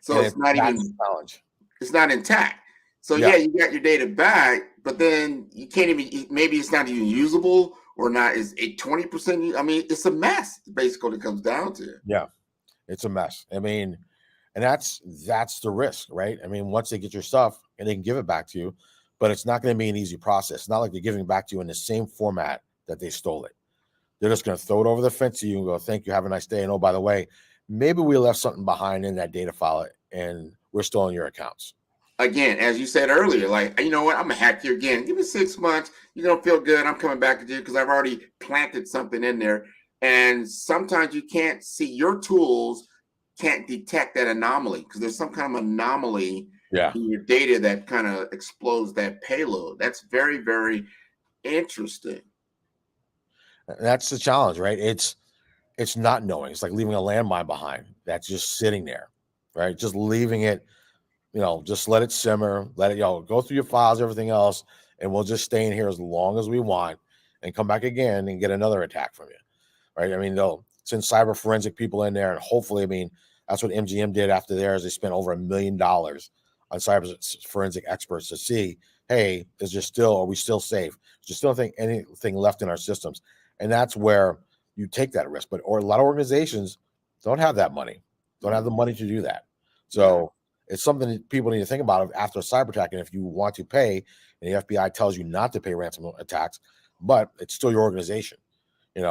So it's not even a challenge. It's not intact. So yeah, you got your data back, but then you can't even, maybe it's not even usable or not. Is it 20%? I mean, it's a mess, basically, what it comes down to. Yeah, it's a mess. I mean, and that's the risk, right? I mean, once they get your stuff and they can give it back to you, but it's not going to be an easy process. It's not like they're giving it back to you in the same format that they stole it. They're just going to throw it over the fence to you and go, thank you, have a nice day. And oh, by the way, maybe we left something behind in that data file and we're still in your accounts. Again, as you said earlier, like, you know what, I'm going to hack you again. Give me 6 months. You're going to feel good. I'm coming back to you because I've already planted something in there. And sometimes you can't see, your tools can't detect that anomaly because there's some kind of anomaly in your data that kind of explodes that payload. That's very, very interesting. That's the challenge, right? It's not knowing. It's like leaving a landmine behind that's just sitting there, right? Just leaving it, just let it simmer, let it, go through your files, everything else, and we'll just stay in here as long as we want and come back again and get another attack from you, right? I mean, they'll send cyber forensic people in there, and hopefully, I mean, that's what MGM did after theirs. They spent over $1 million on cyber forensic experts to see, hey, are we still safe? Is there still anything left in our systems? And that's where you take that risk. But a lot of organizations don't have that money, don't have the money to do that. So it's something that people need to think about after a cyber attack. And if you want to pay, and the FBI tells you not to pay ransom attacks, but it's still your organization, And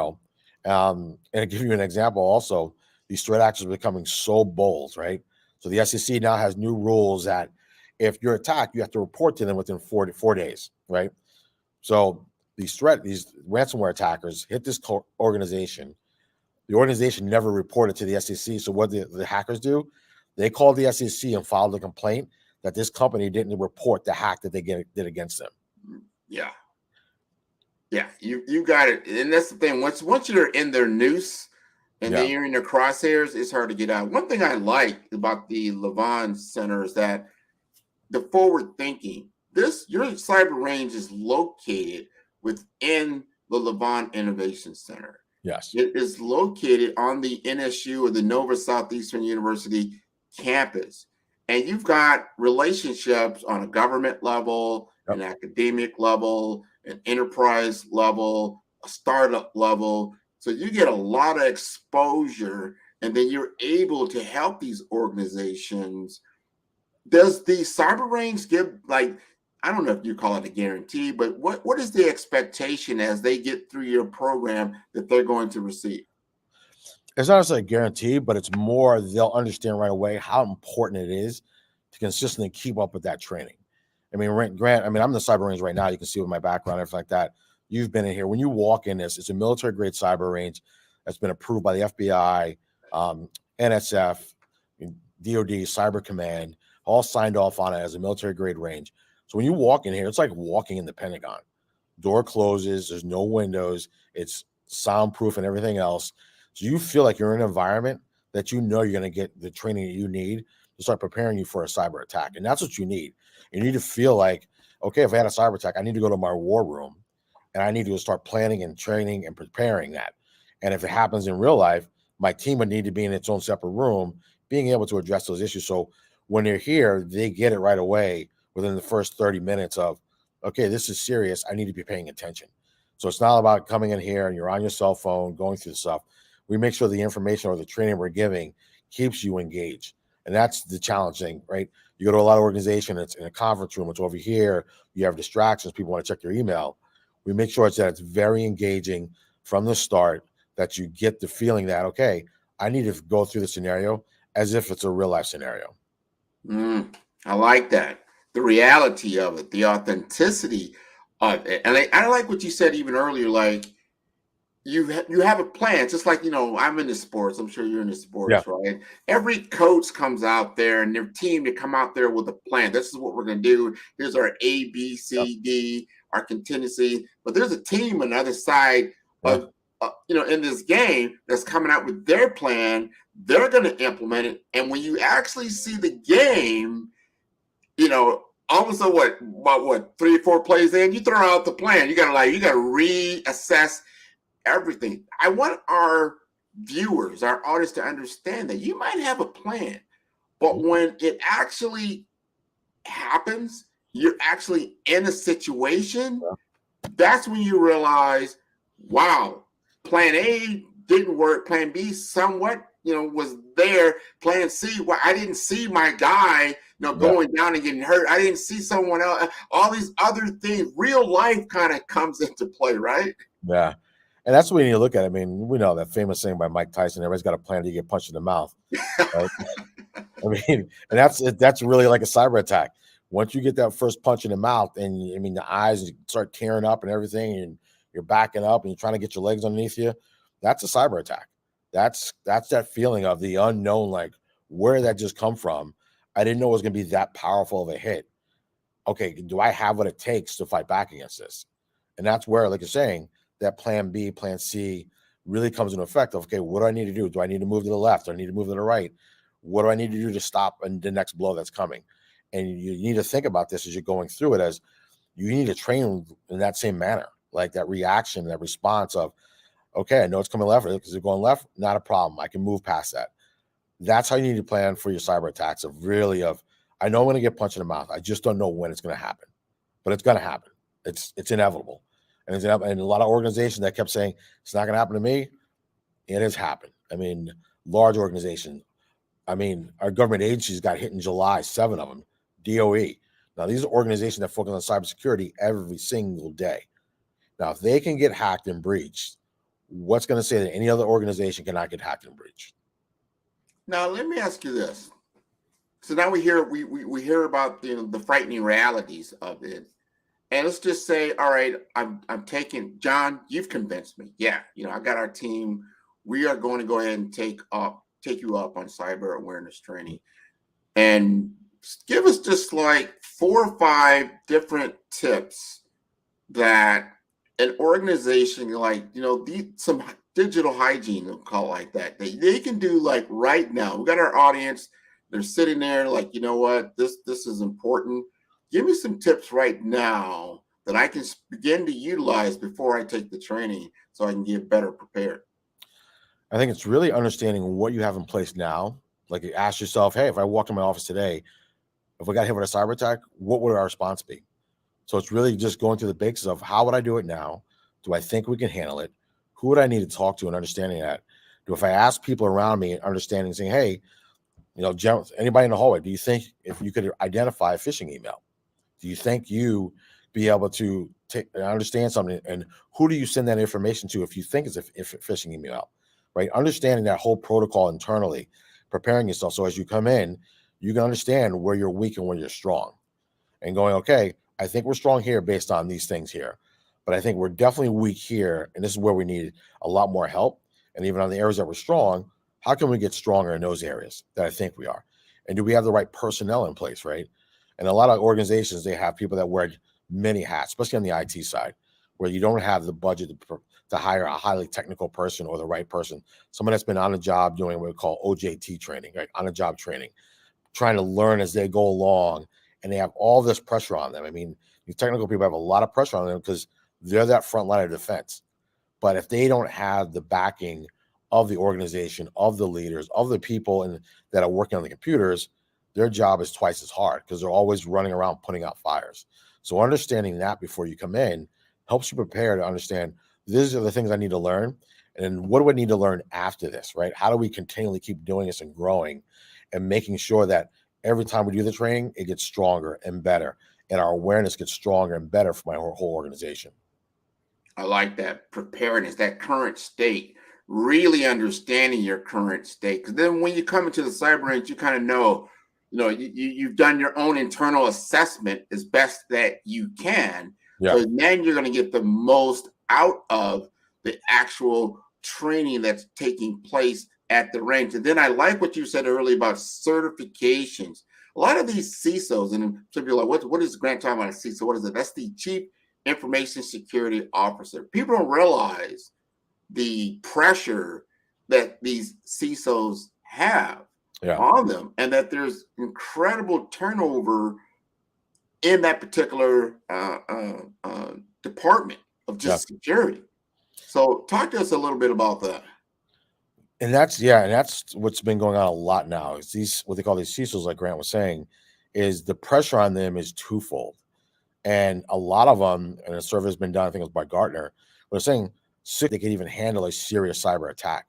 to give you an example also, these threat actors are becoming so bold, right? So the SEC now has new rules that if you're attacked, you have to report to them within 4 days, right? So these ransomware attackers hit this organization. The organization never reported to the SEC. So what the hackers do, they called the SEC and filed a complaint that this company didn't report the hack that they did against them. Yeah. Yeah, you got it. And that's the thing. Once you're in their noose and then you're in their crosshairs, it's hard to get out. One thing I like about the Levon Center is that the forward thinking. Your cyber range is located within the Levon Innovation Center. Yes. It is located on the NSU or the Nova Southeastern University campus. And you've got relationships on a government level, an academic level, an enterprise level, a startup level. So you get a lot of exposure, and then you're able to help these organizations. Does the cyber range give, like, I don't know if you call it a guarantee, but what is the expectation as they get through your program that they're going to receive? It's not necessarily a guarantee, but it's more they'll understand right away how important it is to consistently keep up with that training. I mean, Grant, I'm in the cyber range right now. You can see with my background, everything like that. You've been in here. When you walk in this, it's a military-grade cyber range that's been approved by the FBI, NSF, DOD, Cyber Command, all signed off on it as a military-grade range. So when you walk in here, it's like walking in the Pentagon. Door closes, there's no windows, it's soundproof and everything else. So you feel like you're in an environment that you're going to get the training that you need to start preparing you for a cyber attack. And that's what you need. You need to feel like, okay, if I had a cyber attack, I need to go to my war room and I need to start planning and training and preparing that. And if it happens in real life, my team would need to be in its own separate room, being able to address those issues. So when they're here, they get it right away within the first 30 minutes of, okay, this is serious. I need to be paying attention. So it's not about coming in here and you're on your cell phone, going through the stuff. We make sure the information or the training we're giving keeps you engaged. And that's the challenge thing, right? You go to a lot of organizations, it's in a conference room, it's over here, you have distractions, people want to check your email. We make sure that it's very engaging from the start that you get the feeling that, okay, I need to go through the scenario as if it's a real life scenario. I like that. The reality of it, the authenticity of it. And I like what you said even earlier, like you have a plan, just like, I'm in the sports. I'm sure you're in the sports, right? Every coach comes out there and their team to come out there with a plan. This is what we're going to do. Here's our A, B, C, D, our contingency. But there's a team on the other side of, in this game that's coming out with their plan. They're going to implement it. And when you actually see the game, almost about 3 or 4 plays in, you throw out the plan. You got to reassess everything. I want our viewers, our audience to understand that you might have a plan, but when it actually happens, you're actually in a situation, that's when you realize, wow, plan A didn't work. Plan B somewhat, was there. Plan C, well, I didn't see my guy, going down and getting hurt. I didn't see someone else. All these other things, real life kind of comes into play, right? Yeah. And that's the way you look at it. I mean, we know that famous saying by Mike Tyson, everybody's got a plan to get punched in the mouth. Right? I mean, and that's really like a cyber attack. Once you get that first punch in the mouth and the eyes start tearing up and everything, and you're backing up and you're trying to get your legs underneath you, that's a cyber attack. That's that feeling of the unknown, like, where did that just come from? I didn't know it was going to be that powerful of a hit. Okay, do I have what it takes to fight back against this? And that's where, like you're saying, that plan B, plan C really comes into effect of, okay, what do I need to do? Do I need to move to the left? Do I need to move to the right? What do I need to do to stop the next blow that's coming? And you need to think about this as you're going through it, as you need to train in that same manner, like that reaction, that response of, okay, I know it's coming left because they're going left, not a problem. I can move past that. That's how you need to plan for your cyber attacks I know I'm going to get punched in the mouth. I just don't know when it's going to happen, but it's going to happen. It's inevitable. And a lot of organizations that kept saying it's not going to happen to me, it has happened. I mean, large organizations. I mean, our government agencies got hit in July, 7 of them, DOE. Now, these are organizations that focus on cybersecurity every single day. Now, if they can get hacked and breached, what's going to say that any other organization cannot get hacked and breached? Now, let me ask you this. So now we hear about the frightening realities of it. And let's just say, all right, I'm taking, John, you've convinced me. Yeah, I got our team. We are going to go ahead and take you up on cyber awareness training. And give us just like 4 or 5 different tips that an organization, like, some digital hygiene, we'll call it like that, they can do like right now. We got our audience. They're sitting there like, you know what, this is important. Give me some tips right now that I can begin to utilize before I take the training so I can get better prepared. I think it's really understanding what you have in place now. Like, you ask yourself, hey, if I walked in my office today, if we got hit with a cyber attack, what would our response be? So it's really just going through the basics of how would I do it now? Do I think we can handle it? Who would I need to talk to and understanding that? If I ask people around me, understanding, saying, hey, anybody in the hallway, do you think if you could identify a phishing email? Do you think you be able to understand something? And who do you send that information to if you think it's a phishing email, right? Understanding that whole protocol internally, preparing yourself so as you come in, you can understand where you're weak and where you're strong. And going, okay, I think we're strong here based on these things here, but I think we're definitely weak here. And this is where we need a lot more help. And even on the areas that we're strong, how can we get stronger in those areas that I think we are? And do we have the right personnel in place, right? And a lot of organizations, they have people that wear many hats, especially on the IT side, where you don't have the budget to hire a highly technical person or the right person, someone that's been on the job doing what we call OJT training, right? On the job training, trying to learn as they go along, and they have all this pressure on them. I mean, the technical people have a lot of pressure on them because they're that front line of defense. But if they don't have the backing of the organization, of the leaders, of the people that are working on the computers, their job is twice as hard because they're always running around putting out fires. So understanding that before you come in helps you prepare to understand these are the things I need to learn. And then what do I need to learn after this, right? How do we continually keep doing this and growing and making sure that every time we do the training, it gets stronger and better and our awareness gets stronger and better for my whole organization. I like that preparedness, that current state, really understanding your current state. Because then when you come into the cyber range, you kind of know, you've done your own internal assessment as best that you can. Yeah. So then you're going to get the most out of the actual training that's taking place at the range. And then I like what you said earlier about certifications. A lot of these CISOs, and some people are like, what is Grant talking about a CISO? What is it? That's the Chief Information Security Officer. People don't realize the pressure that these CISOs have on them, and that there's incredible turnover in that particular department of just security. So talk to us a little bit about that. And that's what's been going on a lot now. Is these, what they call these CISOs, like Grant was saying, is the pressure on them is twofold. And a lot of them, and a survey has been done, I think it was by Gartner, they're saying they can even handle a serious cyber attack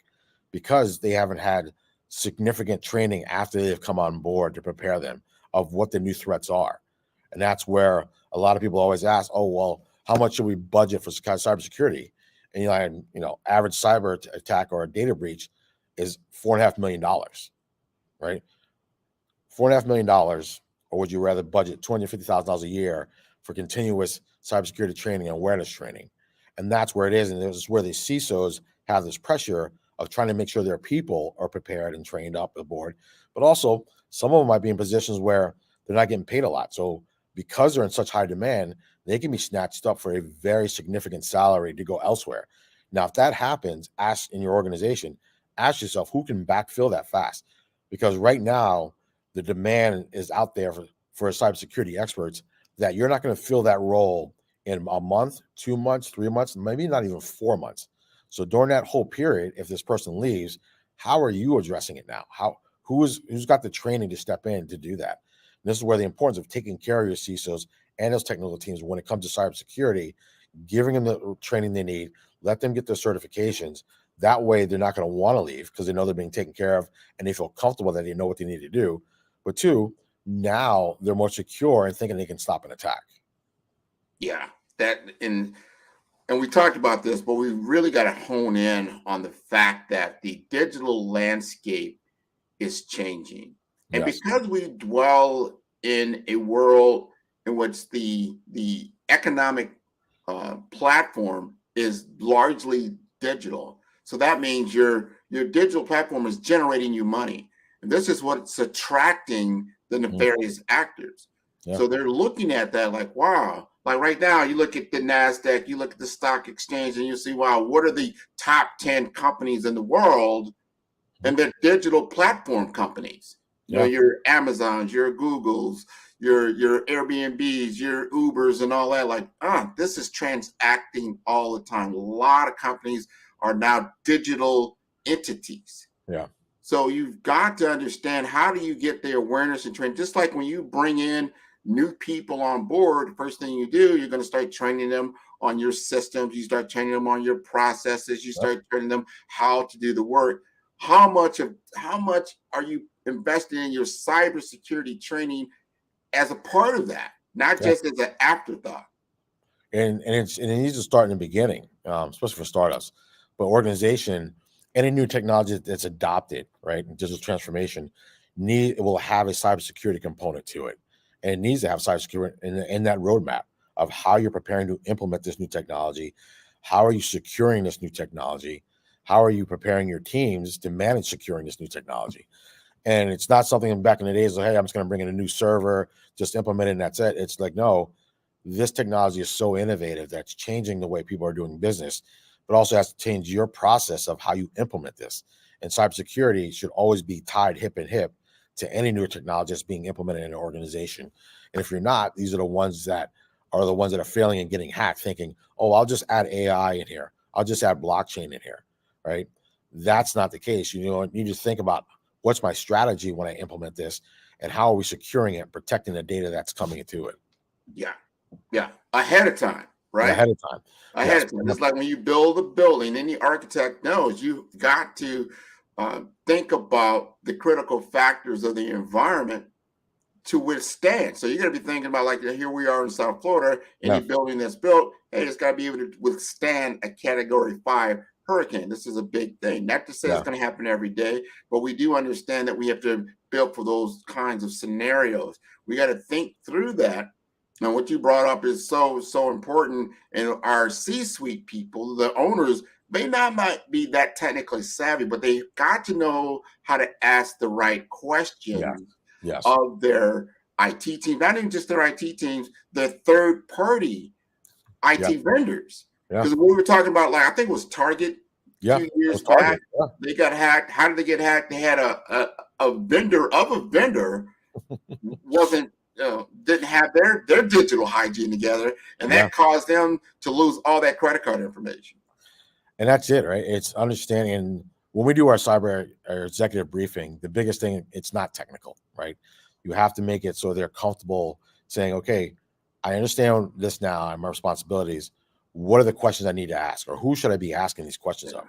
because they haven't had significant training after they've come on board to prepare them of what the new threats are. And that's where a lot of people always ask, oh, well, how much should we budget for cybersecurity? And average cyber attack or a data breach is $4.5 million, right? $4.5 million, or would you rather budget $250,000 a year for continuous cybersecurity training and awareness training? And that's where it is. And this is where the CISOs have this pressure of trying to make sure their people are prepared and trained up the board. But also, some of them might be in positions where they're not getting paid a lot. So because they're in such high demand, they can be snatched up for a very significant salary to go elsewhere. Now, if that happens, ask in your organization, ask yourself who can backfill that fast. Because right now, the demand is out there for cybersecurity experts that you're not going to fill that role in a month, 2 months, 3 months, maybe not even 4 months. So during that whole period, if this person leaves, how are you addressing it now? Who's got the training to step in to do that? And this is where the importance of taking care of your CISOs and those technical teams when it comes to cybersecurity, giving them the training they need, let them get their certifications. That way, they're not going to want to leave because they know they're being taken care of and they feel comfortable that they know what they need to do. But two, now they're more secure and thinking they can stop an attack. Yeah, and we talked about this, but we really got to hone in on the fact that the digital landscape is changing. And because we dwell in a world in which the economic platform is largely digital, so that means your digital platform is generating you money. And this is what's attracting the nefarious actors. So they're looking at that like, wow, like right now, you look at the NASDAQ, you look at the stock exchange, and you see, wow, what are the top 10 companies in the world? And they're digital platform companies. You know, your Amazons, your Googles, your Airbnbs, your Ubers, and all that. Like, this is transacting all the time. A lot of companies are now digital entities. Yeah. So you've got to understand, how do you get the awareness and training? Just like when you bring in new people on board, the first thing you do, you're going to start training them on your systems. You start training them on your processes. You start training them how to do the work. How much are you investing in your cybersecurity training as a part of that, not just as an afterthought? And it needs to start in the beginning, especially for startups. But organization, any new technology that's adopted, right, digital transformation, will have a cybersecurity component to it. And it needs to have cybersecurity in that roadmap of how you're preparing to implement this new technology. How are you securing this new technology? How are you preparing your teams to manage securing this new technology? And it's not something back in the days like, hey, I'm just going to bring in a new server, just implement it, and that's it. It's like, no, this technology is so innovative that's changing the way people are doing business, but also has to change your process of how you implement this. And cybersecurity should always be tied hip and hip to any new technology that's being implemented in an organization. And if you're not, these are the ones that are failing and getting hacked, thinking, oh, I'll just add AI in here. I'll just add blockchain in here, right? That's not the case. You need to think about, what's my strategy when I implement this, and how are we securing it, protecting the data that's coming into it? Yeah. Ahead of time, right? Ahead of time. Ahead of time. It's like when you build a building, any architect knows you've got to think about the critical factors of the environment to withstand. So you're going to be thinking about, like, here we are in South Florida, any building that's built, hey, it's got to be able to withstand a Category 5 hurricane. This is a big thing. Not to say Yeah. it's going to happen every day, but we do understand that we have to build for those kinds of scenarios. We got to think through that. And what you brought up is so important. And our C-suite people, the owners, might be that technically savvy, but they got to know how to ask the right questions Yes. of their IT team, not even just their IT teams, their third-party IT vendors. Because we were talking about, like, I think it was Target a few years back. They got hacked. How did they get hacked? They had a vendor of a vendor wasn't didn't have their digital hygiene together, and that caused them to lose all that credit card information. And that's it, right? It's understanding. When we do our executive briefing, the biggest thing, it's not technical, right? You have to make it so they're comfortable saying, okay, I understand this now and my responsibilities. What are the questions I need to ask, or who should I be asking these questions of?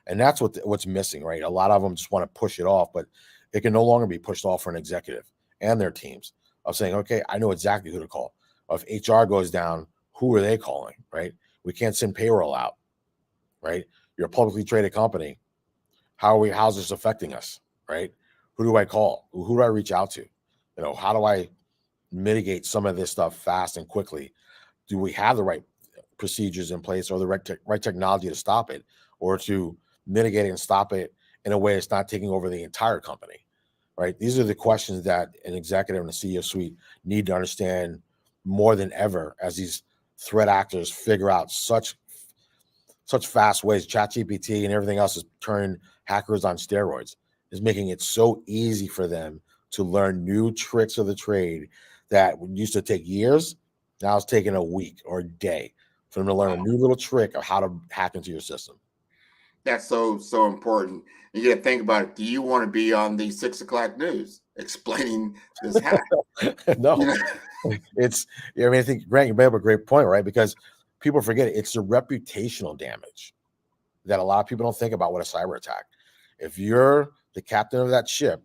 And that's what's missing, right? A lot of them just want to push it off, but it can no longer be pushed off for an executive and their teams of saying, okay, I know exactly who to call. If HR goes down, who are they calling, right? We can't send payroll out, right? You're a publicly traded company. How's this affecting us, right? Who do I call? Who do I reach out to? How do I mitigate some of this stuff fast and quickly? Do we have the right procedures in place or the right technology to stop it, or to mitigate it and stop it in a way it's not taking over the entire company, right? These are the questions that an executive and a CEO suite need to understand more than ever as these threat actors figure out such fast ways. ChatGPT and everything else is turning hackers on steroids. Is making it so easy for them to learn new tricks of the trade that used to take years. Now it's taking a week or a day for them to learn a new little trick of how to hack into your system. That's so important. You got to think about it. Do you want to be on the 6 o'clock news explaining this hack? No, I think, Grant, you made up a great point, right? Because people forget it's the reputational damage that a lot of people don't think about with a cyber attack. If you're the captain of that ship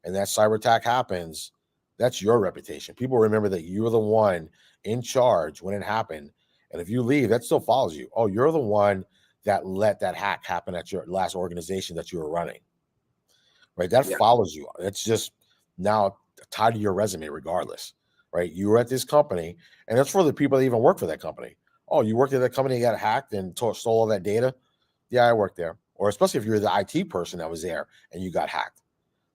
and that cyber attack happens, that's your reputation. People remember that you were the one in charge when it happened. And if you leave, that still follows you. Oh, you're the one that let that hack happen at your last organization that you were running, right? That follows you. It's just now tied to your resume regardless, right? You were at this company, and that's for the people that even work for that company. Oh, you worked at that company, you got hacked and stole all that data? Yeah, I worked there. Or especially if you're the IT person that was there and you got hacked.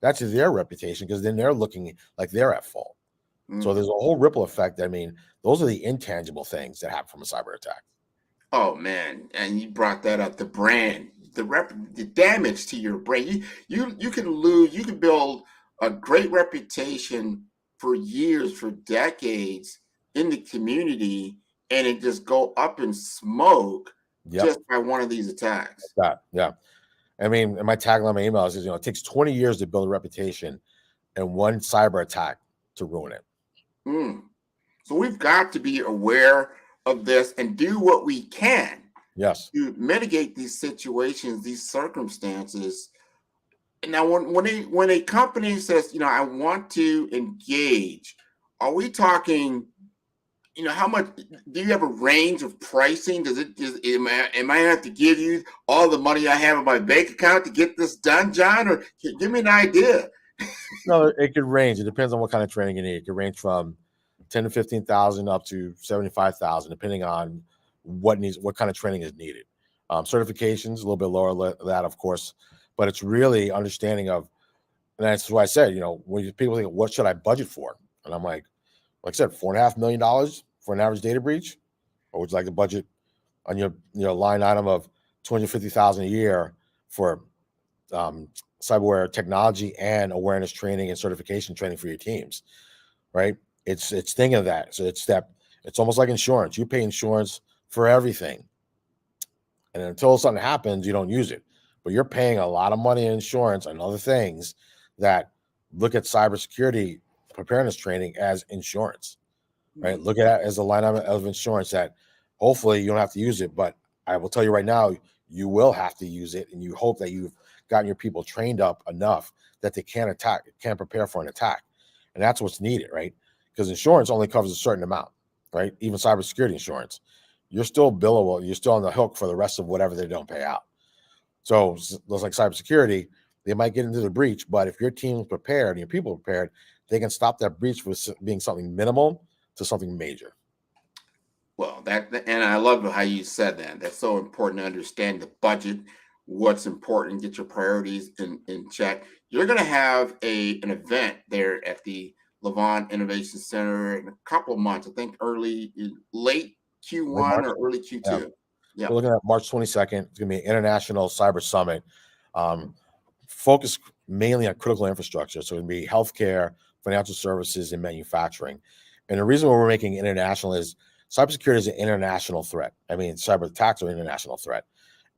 That's their reputation, because then they're looking like they're at fault. So there's a whole ripple effect. I mean, those are the intangible things that happen from a cyber attack. Oh man, and you brought that up. The brand, the damage to your brand. You can build a great reputation for years, for decades in the community, and it just go up in smoke just by one of these attacks. Yeah. I mean, in my tagline, my email is, it takes 20 years to build a reputation and one cyber attack to ruin it. So we've got to be aware of this and do what we can to mitigate these situations, these circumstances. And now when a company says, I want to engage, are we talking, how much do you have a range of pricing? Am I have to give you all the money I have in my bank account to get this done, John? Or give me an idea. No, it could range. It depends on what kind of training you need. It could range from 10 to 15,000 up to 75,000, depending on what kind of training is needed. Certifications a little bit lower than that, of course, but it's really understanding of, and that's why I said, when people think, what should I budget for? And I'm like I said, $4.5 million for an average data breach, or would you like to budget on your line item of $250,000 a year for cyberware technology and awareness training and certification training for your teams, right? It's thinking of that. So it's almost like insurance. You pay insurance for everything, and until something happens, you don't use it. But you're paying a lot of money in insurance and other things that look at cybersecurity preparedness training as insurance, right? Look at it as a line item of insurance that hopefully you don't have to use it, but I will tell you right now, you will have to use it, and you hope that you've gotten your people trained up enough that they can prepare for an attack. And that's what's needed, right? Because insurance only covers a certain amount, right? Even cybersecurity insurance, you're still billable. You're still on the hook for the rest of whatever they don't pay out. So just like cybersecurity, they might get into the breach, but if your team is prepared and your people are prepared, they can stop that breach from being something minimal to something major. Well, and I love how you said that. That's so important to understand the budget, what's important, get your priorities in check. You're going to have an event there at the Levant Innovation Center in a couple of months. I think late Q1 or early Q2. Yeah. We're looking at March 22nd. It's going to be an international cyber summit, focused mainly on critical infrastructure. So it's going to be healthcare, financial services, and manufacturing. And the reason why we're making it international is cybersecurity is an international threat. I mean, cyber attacks are an international threat.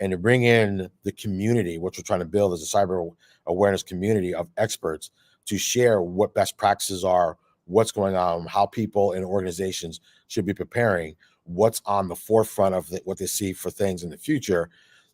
And to bring in the community, which we're trying to build is a cyber awareness community of experts to share what best practices are, what's going on, how people and organizations should be preparing, what's on the forefront of what they see for things in the future.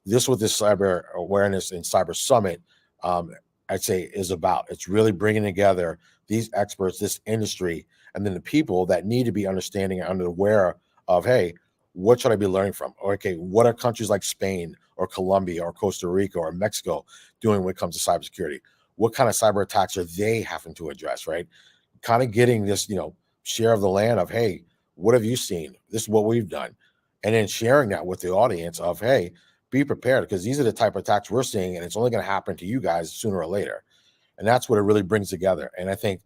This what this cyber awareness and cyber summit, I'd say, is about. It's really bringing together these experts, this industry, and then the people that need to be understanding and aware of, hey, what should I be learning from? Or, okay, what are countries like Spain or Colombia or Costa Rica or Mexico doing when it comes to cybersecurity? What kind of cyber attacks are they having to address, right? Kind of getting this, share of the land of, hey, what have you seen? This is what we've done. And then sharing that with the audience of, hey, be prepared, because these are the type of attacks we're seeing, and it's only going to happen to you guys sooner or later. And that's what it really brings together. And I think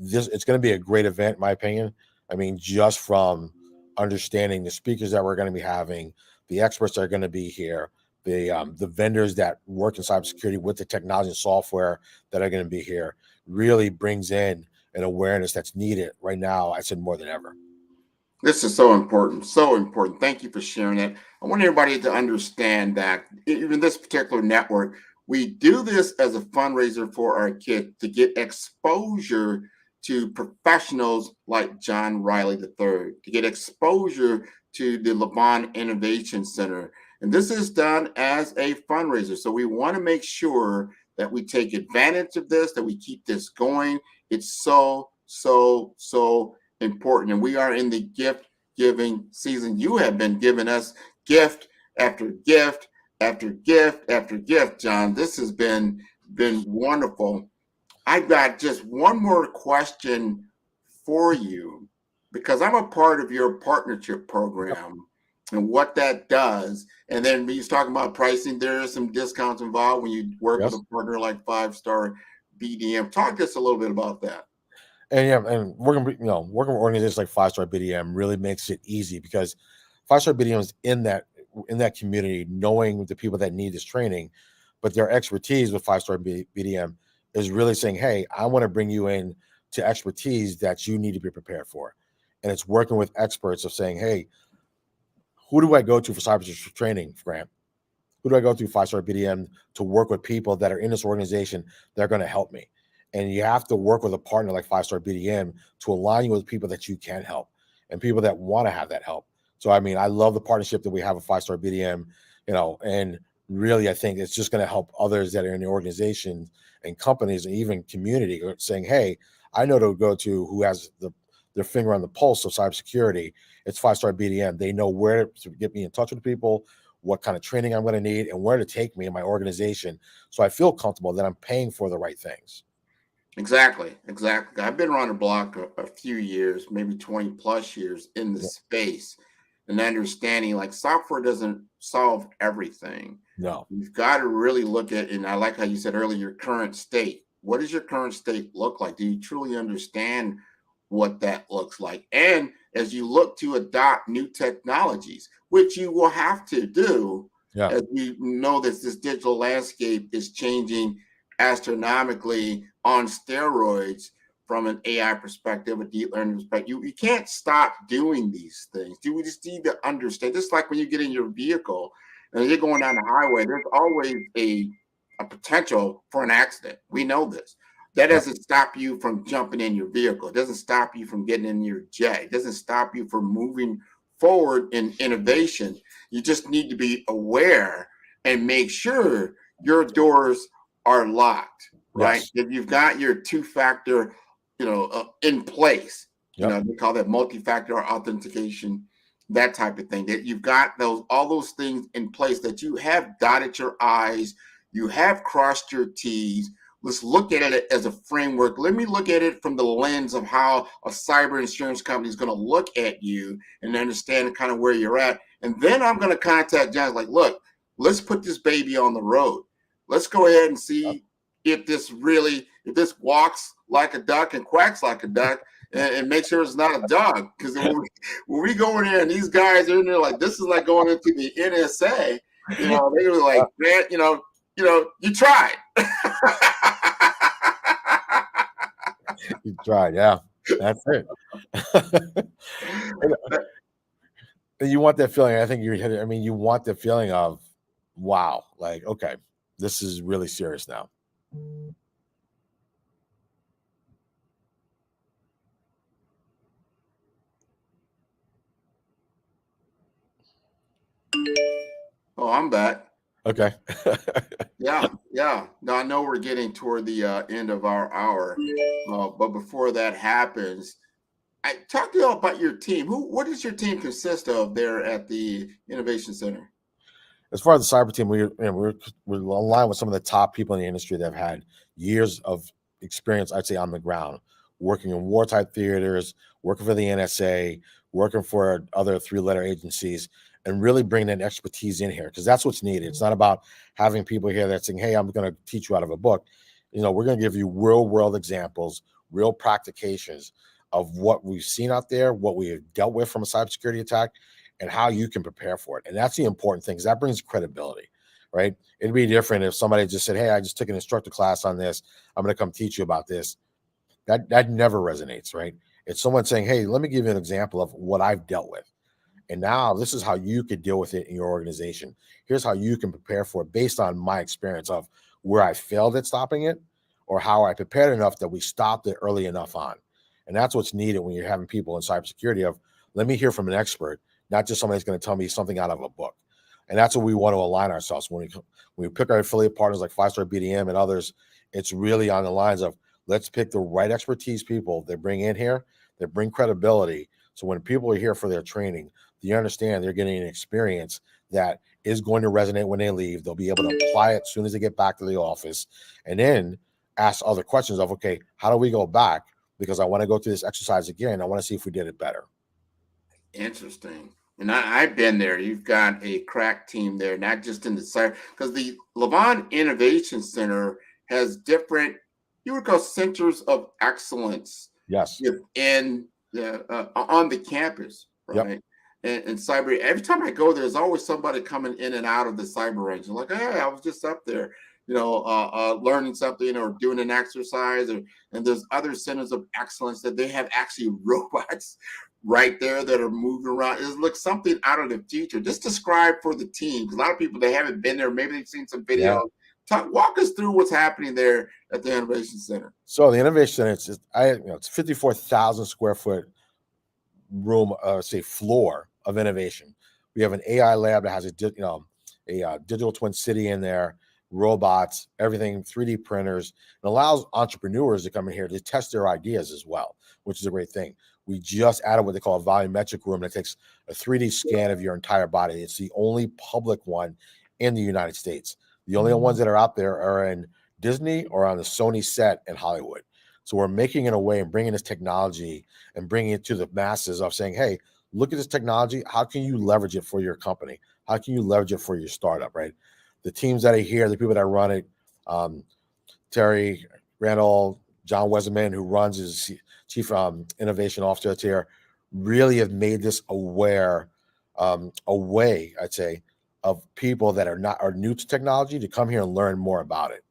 it's going to be a great event, in my opinion. I mean, just from understanding the speakers that we're going to be having, the experts that are going to be here, the vendors that work in cybersecurity with the technology and software that are going to be here, really brings in an awareness that's needed right now, I said, more than ever. This is so important, so important. Thank you for sharing it. I want everybody to understand that even this particular network, we do this as a fundraiser for our kids to get exposure to professionals like John Riley III, to get exposure to the Levant Innovation Center. And this is done as a fundraiser. So we want to make sure that we take advantage of this, that we keep this going. It's so, so, so important. And we are in the gift giving season. You have been giving us gift after gift after gift after gift, John. This has been wonderful. I've got just one more question for you, because I'm a part of your partnership program and what that does. And then when you're talking about pricing, there are some discounts involved when you work with a partner like 5-Star BDM. Talk to us a little bit about that. And working with organizations like 5-Star BDM really makes it easy, because 5-Star BDM is in that community, knowing the people that need this training, but their expertise with 5-Star BDM is really saying, hey, I want to bring you in to expertise that you need to be prepared for. And it's working with experts of saying, hey, who do I go to for cyber training, Grant? Who do I go to 5-Star BDM to work with people that are in this organization that are going to help me? And you have to work with a partner like 5-Star BDM to align you with people that you can help and people that want to have that help. So, I mean, I love the partnership that we have with 5-Star BDM, and really, I think it's just going to help others that are in the organization and companies and even community saying, hey, I know to go to who has their finger on the pulse of cybersecurity. It's 5-Star BDM. They know where to get me in touch with people, what kind of training I'm going to need, and where to take me in my organization. So I feel comfortable that I'm paying for the right things. Exactly. I've been around the block a few years, maybe 20 plus years in the space, and understanding like software doesn't solve everything. No. You've got to really look at, and I like how you said earlier, your current state. What does your current state look like? Do you truly understand what that looks like? And as you look to adopt new technologies, which you will have to do, as we know that this digital landscape is changing astronomically on steroids from an AI perspective, a deep learning perspective. You can't stop doing these things. We just need to understand. Just like when you get in your vehicle and you're going down the highway, there's always a potential for an accident. We know this. That doesn't stop you from jumping in your vehicle. It doesn't stop you from getting in your jet. It doesn't stop you from moving forward in innovation. You just need to be aware and make sure your doors are locked, right? If you've got your two-factor, in place, they call that multi-factor authentication. that type of thing, that you've got all those things in place, that you have dotted your I's, you have crossed your T's. Let's look at it as a framework. Let me look at it from the lens of how a cyber insurance company is going to look at you and understand kind of where you're at. And then I'm going to contact John, like, look, let's put this baby on the road. Let's go ahead and see if this walks like a duck and quacks like a duck, and make sure it's not a dog. Because when we go in there and these guys are in there, like, this is like going into the NSA, they were like, man, you tried. You tried, yeah. That's it. And you want that feeling. I think you're hitting. I mean, you want the feeling of, wow, like, okay, this is really serious now. Oh, I'm back. Okay. Yeah. Now I know we're getting toward the end of our hour, but before that happens, I talk to you all about your team. What does your team consist of there at the Innovation Center? As far as the cyber team, we're aligned with some of the top people in the industry that have had years of experience, I'd say, on the ground, working in war-type theaters, working for the NSA, working for other three-letter agencies, and really bringing that expertise in here, because that's what's needed. It's not about having people here that saying, hey, I'm going to teach you out of a book. We're going to give you real-world examples, real practications of what we've seen out there, what we have dealt with from a cybersecurity attack, and how you can prepare for it. And that's the important thing, because that brings credibility, right? It'd be different if somebody just said, hey, I just took an instructor class on this. I'm going to come teach you about this. That never resonates, right? It's someone saying, hey, let me give you an example of what I've dealt with. And now this is how you could deal with it in your organization. Here's how you can prepare for it based on my experience of where I failed at stopping it, or how I prepared enough that we stopped it early enough on. And that's what's needed when you're having people in cybersecurity of, let me hear from an expert, not just somebody that's going to tell me something out of a book. And that's what we want to align ourselves. When we pick our affiliate partners like 5-Star BDM and others, it's really on the lines of, let's pick the right expertise people that bring in here, that bring credibility. So when people are here for their training, you understand they're getting an experience that is going to resonate when they leave. They'll be able to apply it as soon as they get back to the office, and then ask other questions of, okay, how do we go back? Because I want to go through this exercise again. I want to see if we did it better. Interesting. And I've been there. You've got a crack team there, not just in the cyber, because the Levant Innovation Center has different, you would call centers of excellence. Yes. On the campus, right? Yep. And cyber, every time I go, there's always somebody coming in and out of the cyber range. I'm like, hey, I was just up there, learning something or doing an exercise. And there's other centers of excellence that they have actually robots right there that are moving around. It looks something out of the future. Just describe for the team, because a lot of people, they haven't been there. Maybe they've seen some videos. Yeah. Walk us through what's happening there at the Innovation Center. So the Innovation Center, it's 54,000 square foot room, floor of innovation. We have an AI lab that has a digital twin city in there, robots, everything, 3D printers. It allows entrepreneurs to come in here to test their ideas as well, which is a great thing. We just added what they call a volumetric room that takes a 3D scan of your entire body. It's the only public one in the United States. The only ones that are out there are in Disney or on the Sony set in Hollywood. So we're making it a way and bringing this technology and bringing it to the masses of saying, hey, look at this technology. How can you leverage it for your company? How can you leverage it for your startup, right? The teams that are here, the people that run it, Terry Randall, John Weserman, who runs his chief innovation officer that's here, really have made this a way, I'd say, of people that are new to technology to come here and learn more about it.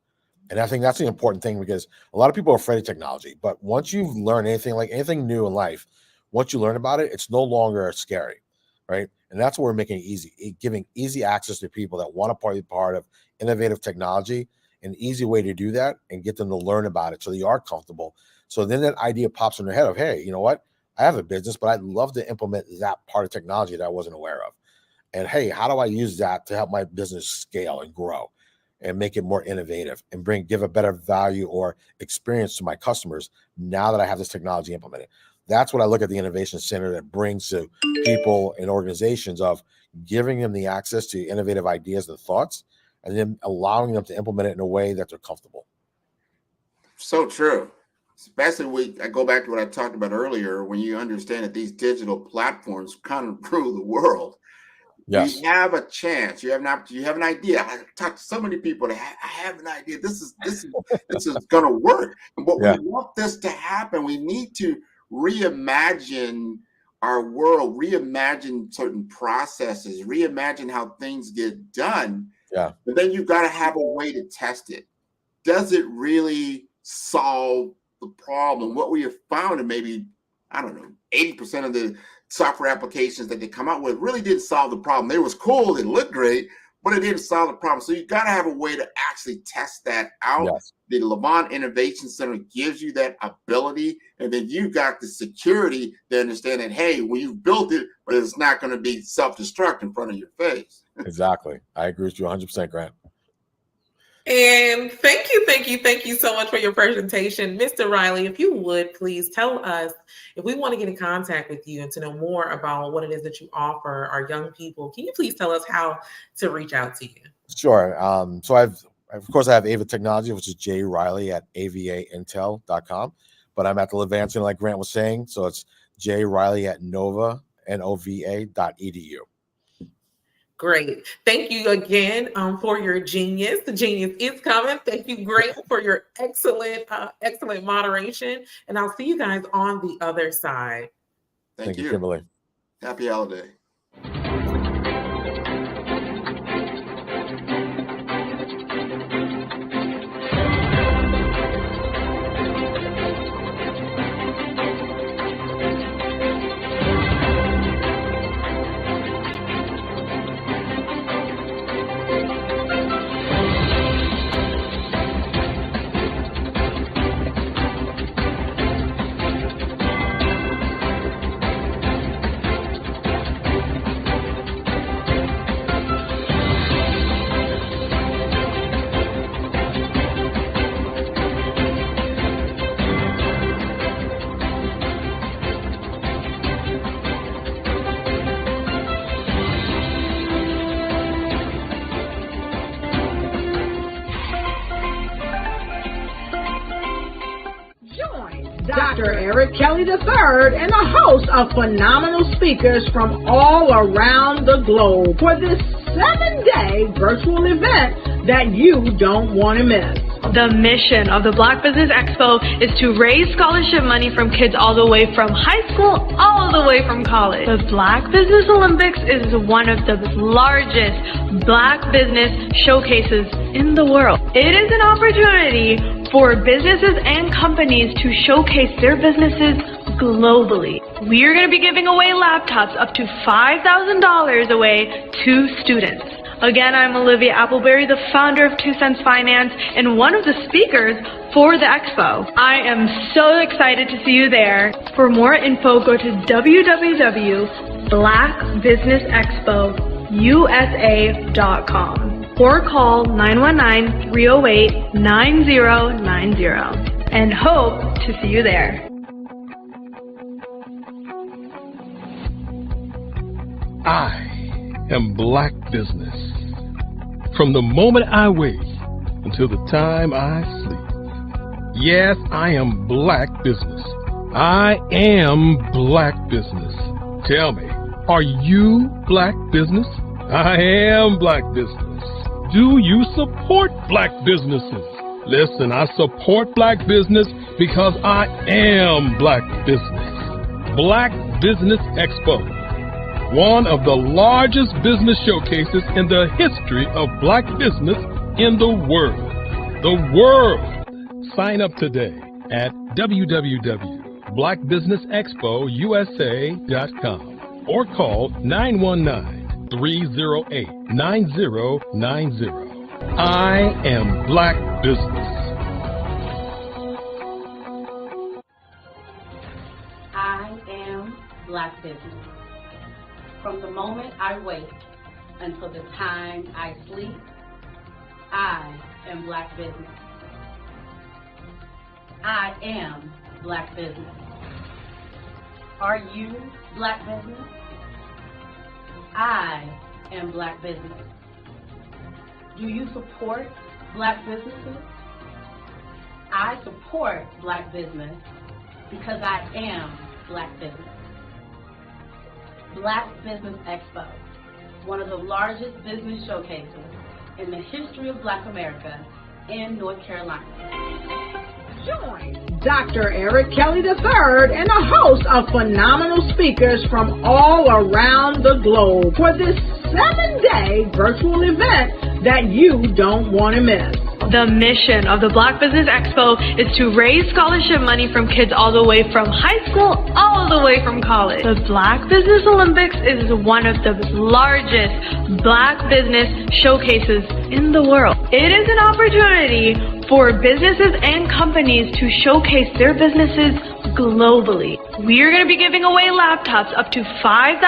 And I think that's the important thing, because a lot of people are afraid of technology. But once you've learned anything new in life, once you learn about it, it's no longer scary, right? And that's what we're making it easy, giving easy access to people that want to be part of innovative technology, an easy way to do that and get them to learn about it so they are comfortable. So then that idea pops in their head of, hey, you know what? I have a business, but I'd love to implement that part of technology that I wasn't aware of. And hey, how do I use that to help my business scale and grow and make it more innovative and give a better value or experience to my customers now that I have this technology implemented? That's what I look at the Innovation Center that brings to people and organizations, of giving them the access to innovative ideas and thoughts, and then allowing them to implement it in a way that they're comfortable. So true. Especially I go back to what I talked about earlier, when you understand that these digital platforms kind of rule the world. Yes. We have a chance. You have an idea. I talked to so many people that I have an idea. This is going to work. But we want this to happen. We need to reimagine our world, reimagine certain processes, reimagine how things get done. Yeah. But then you've got to have a way to test it. Does it really solve the problem? What we have found, and maybe, I don't know, 80% of the software applications that they come out with really didn't solve the problem. It was cool, it looked great, but it didn't solve the problem. So you got to have a way to actually test that out. Yes. The Levant Innovation Center gives you that ability, and then you got the security to understand that, hey, when you built it, but it's not going to be self-destruct in front of your face. Exactly. I agree with you 100%, Grant. And thank you so much for your presentation. Mr. Riley, if you would please tell us, if we want to get in contact with you and to know more about what it is that you offer our young people, can you please tell us how to reach out to you? Sure. So I have Ava Technology, which is J Riley at avaintel.com, but I'm at the Levant Center, like Grant was saying. So it's J Riley at nova.edu. Great. Thank you again for your genius. The genius is coming. Thank you, Grant, for your excellent moderation. And I'll see you guys on the other side. Thank you, Kimberly. Happy holiday. Dr. Eric Kelly III and a host of phenomenal speakers from all around the globe for this 7-day virtual event that you don't want to miss. The mission of the Black Business Expo is to raise scholarship money from kids all the way from high school, all the way from college. The Black Business Olympics is one of the largest Black business showcases in the world. It is an opportunity for businesses and companies to showcase their businesses globally. We are going to be giving away laptops up to $5,000 away to students. Again, I'm Olivia Appleberry, the founder of 2 Cents Finance and one of the speakers for the expo. I am so excited to see you there. For more info, go to www.blackbusinessexpousa.com or call 919-308-9090 and hope to see you there. I am Black Business. From the moment I wake until the time I sleep. Yes, I am Black Business. I am Black Business. Tell me, are you Black Business? I am Black Business. Do you support Black businesses? Listen, I support Black business because I am Black Business. Black Business Expo, one of the largest business showcases in the history of Black business in the world. The world! Sign up today at www.blackbusinessexpousa.com or call 919-308-9090. I am Black Business. I am Black Business. From the moment I wake until the time I sleep, I am Black Business. I am Black Business. Are you Black business? I am Black business. Do you support Black businesses? I support Black business because I am Black business. Black Business Expo, one of the largest business showcases in the history of Black America in North Carolina. Join Dr. Eric Kelly III and a host of phenomenal speakers from all around the globe for this 7-day virtual event that you don't want to miss. The mission of the Black Business Expo is to raise scholarship money from kids all the way from high school, all the way from college. The Black Business Olympics is one of the largest Black business showcases in the world. It is an opportunity for businesses and companies to showcase their businesses globally. We are going to be giving away laptops up to $5,000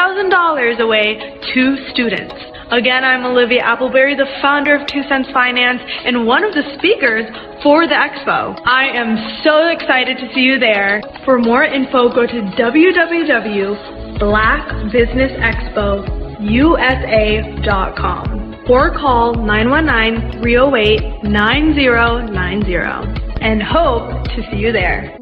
away to students. Again, I'm Olivia Appleberry, the founder of 2 Cents Finance and one of the speakers for the expo. I am so excited to see you there. For more info, go to www.blackbusinessexpousa.com or call 919-308-9090 and hope to see you there.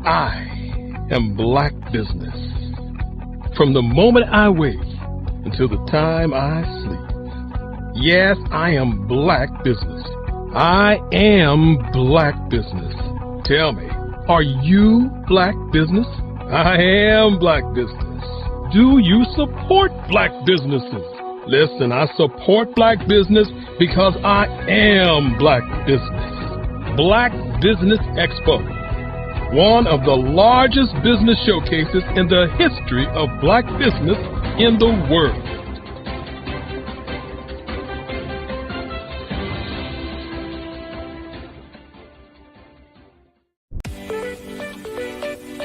I am Black business. From the moment I wake until the time I sleep. Yes, I am Black business. I am Black business. Tell me, are you Black business? I am Black business. Do you support Black businesses? Listen, I support Black business because I am Black business. Black Business Expo, one of the largest business showcases in the history of Black business in the world.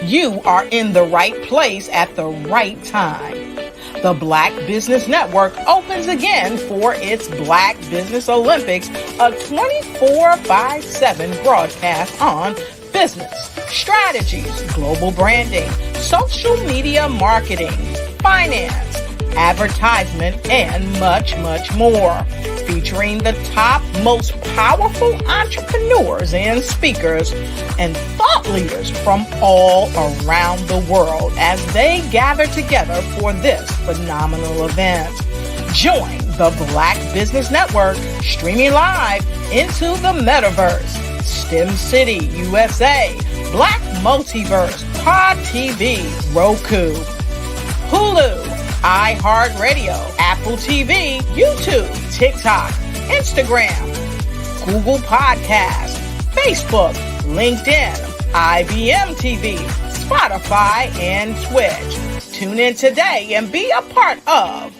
You are in the right place at the right time. The Black Business Network opens again for its Black Business Olympics, a 24/7 broadcast on business, strategies, global branding, social media marketing, finance, advertisement, and much, much more. Featuring the top, most powerful entrepreneurs and speakers and thought leaders from all around the world as they gather together for this phenomenal event. Join the Black Business Network streaming live into the metaverse, STEM City USA, Black Multiverse, Pod TV, Roku, Hulu, iHeartRadio, Apple TV, YouTube, TikTok, Instagram, Google Podcasts, Facebook, LinkedIn, IBM TV, Spotify, and Twitch. Tune in today and be a part of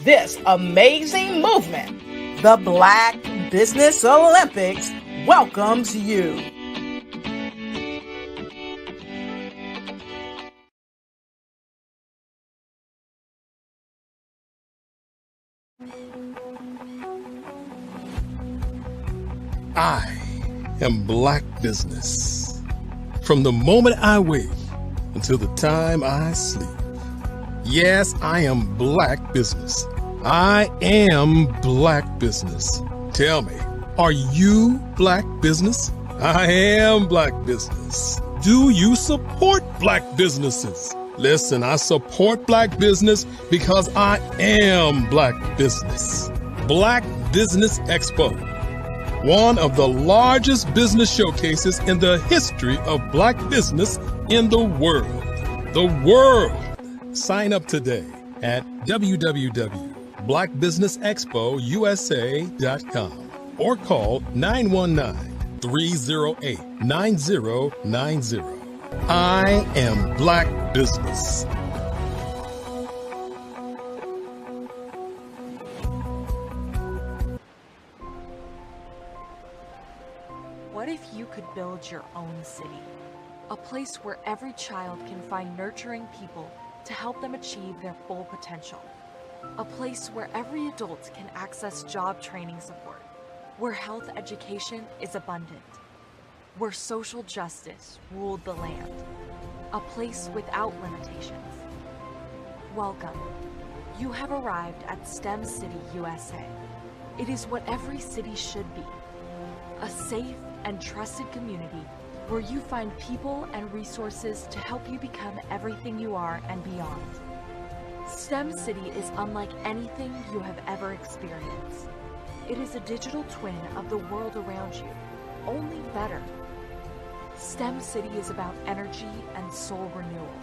this amazing movement. The Black Business Olympics welcomes you. I am Black business. From the moment I wake until the time I sleep. Yes, I am Black business. I am Black business. Tell me, are you Black business? I am Black business. Do you support Black businesses? Listen, I support Black business because I am Black business. Black Business Expo, one of the largest business showcases in the history of Black business in the world. The world. Sign up today at www.blackbusinessexpousa.com or call 919-308-9090. I am Black business. What if you could build your own city? A place where every child can find nurturing people to help them achieve their full potential. A place where every adult can access job training support, where health education is abundant. where social justice ruled the land, a place without limitations. Welcome. You have arrived at STEM City, USA. It is what every city should be, a safe and trusted community where you find people and resources to help you become everything you are and beyond. STEM City is unlike anything you have ever experienced. It is a digital twin of the world around you, only better. STEM City is about energy and soul renewal.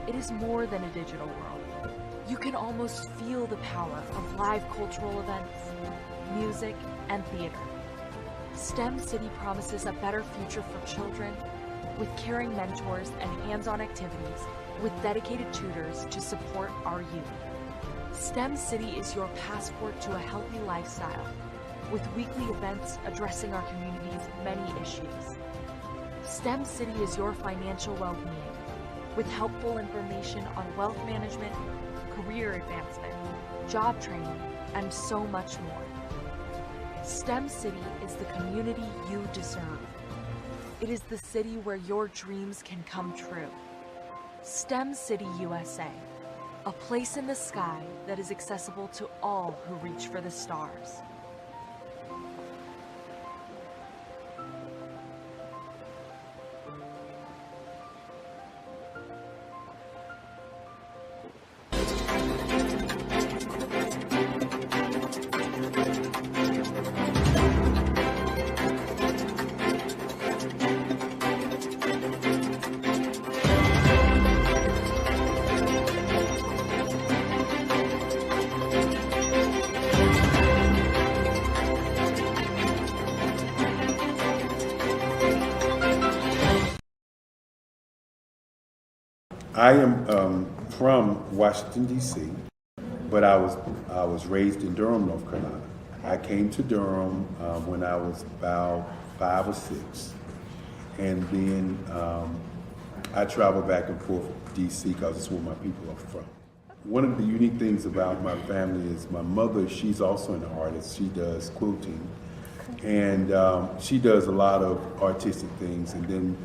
It is more than a digital world. You can almost feel the power of live cultural events, music, and theater. STEM City promises a better future for children with caring mentors and hands-on activities with dedicated tutors to support our youth. STEM City is your passport to a healthy lifestyle with weekly events addressing our community's many issues. STEM City is your financial well-being with helpful information on wealth management, career advancement, job training, and so much more. STEM City is the community you deserve. It is the city where your dreams can come true. STEM City USA, a place in the sky that is accessible to all who reach for the stars. I am from Washington, D.C., but I was raised in Durham, North Carolina. I came to Durham when I was about 5 or 6, and then I traveled back and forth to D.C. because it's where my people are from. One of the unique things about my family is my mother, she's also an artist. She does quilting, and she does a lot of artistic things, and then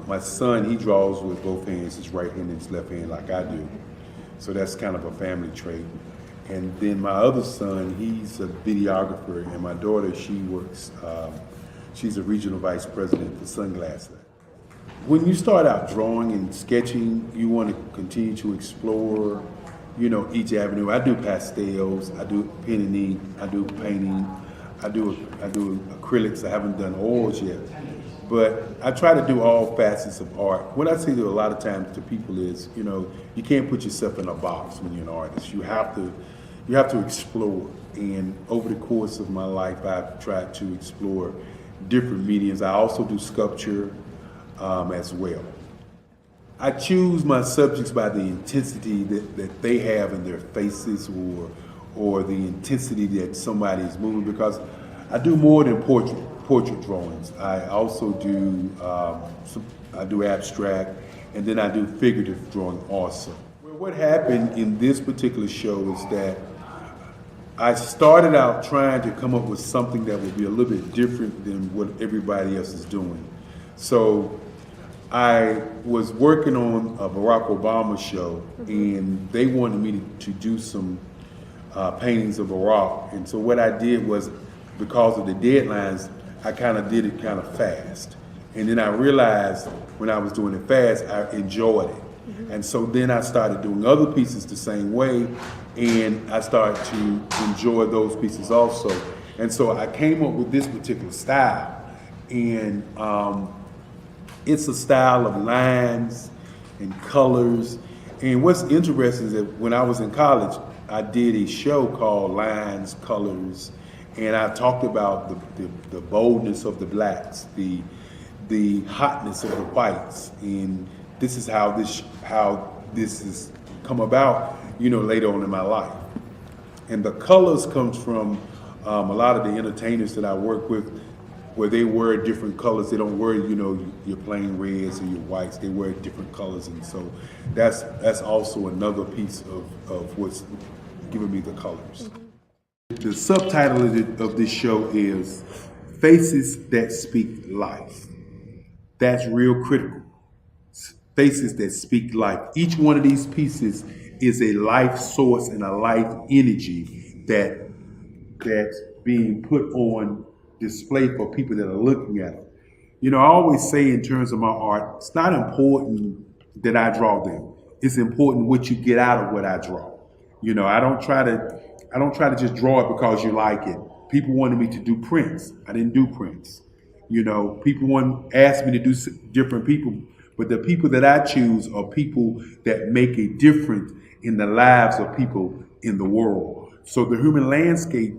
my son, he draws with both hands, his right hand and his left hand like I do. So that's kind of a family trait. And then my other son, he's a videographer, and my daughter, she works, she's a regional vice president for Sunglass Lab. When you start out drawing and sketching, you want to continue to explore, you know, each avenue. I do pastels, I do pen and ink, I do painting, I do acrylics. I haven't done oils yet. But I try to do all facets of art. What I say to a lot of times to people is, you know, you can't put yourself in a box when you're an artist. You have to explore. And over the course of my life, I've tried to explore different mediums. I also do sculpture as well. I choose my subjects by the intensity that they have in their faces, or the intensity that somebody is moving, because I do more than portrait drawings. I also do I do abstract, and then I do figurative drawing also. Well, what happened in this particular show is that I started out trying to come up with something that would be a little bit different than what everybody else is doing. So I was working on a Barack Obama show, and they wanted me to do some paintings of Barack. And so what I did was, because of the deadlines, I kind of did it kind of fast. And then I realized when I was doing it fast, I enjoyed it. And so then I started doing other pieces the same way, and I started to enjoy those pieces also. And so I came up with this particular style, and it's a style of lines and colors. And what's interesting is that when I was in college, I did a show called Lines, Colors, and I talked about the boldness of the blacks, the hotness of the whites, and this is how this has come about, you know, later on in my life. And the colors comes from a lot of the entertainers that I work with, where they wear different colors. They don't wear, you know, your plain reds or your whites. They wear different colors, and so that's also another piece of what's giving me the colors. The subtitle of this show is faces that speak life. That's real critical. Faces that speak life. Each one of these pieces is a life source and a life energy that's being put on display for people that are looking at them. You know, I always say in terms of my art, it's not important that I draw them. It's important what you get out of what I draw. You know, I don't try to just draw it because you like it. People wanted me to do prints. I didn't do prints. You know, people asked me to do different people, but the people that I choose are people that make a difference in the lives of people in the world. So the human landscape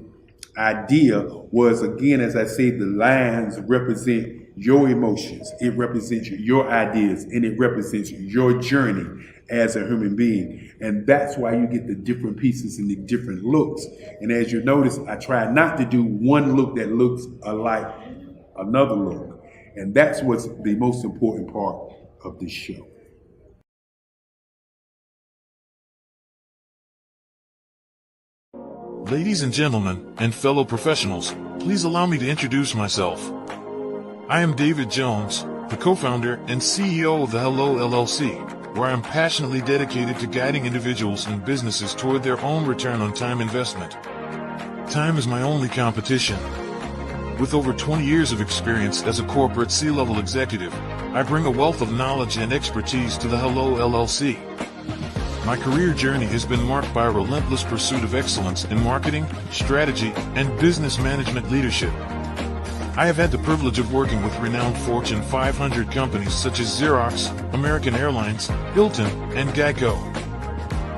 idea was, again, as I say, the lines represent your emotions, it represents your ideas, and it represents your journey as a human being. And that's why you get the different pieces and the different looks. And as you notice, I try not to do one look that looks alike another look. And that's what's the most important part of this show. Ladies and gentlemen, and fellow professionals, please allow me to introduce myself. I am David Jones, the co-founder and CEO of the Hello LLC, where I am passionately dedicated to guiding individuals and businesses toward their own return on time investment. Time is my only competition. With over 20 years of experience as a corporate C-level executive, I bring a wealth of knowledge and expertise to the Hello LLC. My career journey has been marked by a relentless pursuit of excellence in marketing, strategy, and business management leadership. I have had the privilege of working with renowned Fortune 500 companies such as Xerox, American Airlines, Hilton, and Geico.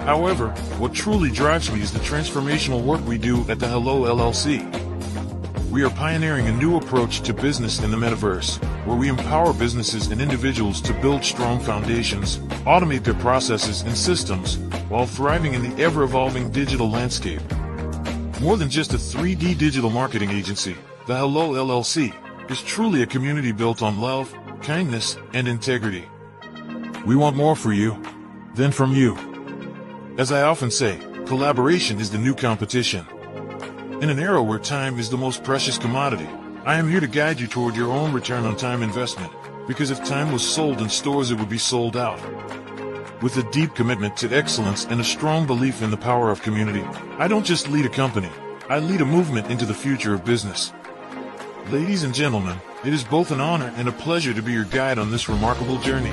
However, what truly drives me is the transformational work we do at the Hello LLC. We are pioneering a new approach to business in the metaverse, where we empower businesses and individuals to build strong foundations, automate their processes and systems, while thriving in the ever-evolving digital landscape. More than just a 3D digital marketing agency, the Hello LLC is truly a community built on love, kindness, and integrity. We want more for you than from you. As I often say, collaboration is the new competition. In an era where time is the most precious commodity, I am here to guide you toward your own return on time investment, because if time was sold in stores, it would be sold out. With a deep commitment to excellence and a strong belief in the power of community, I don't just lead a company, I lead a movement into the future of business. Ladies and gentlemen, it is both an honor and a pleasure to be your guide on this remarkable journey.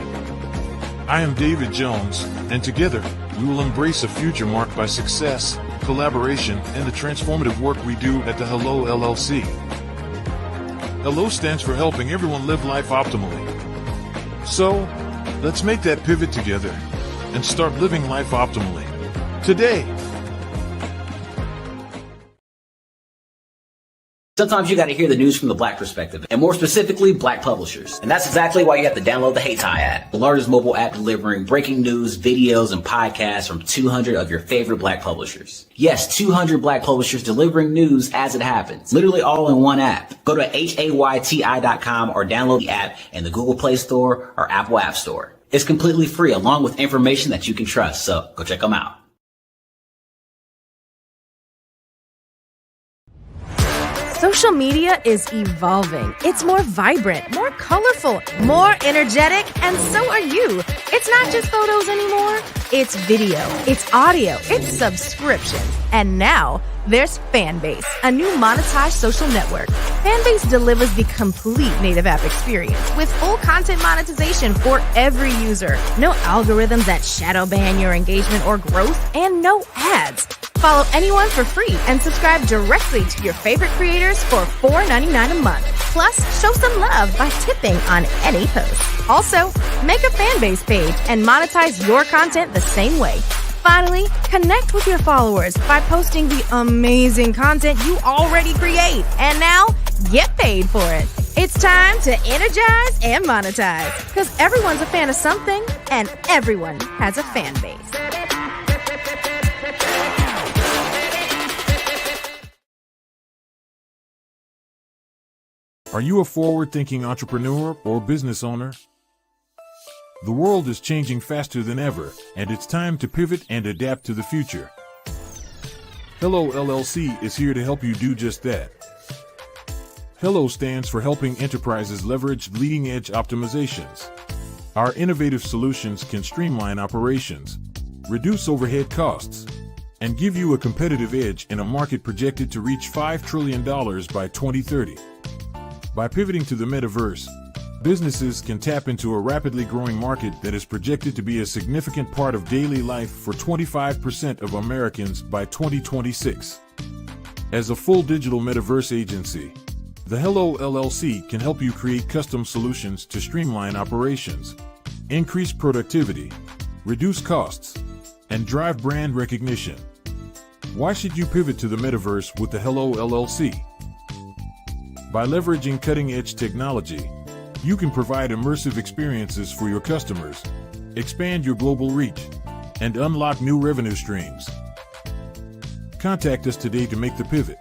I am David Jones, and together, we will embrace a future marked by success, collaboration, and the transformative work we do at the Hello LLC. Hello stands for helping everyone live life optimally. So, let's make that pivot together and start living life optimally today. Sometimes you got to hear the news from the Black perspective, and more specifically, Black publishers. And that's exactly why you have to download the HeyTie app, the largest mobile app delivering breaking news, videos, and podcasts from 200 of your favorite Black publishers. Yes, 200 Black publishers delivering news as it happens, literally all in one app. Go to HAYTI.com or download the app in the Google Play Store or Apple App Store. It's completely free, along with information that you can trust, so go check them out. Social media is evolving. It's more vibrant, more colorful, more energetic, and so are you. It's not just photos anymore. It's video, it's audio, it's subscriptions. And now there's Fanbase, a new monetized social network. Fanbase delivers the complete native app experience with full content monetization for every user. No algorithms that shadow ban your engagement or growth, and no ads. Follow anyone for free and subscribe directly to your favorite creators for $4.99 a month. Plus, show some love by tipping on any post. Also, make a Fanbase page and monetize your content the same way. Finally, connect with your followers by posting the amazing content you already create. And now, get paid for it. It's time to energize and monetize, because everyone's a fan of something and everyone has a fan base. Are you a forward-thinking entrepreneur or business owner? The world is changing faster than ever, and it's time to pivot and adapt to the future. Hello LLC is here to help you do just that. Hello stands for helping enterprises leverage leading-edge optimizations. Our innovative solutions can streamline operations, reduce overhead costs, and give you a competitive edge in a market projected to reach $5 trillion by 2030. By pivoting to the metaverse, businesses can tap into a rapidly growing market that is projected to be a significant part of daily life for 25% of Americans by 2026. As a full digital metaverse agency, the Hello LLC can help you create custom solutions to streamline operations, increase productivity, reduce costs, and drive brand recognition. Why should you pivot to the metaverse with the Hello LLC? By leveraging cutting-edge technology, you can provide immersive experiences for your customers, expand your global reach, and unlock new revenue streams. Contact us today to make the pivot.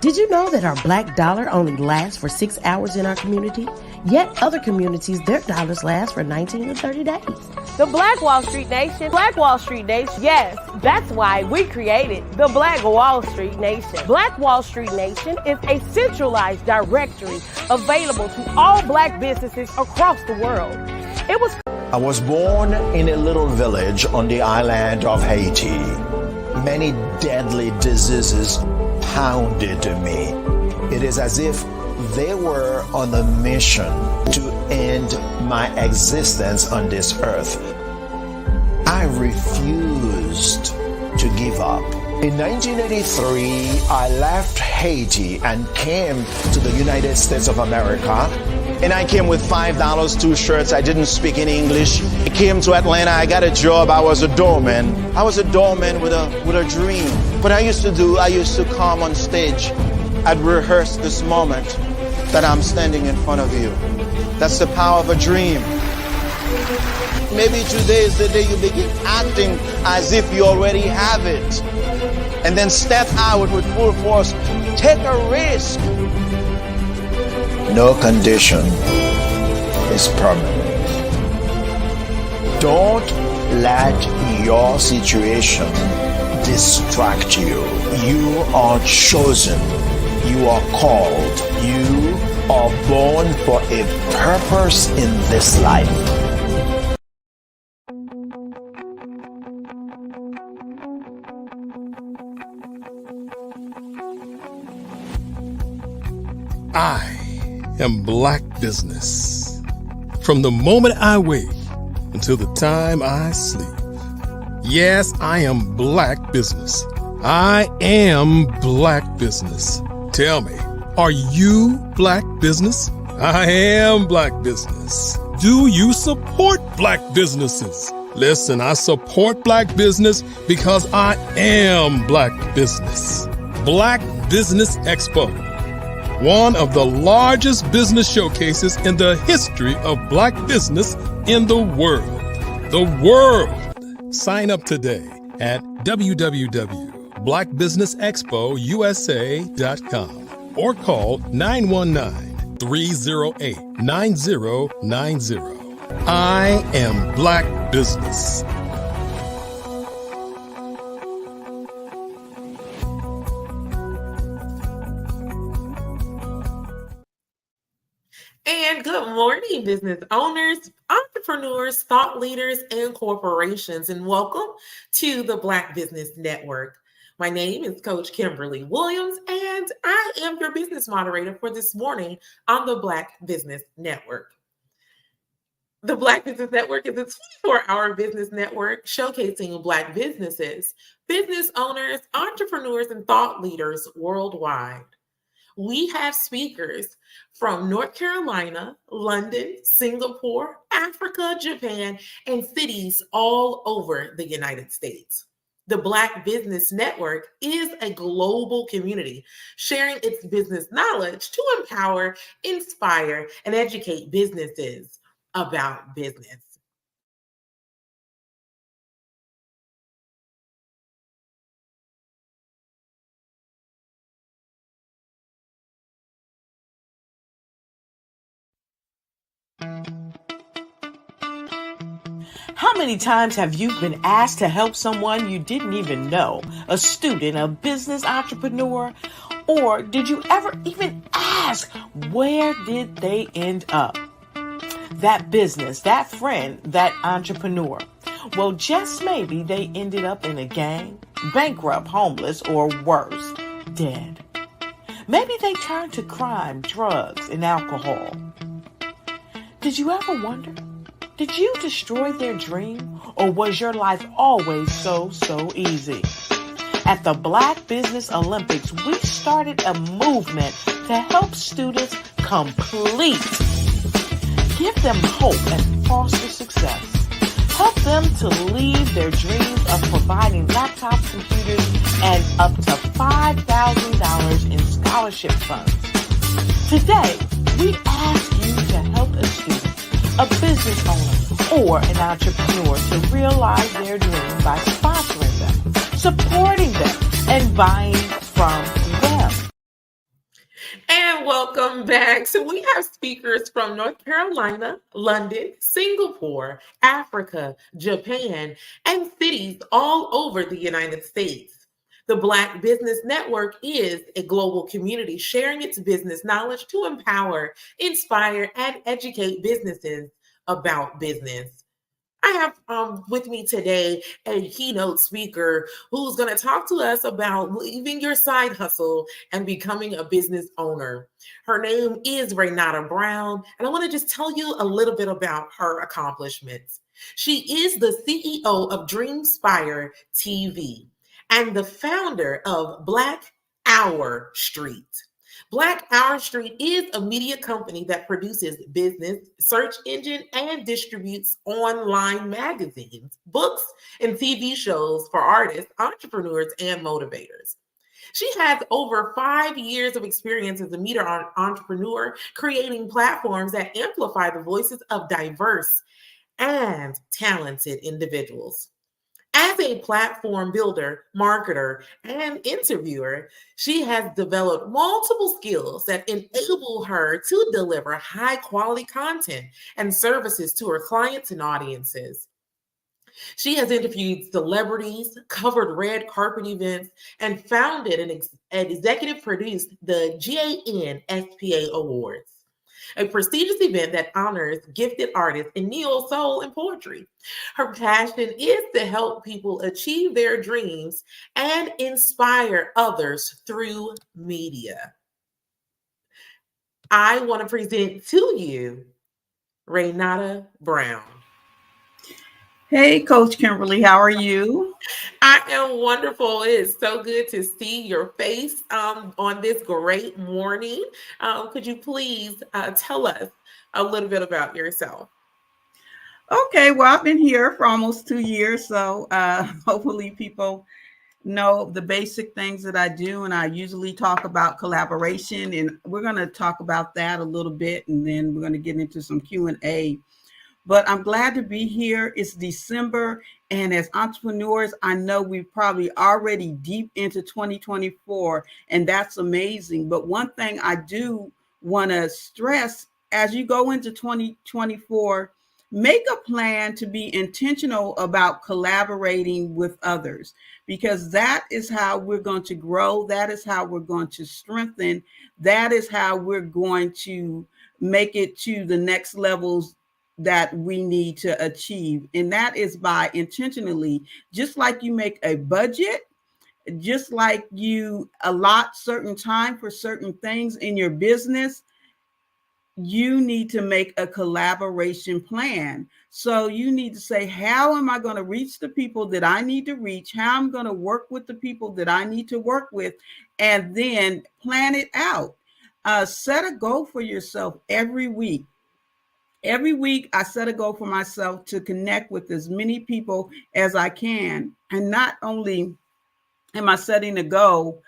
Did you know that our black dollar only lasts for 6 hours in our community? Yet other communities, their dollars last for 19 to 30 days. The Black Wall Street Nation. Black Wall Street Nation. Yes, that's why we created the Black Wall Street Nation. Black Wall Street Nation is a centralized directory available to all black businesses across the world. I was born in a little village on the island of Haiti. Many deadly diseases pounded me. It is as if they were on a mission to end my existence on this earth. I refused to give up. In 1983, I left Haiti and came to the United States of America. And I came with $5, 2 shirts. I didn't speak any English. I came to Atlanta. I got a job. I was a doorman. I was a doorman with a dream. What I used to come on stage. I'd rehearse this moment that I'm standing in front of you. That's the power of a dream. Maybe today is the day you begin acting as if you already have it. And then step out with full force. Take a risk. No condition is permanent. Don't let your situation distract you. You are chosen. You are called. You are born for a purpose in this life. I am Black Business. From the moment I wake until the time I sleep. Yes, I am Black Business. I am Black Business. Tell me, are you Black Business? I am Black Business. Do you support Black businesses? Listen, I support Black business because I am Black Business. Black Business Expo, one of the largest business showcases in the history of Black business in the world. The world! Sign up today at www.blackbusinessexpousa.com or call 919-308-9090. I am Black Business. And good morning, business owners, entrepreneurs, thought leaders, and corporations, and welcome to the Black Business Network. My name is Coach Kimberly Williams, and I am your business moderator for this morning on the Black Business Network. The Black Business Network is a 24-hour business network showcasing Black businesses, business owners, entrepreneurs, and thought leaders worldwide. We have speakers from North Carolina, London, Singapore, Africa, Japan, and cities all over the United States. The Black Business Network is a global community sharing its business knowledge to empower, inspire, and educate businesses about business. How many times have you been asked to help someone you didn't even know? A student, a business entrepreneur? Or did you ever even ask, where did they end up? That business, that friend, that entrepreneur. Well, just maybe they ended up in a gang, bankrupt, homeless, or worse, dead. Maybe they turned to crime, drugs, and alcohol. Did you ever wonder? Did you destroy their dream, or was your life always so easy? At the Black Business Olympics, we started a movement to help students complete. Give them hope and foster success. Help them to leave their dreams of providing laptops, computers, and up to $5,000 in scholarship funds. Today, we ask you to help a student, a business owner, or an entrepreneur to realize their dream by sponsoring them, supporting them, and buying from them. And welcome back. So we have speakers from North Carolina, London, Singapore, Africa, Japan, and cities all over the United States. The Black Business Network is a global community sharing its business knowledge to empower, inspire, and educate businesses about business. I have with me today a keynote speaker who's going to talk to us about leaving your side hustle and becoming a business owner. Her name is Renata Brown, and I want to just tell you a little bit about her accomplishments. She is the CEO of Dreamspire TV and the founder of Black Hour Street. Black Hour Street is a media company that produces business, search engine, and distributes online magazines, books, and TV shows for artists, entrepreneurs, and motivators. She has over 5 years of experience as a media entrepreneur, creating platforms that amplify the voices of diverse and talented individuals. As a platform builder, marketer, and interviewer, she has developed multiple skills that enable her to deliver high quality content and services to her clients and audiences. She has interviewed celebrities, covered red carpet events, and founded and executive produced the GAN SPA Awards, a prestigious event that honors gifted artists in neo soul and poetry. Her passion is to help people achieve their dreams and inspire others through media. I want to present to you Renata Brown. Hey, Coach Kimberly, how are you? I am wonderful. It is so good to see your face on this great morning. Could you please tell us a little bit about yourself? Okay, well, I've been here for almost 2 years, so hopefully people know the basic things that I do, and I usually talk about collaboration, and we're going to talk about that a little bit, and then we're going to get into some Q&A. But I'm glad to be here. It's December, and as entrepreneurs, I know we're probably already deep into 2024, and that's amazing. But one thing I do want to stress, as you go into 2024, make a plan to be intentional about collaborating with others, because that is how we're going to grow. That is how we're going to strengthen. That is how we're going to make it to the next levels that we need to achieve. And that is by intentionally, just like you make a budget, just like you allot certain time for certain things in your business, you need to make a collaboration plan. So you need to say, how am I going to reach the people that I need to reach? How I'm going to work with the people that I need to work with, and then plan it out. Set a goal for yourself every week. Every week, I set a goal for myself to connect with as many people as I can. And not only am I setting a goal,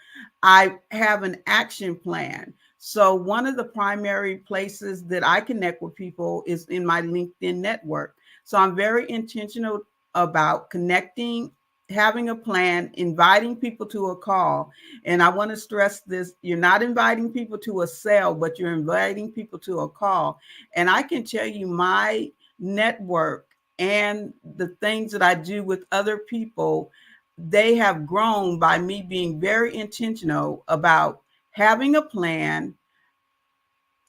I have an action plan. So one of the primary places that I connect with people is in my LinkedIn network. So I'm very intentional about connecting having a plan, inviting people to a call. And I want to stress this, you're not inviting people to a sale, but you're inviting people to a call. And I can tell you my network and the things that I do with other people, they have grown by me being very intentional about having a plan,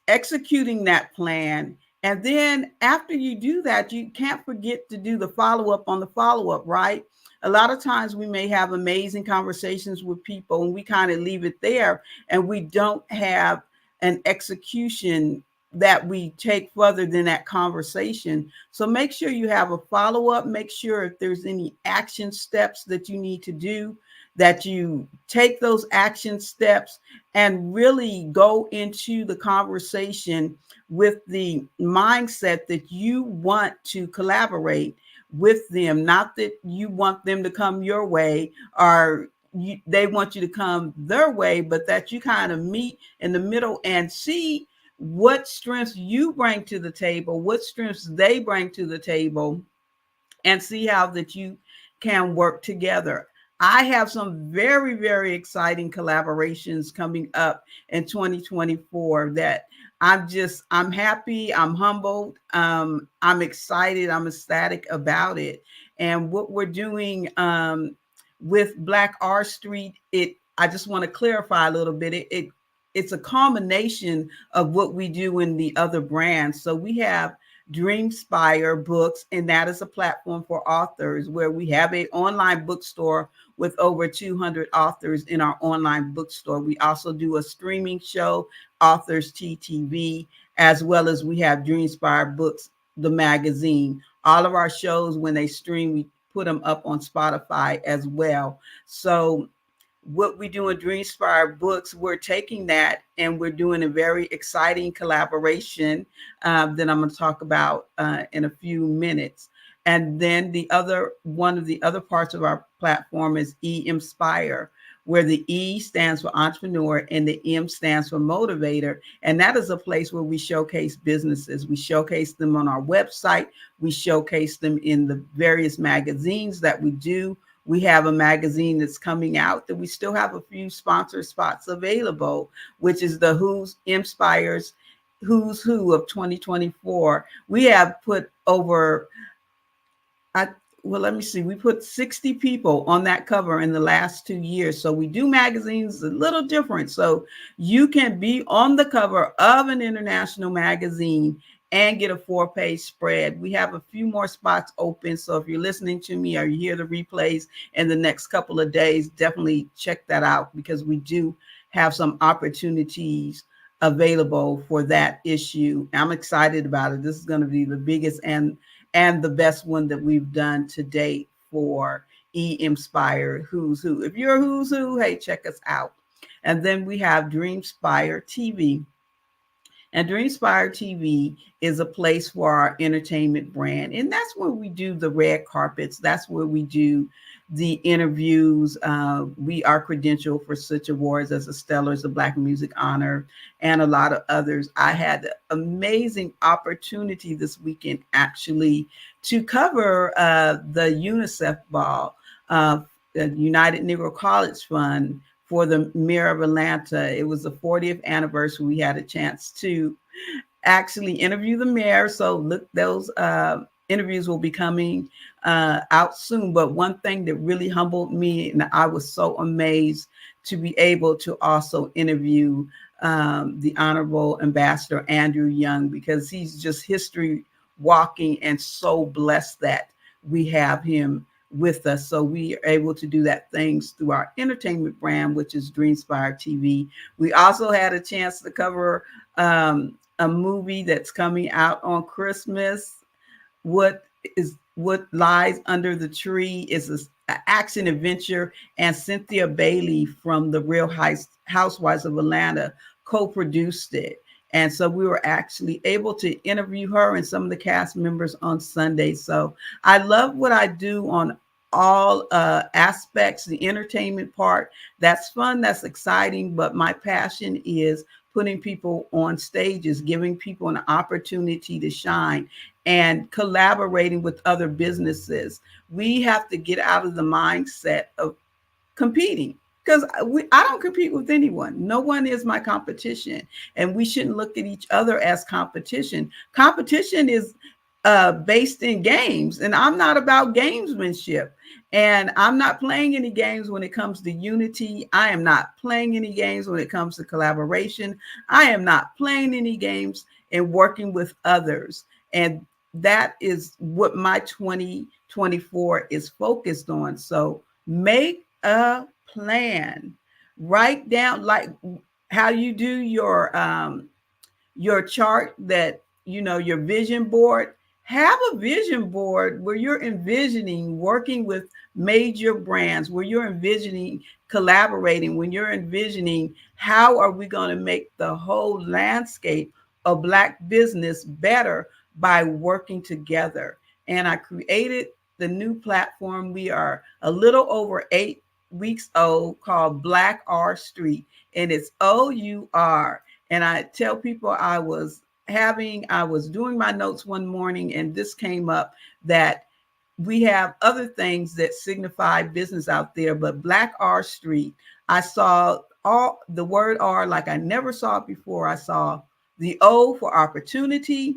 executing that plan. And then after you do that, you can't forget to do the follow-up on the follow-up, right? A lot of times we may have amazing conversations with people and we kind of leave it there and we don't have an execution that we take further than that conversation. So make sure you have a follow-up, make sure if there's any action steps that you need to do, that you take those action steps and really go into the conversation with the mindset that you want to collaborate with them, not that you want them to come your way or they want you to come their way, but that you kind of meet in the middle and see what strengths you bring to the table, what strengths they bring to the table, and see how that you can work together. I have some very, very exciting collaborations coming up in 2024 that I'm happy, I'm humbled, I'm excited, I'm ecstatic about it. And what we're doing with Black R Street, I just want to clarify a little bit. It's a combination of what we do in the other brands. So we have Dreamspire Books, and that is a platform for authors where we have an online bookstore with over 200 authors in our online bookstore. We also do a streaming show, Authors TTV, as well as we have Dreamspire Books, the magazine. All of our shows, when they stream, we put them up on Spotify as well. So what we do in Dreamspire Books, we're taking that and we're doing a very exciting collaboration that I'm going to talk about in a few minutes. And then one of the other parts of our platform is Inspire, where the E stands for entrepreneur and the M stands for motivator. And that is a place where we showcase businesses. We showcase them on our website. We showcase them in the various magazines that we do. We have a magazine that's coming out that we still have a few sponsor spots available, which is the Inspire's Who's Who of 2024. We have put over, let me see, we put 60 people on that cover in the last 2 years. So we do magazines a little different. So you can be on the cover of an international magazine and get a 4-page spread. We have a few more spots open. So if you're listening to me or you hear the replays in the next couple of days, definitely check that out because we do have some opportunities available for that issue. I'm excited about it. This is going to be the biggest and the best one that we've done to date for Inspire Who's Who. If you're a Who's Who, hey, check us out. And then we have Dreamspire TV. And Dreamspire TV is a place for our entertainment brand. And that's where we do the red carpets. That's where we do the interviews. We are credentialed for such awards as the Stellars, the Black Music Honor, and a lot of others. I had the amazing opportunity this weekend actually to cover the UNICEF ball, the United Negro College Fund, for the Mayor of Atlanta. It was the 40th anniversary. We had a chance to actually interview the mayor. So look, those interviews will be coming out soon. But one thing that really humbled me, and I was so amazed to be able to also interview the Honorable Ambassador Andrew Young, because he's just history walking and so blessed that we have him with us. So we are able to do that things through our entertainment brand, which is Dreamspire TV. We also had a chance to cover a movie that's coming out on Christmas. What Lies Under the Tree is an action adventure, and Cynthia Bailey from the Real Housewives of Atlanta co-produced it. And so we were actually able to interview her and some of the cast members on Sunday. So I love what I do on all aspects, the entertainment part. That's fun, that's exciting, but my passion is putting people on stages, giving people an opportunity to shine. and collaborating with other businesses. We have to get out of the mindset of competing, because I don't compete with anyone. No one is my competition, and we shouldn't look at each other as competition. Competition is based in games, and I'm not about gamesmanship. And I'm not playing any games when it comes to unity. I am not playing any games when it comes to collaboration. I am not playing any games in working with others. And that is what my 2024 is focused on. So make a plan. Write down like how you do your chart, that your vision board. Have a vision board where you're envisioning working with major brands, where you're envisioning collaborating, when you're envisioning how are we going to make the whole landscape of Black business better by working together. And I created the new platform. We are a little over 8 weeks old, called Black R Street, and it's OUR. And I tell people I was doing my notes one morning, and this came up, that we have other things that signify business out there, but Black R Street, I saw all the word R like I never saw it before. I saw the O for opportunity.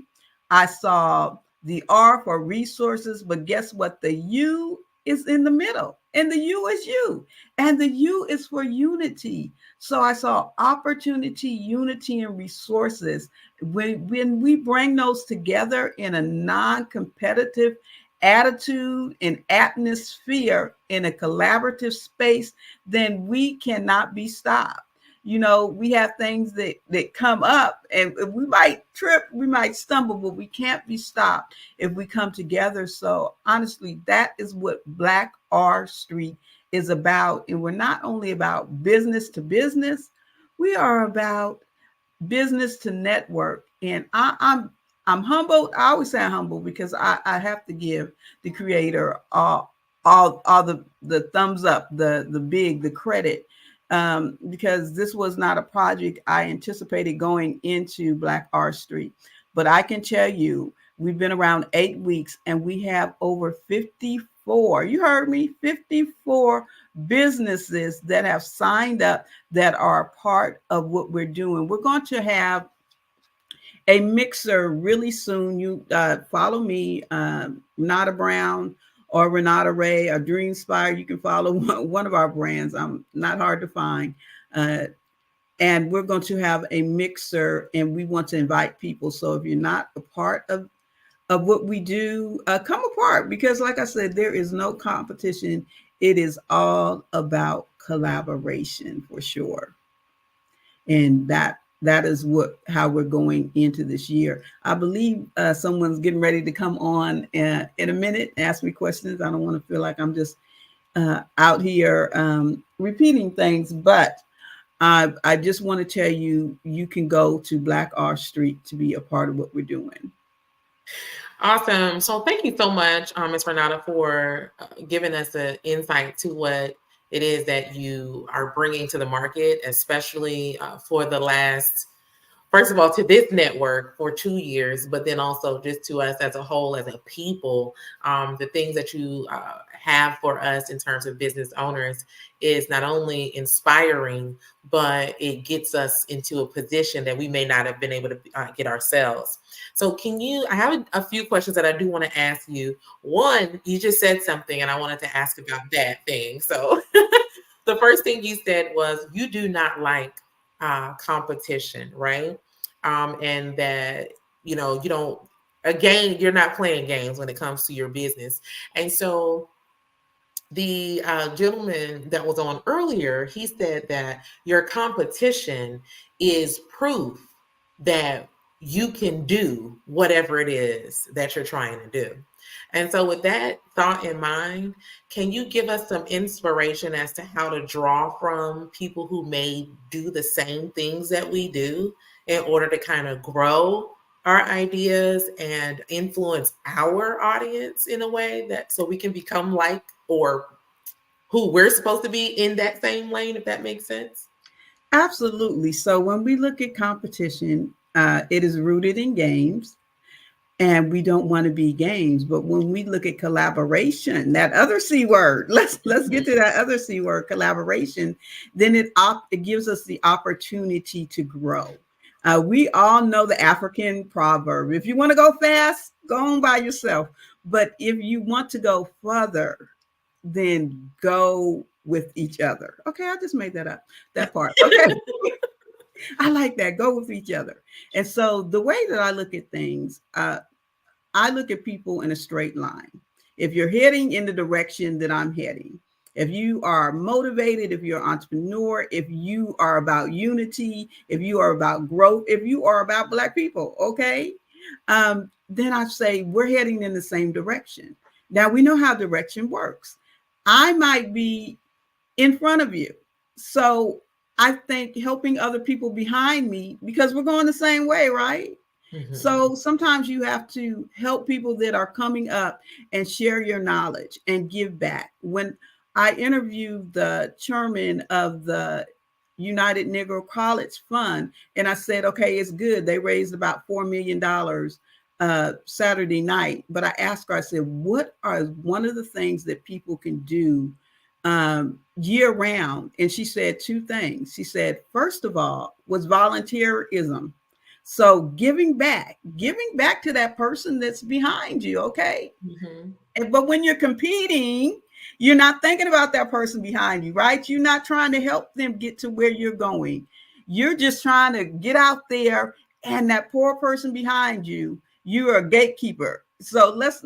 I saw the R for resources, but guess what? The U is in the middle, and the U is you, and the U is for unity. So I saw opportunity, unity, and resources. When we bring those together in a non-competitive attitude and atmosphere, in a collaborative space, then we cannot be stopped. We have things that come up, and we might trip, we might stumble, but we can't be stopped if we come together. So honestly, that is what Black R Street is about. And we're not only about business to business, we are about business to network. And I'm humbled. I always say I'm humbled because I have to give the creator all the thumbs up, the credit. Because this was not a project I anticipated going into Black R Street. But I can tell you, we've been around 8 weeks, and we have over 54, you heard me, 54 businesses that have signed up that are part of what we're doing. We're going to have a mixer really soon. You follow me, Renata Brown, or Renata Ray, or Dreamspire. You can follow one of our brands. I'm not hard to find. And we're going to have a mixer, and we want to invite people. So if you're not a part of what we do, come apart, because like I said, there is no competition. It is all about collaboration for sure. And that is how we're going into this year. I believe someone's getting ready to come on in a minute, ask me questions. I don't want to feel like I'm just out here repeating things, but I just want to tell you, you can go to Black R Street to be a part of what we're doing. Awesome. So thank you so much, Ms. Renata, for giving us an insight to what it is that you are bringing to the market, especially for the last, first of all, to this network for 2 years, but then also just to us as a whole, as a people. The things that you have for us in terms of business owners is not only inspiring, but it gets us into a position that we may not have been able to get ourselves. So I have a few questions that I do want to ask you. One, you just said something, and I wanted to ask about that thing. So the first thing you said was you do not like competition, right? And that, you don't, again, you're not playing games when it comes to your business. And so the gentleman that was on earlier, he said that your competition is proof that you can do whatever it is that you're trying to do. And so with that thought in mind, can you give us some inspiration as to how to draw from people who may do the same things that we do in order to kind of grow our ideas and influence our audience in a way that so we can become like or who we're supposed to be in that same lane, if that makes sense? Absolutely. So when we look at competition, it is rooted in games. and we don't want to be games. But when we look at collaboration, that other C word, let's get to that other C word, collaboration, then it gives us the opportunity to grow. We all know the African proverb: if you want to go fast, go on by yourself. But if you want to go further, then go with each other. Okay, I just made that up, that part. Okay. I like that. Go with each other. And so the way that I look at things, I look at people in a straight line. If you're heading in the direction that I'm heading, if you are motivated, if you're an entrepreneur, if you are about unity, if you are about growth, if you are about Black people, okay, then I say we're heading in the same direction. Now we know how direction works. I might be in front of you. So I think helping other people behind me, because we're going the same way, right? So sometimes you have to help people that are coming up and share your knowledge and give back. When I interviewed the chairman of the United Negro College Fund, and I said, okay, it's good. They raised about $4 million Saturday night. But I asked her, I said, what are one of the things that people can do year round? And she said two things. She said, first of all, was volunteerism. So giving back to that person that's behind you. Okay. But when you're competing, you're not thinking about that person behind you, right? You're not trying to help them get to where you're going. You're just trying to get out there, and that poor person behind you, you're a gatekeeper. So let's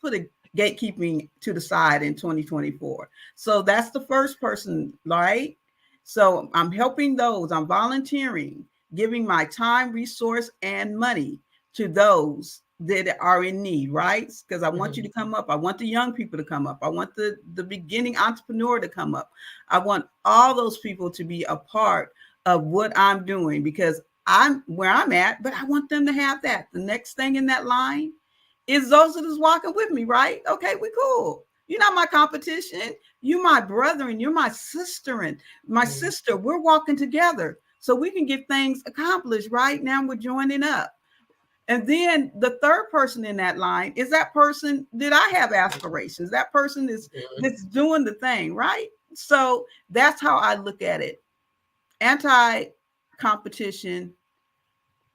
put a gatekeeping to the side in 2024. So that's the first person, right? So I'm helping those, I'm volunteering, giving my time, resource, and money to those that are in need, right? Because I want you to come up. I want the young people to come up. I want the beginning entrepreneur to come up. I want all those people to be a part of what I'm doing, because I'm where I'm at, but I want them to have that. The next thing in that line is those that is walking with me, right? Okay, we cool. You're not my competition. You're my brother, and you're my sister, and my sister. We're walking together so we can get things accomplished. Right now, we're joining up. And then the third person in that line is that person that I have aspirations. That person is that's doing the thing, right? So that's how I look at it. Anti-competition,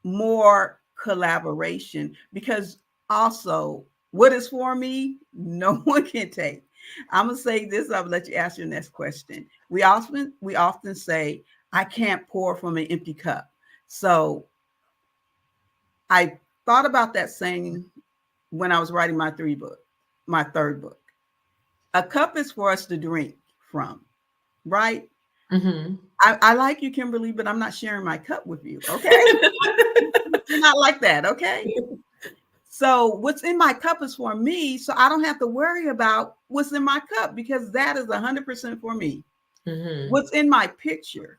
more collaboration, because also what is for me, no one can take. I'm gonna say this, I'll let you ask your next question. We often say, I can't pour from an empty cup. So I thought about that saying when I was writing my third book. A cup is for us to drink from, right? I like you, Kimberly, but I'm not sharing my cup with you. Okay. You're not like that. Okay. So what's in my cup is for me. So I don't have to worry about what's in my cup, because that is 100% for me. What's in my pitcher,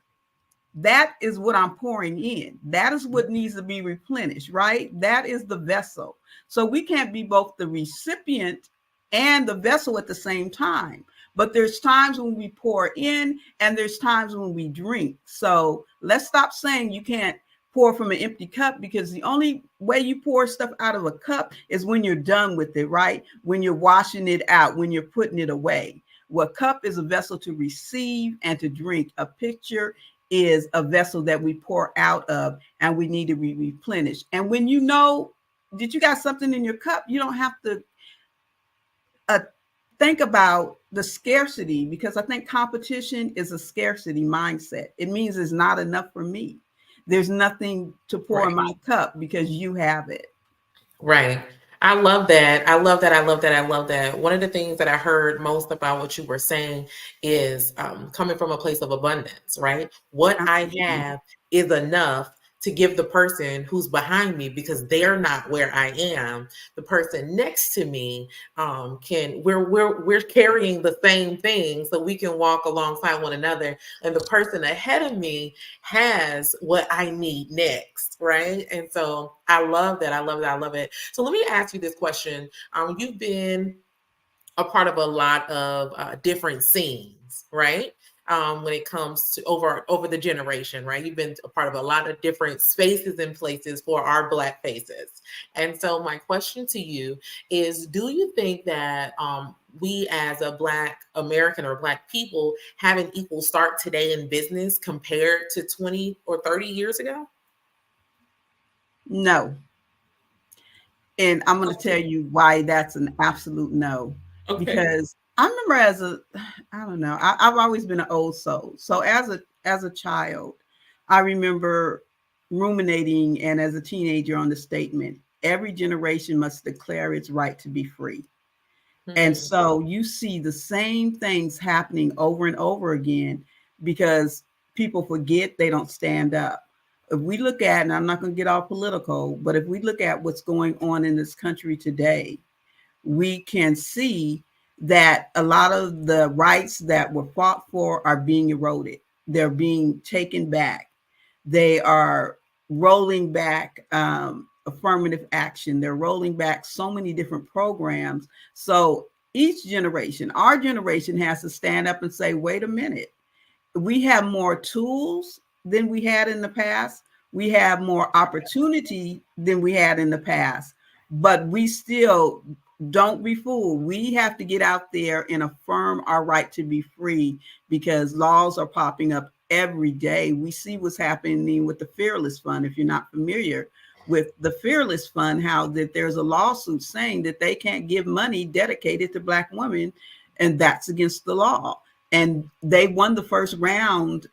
that is what I'm pouring in. That is what needs to be replenished, right? That is the vessel. So we can't be both the recipient and the vessel at the same time. But there's times when we pour in, and there's times when we drink. So let's stop saying you can't pour from an empty cup, because the only way you pour stuff out of a cup is when you're done with it, right? When you're washing it out, when you're putting it away. Well, cup is a vessel to receive and to drink. A pitcher is a vessel that we pour out of, and we need to be replenished. And when you know that you got something in your cup, you don't have to think about the scarcity, because I think competition is a scarcity mindset. It means it's not enough for me. There's nothing to pour in my cup because you have it. Right. I love that. I love that. I love that. I love that. One of the things that I heard most about what you were saying is coming from a place of abundance, right? What I have is enough to give the person who's behind me, because they're not where I am. The person next to me we're carrying the same thing, so we can walk alongside one another. And the person ahead of me has what I need next, right? And so I love that. I love that. I love it. So let me ask you this question. You've been a part of a lot of different scenes, right? when it comes to over the generation, right? You've been a part of a lot of different spaces and places for our Black faces. And so my question to you is, do you think that we as a Black American or Black people have an equal start today in business compared to 20 or 30 years ago? No. And I'm going to tell you why that's an absolute no. Okay. Because I remember I don't know, I've always been an old soul. So as a child, I remember ruminating and as a teenager on the statement, every generation must declare its right to be free. And so you see the same things happening over and over again because people forget, they don't stand up. If we look at, and I'm not going to get all political, but if we look at what's going on in this country today, we can see that a lot of the rights that were fought for are being eroded. They're being taken back. They are rolling back affirmative action. They're rolling back so many different programs. So each generation, our generation, has to stand up and say, wait a minute, we have more tools than we had in the past. We have more opportunity than we had in the past, but we still don't be fooled. We have to get out there and affirm our right to be free because laws are popping up every day. We see what's happening with the Fearless Fund. If you're not familiar with the Fearless Fund, how that there's a lawsuit saying that they can't give money dedicated to Black women, and that's against the law. And they won the first round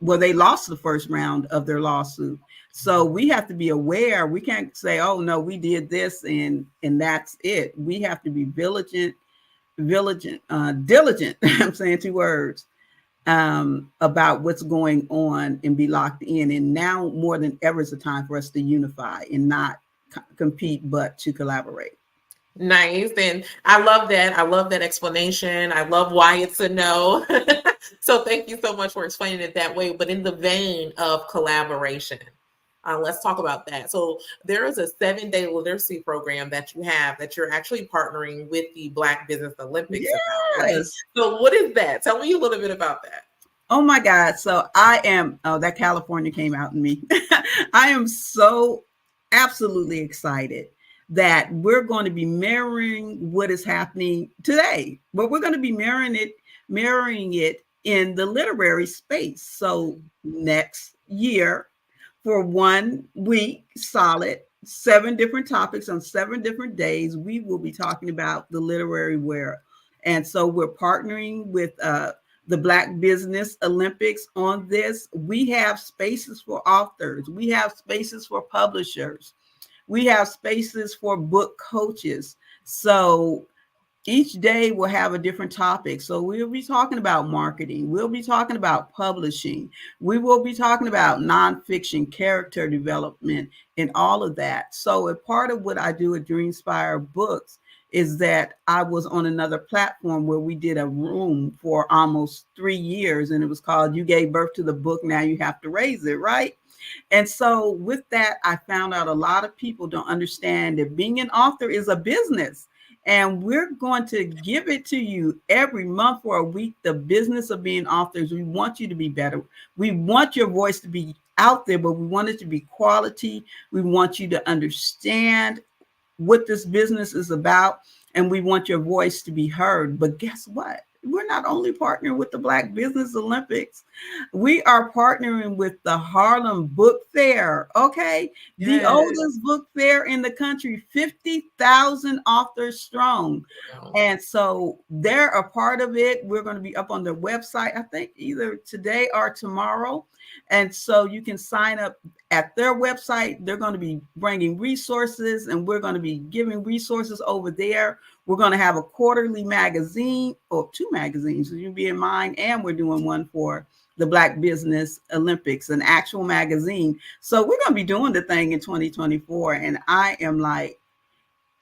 they lost the first round of their lawsuit. So we have to be aware. We can't say, oh no, we did this and that's it. We have to be diligent. I'm saying two words about what's going on and be locked in. And now more than ever is the time for us to unify and not compete, but to collaborate. Nice. And I love that. I love that explanation. I love why it's a no. So thank you so much for explaining it that way. But in the vein of collaboration, let's talk about that. So there is a 7-day literacy program that you have that you're actually partnering with the Black Business Olympics about, right? So what is that? Tell me a little bit about that. Oh my God. So that California came out in me. I am so absolutely excited that we're going to be mirroring what is happening today, but we're going to be mirroring it in the literary space. So next year, for 1 week solid, 7 different topics on 7 different days, we will be talking about the literary world. And so we're partnering with the Black Business Olympics on this. We have spaces for authors. We have spaces for publishers. We have spaces for book coaches. So each day we'll have a different topic. So we'll be talking about marketing. We'll be talking about publishing. We will be talking about nonfiction, character development, and all of that. So a part of what I do at Dreamspire Books is that I was on another platform where we did a room for almost 3 years, and it was called You Gave Birth to the Book, Now You Have to Raise It, right? And so with that, I found out a lot of people don't understand that being an author is a business. And we're going to give it to you every month for a week, the business of being authors. We want you to be better. We want your voice to be out there, but we want it to be quality. We want you to understand what this business is about, and we want your voice to be heard. But guess what? We're not only partnering with the Black Business Olympics, we are partnering with the Harlem Book Fair, okay? Yes. The oldest book fair in the country, 50,000 authors strong. Wow. And so they're a part of it. We're going to be up on their website, I think either today or tomorrow. And so you can sign up at their website. They're going to be bringing resources, and we're going to be giving resources over there. We're going to have a quarterly magazine, or 2 magazines, so you'll be in mine, and we're doing one for the Black Business Olympics, an actual magazine. So we're going to be doing the thing in 2024, and I am like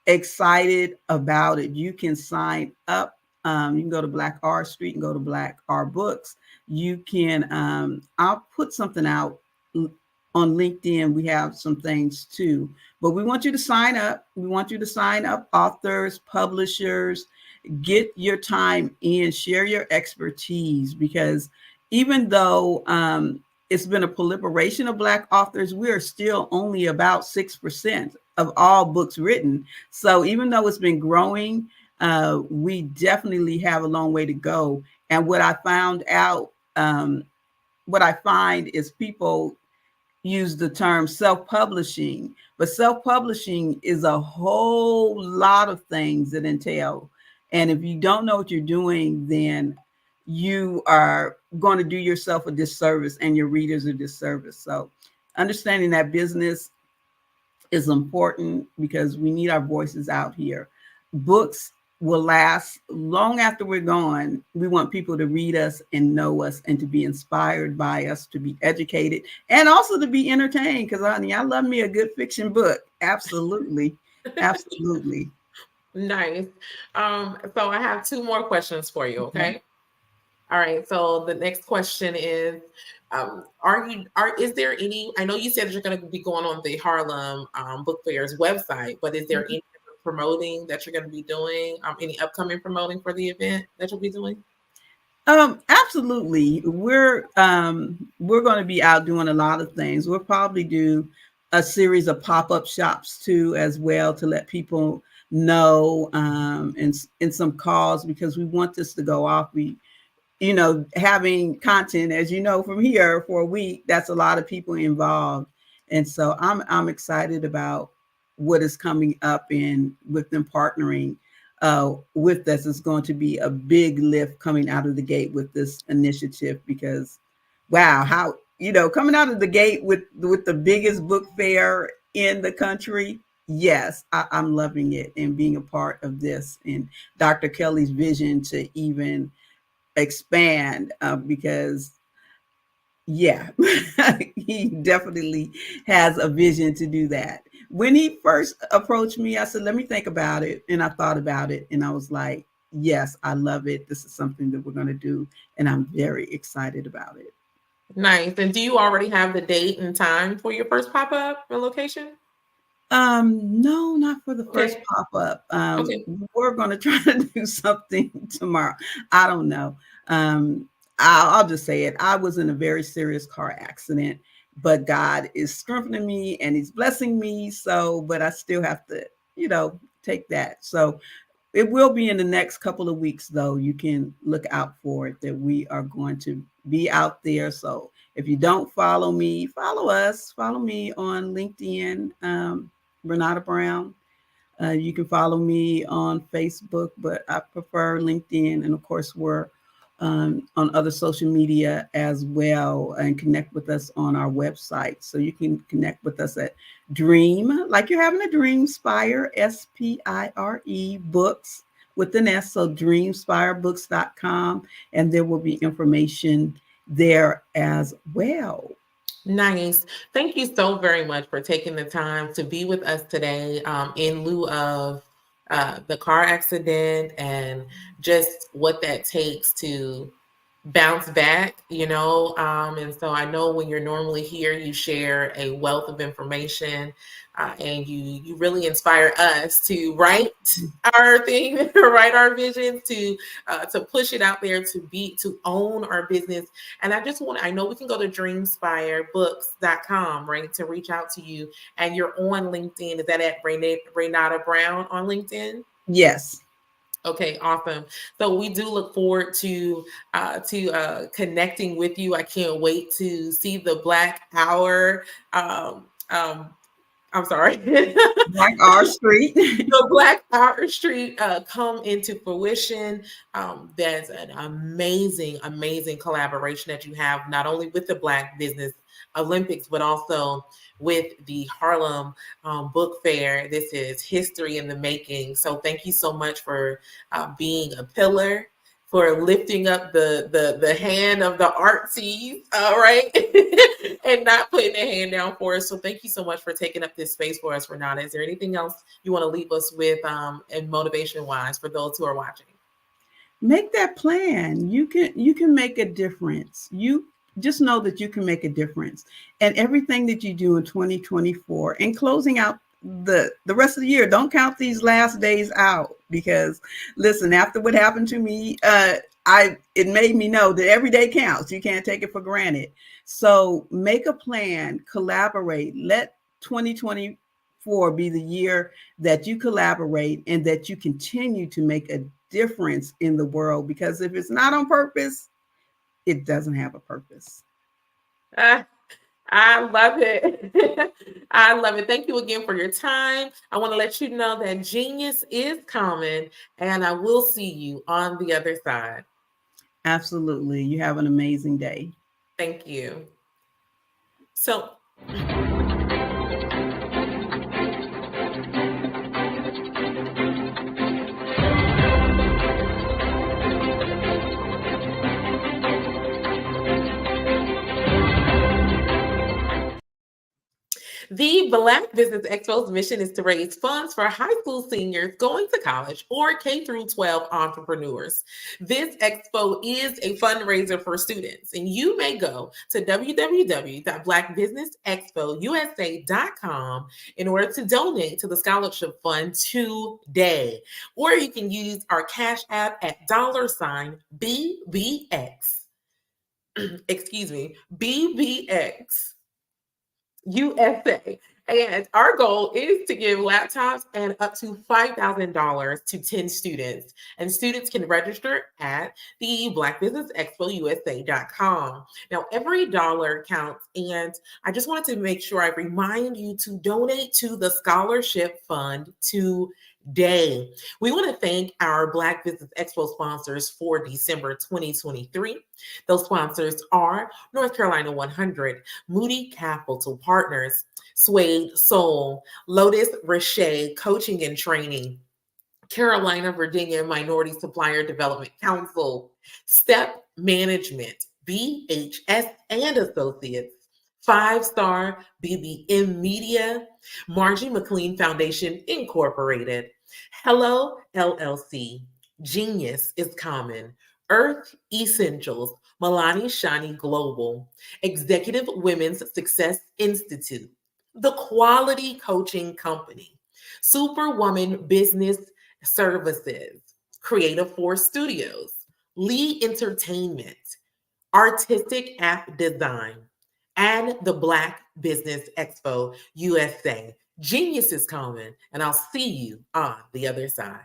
excited about it. You can sign up. You can go to Black R Street and go to Black R Books. You can, I'll put something out on LinkedIn. We have some things too, but we want you to sign up. We want you to sign up authors, publishers. get your time in, share your expertise, because even though it's been a proliferation of Black authors, we are still only about 6% of all books written. So even though it's been growing, we definitely have a long way to go. And what I found out, what I find is people use the term self-publishing, but self-publishing is a whole lot of things that entail. And if you don't know what you're doing, then you are going to do yourself a disservice and your readers a disservice. So understanding that business is important because we need our voices out here. Books will last long after we're gone. We want people to read us and know us and to be inspired by us, to be educated, and also to be entertained. Because honey, I love me a good fiction book. Absolutely. Absolutely. Nice. So I have two more questions for you. Okay. All right. So the next question is, is there any, I know you said that you're going to be going on the Harlem Book Fair's website, but is there any promoting that you're going to be doing? Any upcoming promoting for the event that you'll be doing? Absolutely. We're going to be out doing a lot of things. We'll probably do a series of pop-up shops too, as well, to let people know, and some calls, because we want this to go off. Having content, as you know, from here for a week, that's a lot of people involved. And so I'm excited about what is coming up, and with them partnering with us is going to be a big lift coming out of the gate with this initiative, because wow, how, coming out of the gate with the biggest book fair in the country. Yes, I'm loving it and being a part of this, and Dr. Kelly's vision to even expand, because yeah, he definitely has a vision to do that. When he first approached me, I said, let me think about it. And I thought about it, and I was like, yes, I love it. This is something that we're going to do. And I'm very excited about it. Nice. And do you already have the date and time for your first pop-up and location? No, not for the first pop-up. We're going to try to do something tomorrow. I don't know. I'll just say it. I was in a very serious car accident, but God is strengthening me and he's blessing me. So, but I still have to, take that. So it will be in the next couple of weeks, though. You can look out for it, that we are going to be out there. So if you don't follow me, follow us. Follow me on LinkedIn, Renata Brown. You can follow me on Facebook, but I prefer LinkedIn. And of course, we're on other social media as well, and connect with us on our website. So you can connect with us at Dream, like you're having a dream, Spire, SPIRE books with an S. So dreamspirebooks.com. And there will be information there as well. Nice. Thank you so very much for taking the time to be with us today, in lieu of the car accident and just what that takes to bounce back, and so I know when you're normally here, you share a wealth of information, and you really inspire us to write our thing, write our vision, to push it out there, to own our business. And I know we can go to dreamspirebooks.com, right, to reach out to you. And you're on LinkedIn. Is that at Renata Brown on LinkedIn? Yes. Okay, awesome. So we do look forward to connecting with you. I can't wait to see the Black Hour. I'm sorry. Black Hour Street. The Black Hour Street come into fruition. That's an amazing, amazing collaboration that you have, not only with the Black Business Olympics, but also with the Harlem Book Fair. This is history in the making. So thank you so much for being a pillar, for lifting up the hand of the artsies, right? And not putting a hand down for us. So thank you so much for taking up this space for us, Renata. Is there anything else you want to leave us with, and motivation-wise, for those who are watching? Make that plan. You can make a difference. You just know that you can make a difference. And everything that you do in 2024, and closing out the rest of the year. Don't count these last days out, because listen, after what happened to me, it made me know that every day counts. You can't take it for granted. So make a plan, collaborate. Let 2024 be the year that you collaborate and that you continue to make a difference in the world, because if it's not on purpose, it doesn't have a purpose. I love it. I love it. Thank you again for your time. I want to let you know that genius is common, and I will see you on the other side. Absolutely. You have an amazing day. Thank you. So, the Black Business Expo's mission is to raise funds for high school seniors going to college or K-12 entrepreneurs. This expo is a fundraiser for students, and you may go to www.blackbusinessexpousa.com in order to donate to the scholarship fund today. Or you can use our Cash App at $BBX. Excuse me, BBX. USA. And our goal is to give laptops and up to $5,000 to 10 students. And students can register at the blackbusinessexpousa.com. Now, every dollar counts. And I just wanted to make sure I remind you to donate to the scholarship fund today. We want to thank our Black Business Expo sponsors for December 2023. Those sponsors are North Carolina 100, Moody Capital Partners, Suede Soul, Lotus Richey Coaching and Training, Carolina, Virginia Minority Supplier Development Council, Step Management, BHS and Associates, 5-Star BBM Media, Margie McLean Foundation Incorporated, Hello LLC, Genius is Common, Earth Essentials, Milani Shani Global, Executive Women's Success Institute, The Quality Coaching Company, Superwoman Business Services, Creative Force Studios, Lee Entertainment, Artistic App Design, and the Black Business Expo USA. Genius is common, and I'll see you on the other side.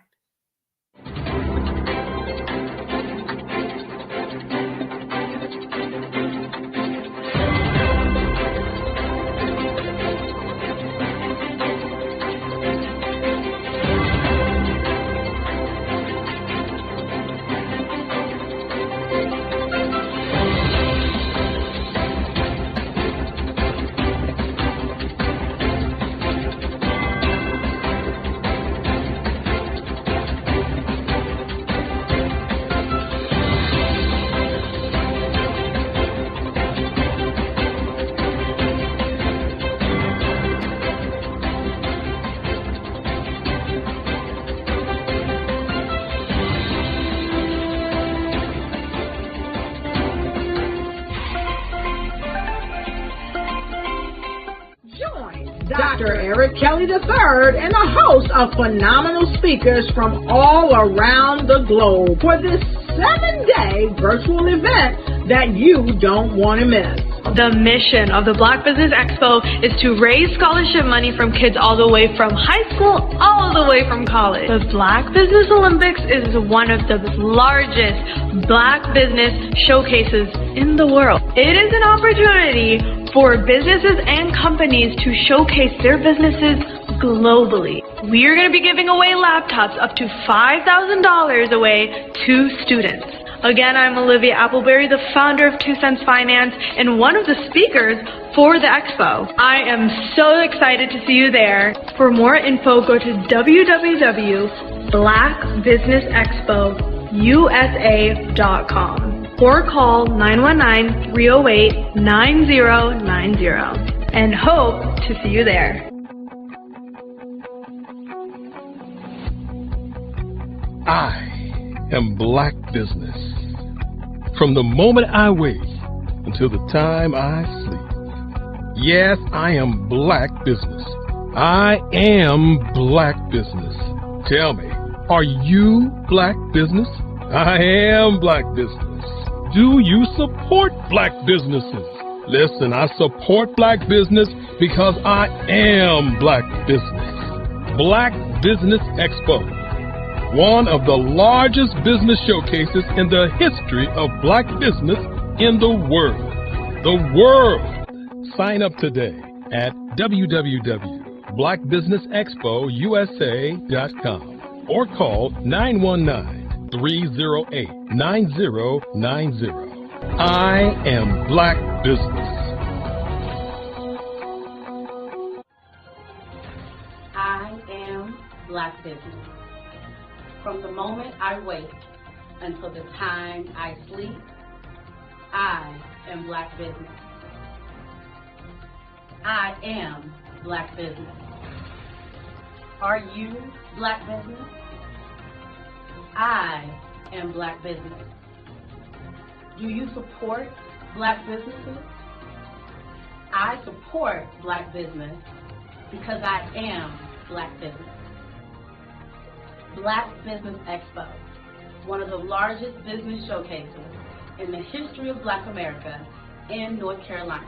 Dr. Eric Kelly III and a host of phenomenal speakers from all around the globe for this 7-day virtual event that you don't want to miss. The mission of the Black Business Expo is to raise scholarship money from kids all the way from high school, all the way from college. The Black Business Olympics is one of the largest Black business showcases in the world. It is an opportunity for businesses and companies to showcase their businesses globally. We are going to be giving away laptops up to $5,000 away to students. Again, I'm Olivia Appleberry, the founder of 2 Cents Finance and one of the speakers for the expo. I am so excited to see you there. For more info, go to www.blackbusinessexpousa.com or call 919-308-9090 and hope to see you there. I am Black Business. From the moment I wake until the time I sleep. Yes, I am Black Business. I am Black business. Tell me, are you Black business? I am Black business. Do you support Black businesses? Listen, I support Black business because I am Black business. Black Business Expo, one of the largest business showcases in the history of Black business in the world. The world! Sign up today at www.blackbusinessexpousa.com or call 919-308-9090. I am Black business. I am Black business. From the moment I wake until the time I sleep, I am Black business. I am Black business. Are you Black business? I am Black business. Do you support Black businesses? I support Black business because I am Black business. Black Business Expo, one of the largest business showcases in the history of Black America in North Carolina.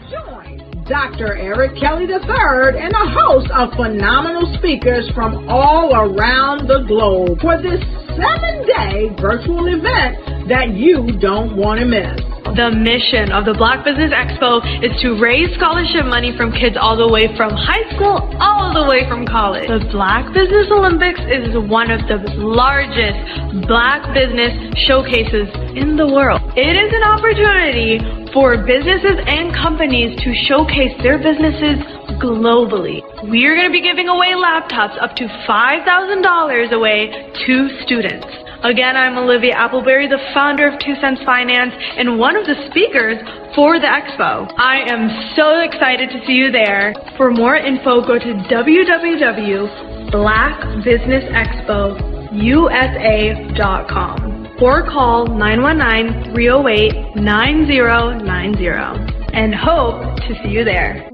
Join Dr. Eric Kelly III and a host of phenomenal speakers from all around the globe for this 7-day virtual event that you don't want to miss. The mission of the Black Business Expo is to raise scholarship money from kids all the way from high school all the way from college. The Black Business Olympics is one of the largest Black business showcases in the world. It is an opportunity for businesses and companies to showcase their businesses globally. We are going to be giving away laptops up to $5,000 away to students. Again, I'm Olivia Appleberry, the founder of 2 Cents Finance and one of the speakers for the expo. I am so excited to see you there. For more info, go to www.blackbusinessexpousa.com or call 919-308-9090 and hope to see you there.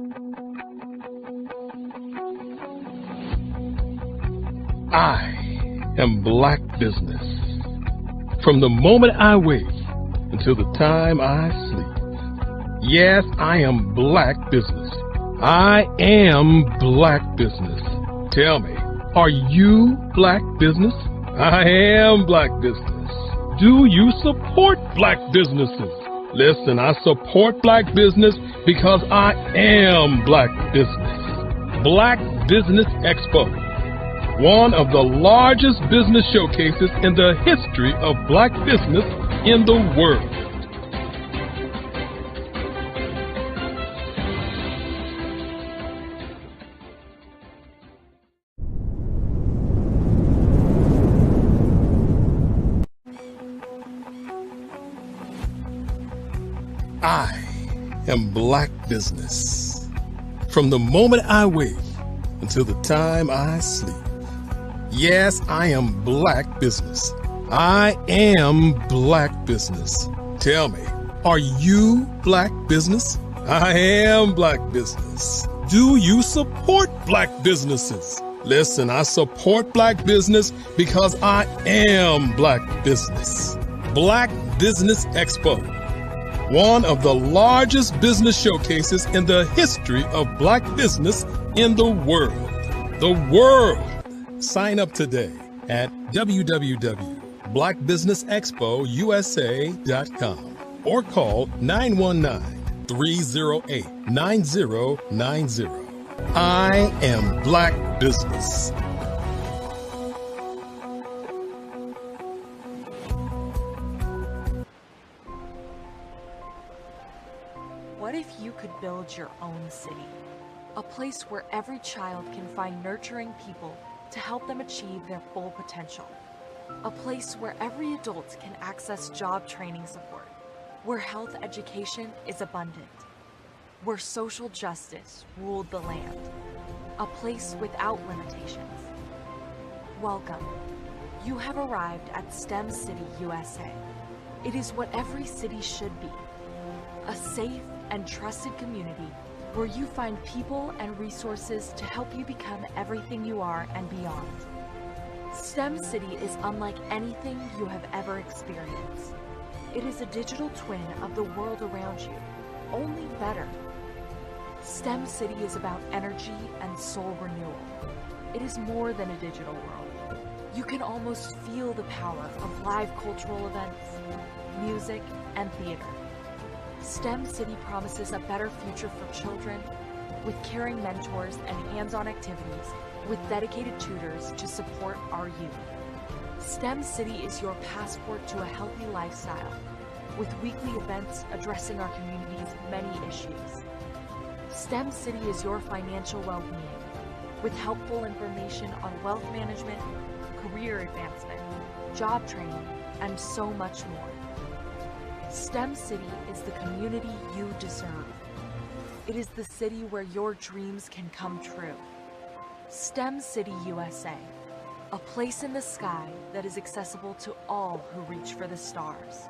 I am Black business. From the moment I wake until the time I sleep. Yes, I am Black business. I am Black business. Tell me, are you Black business? I am Black business. Do you support Black businesses? Listen, I support Black business because I am Black business. Black Business Expo, one of the largest business showcases in the history of Black business in the world. I am Black business. From the moment I wake until the time I sleep. Yes, I am Black business. I am Black business. Tell me, are you Black business? I am Black business. Do you support Black businesses? Listen, I support Black business because I am Black business. Black Business Expo, one of the largest business showcases in the history of Black business in the world. The world! Sign up today at www.blackbusinessexpousa.com or call 919-308-9090. I am Black business. What if you could build your own city? A place where every child can find nurturing people to help them achieve their full potential. A place where every adult can access job training support, where health education is abundant, where social justice ruled the land. A place without limitations. Welcome. You have arrived at STEM City USA. It is what every city should be. A safe and trusted community where you find people and resources to help you become everything you are and beyond. STEM City is unlike anything you have ever experienced. It is a digital twin of the world around you, only better. STEM City is about energy and soul renewal. It is more than a digital world. You can almost feel the power of live cultural events, music, and theater. STEM City promises a better future for children with caring mentors and hands-on activities with dedicated tutors to support our youth. STEM City is your passport to a healthy lifestyle with weekly events addressing our community's many issues. STEM City is your financial well-being with helpful information on wealth management, career advancement, job training, and so much more. STEM City is the community you deserve. It is the city where your dreams can come true. STEM City USA, a place in the sky that is accessible to all who reach for the stars.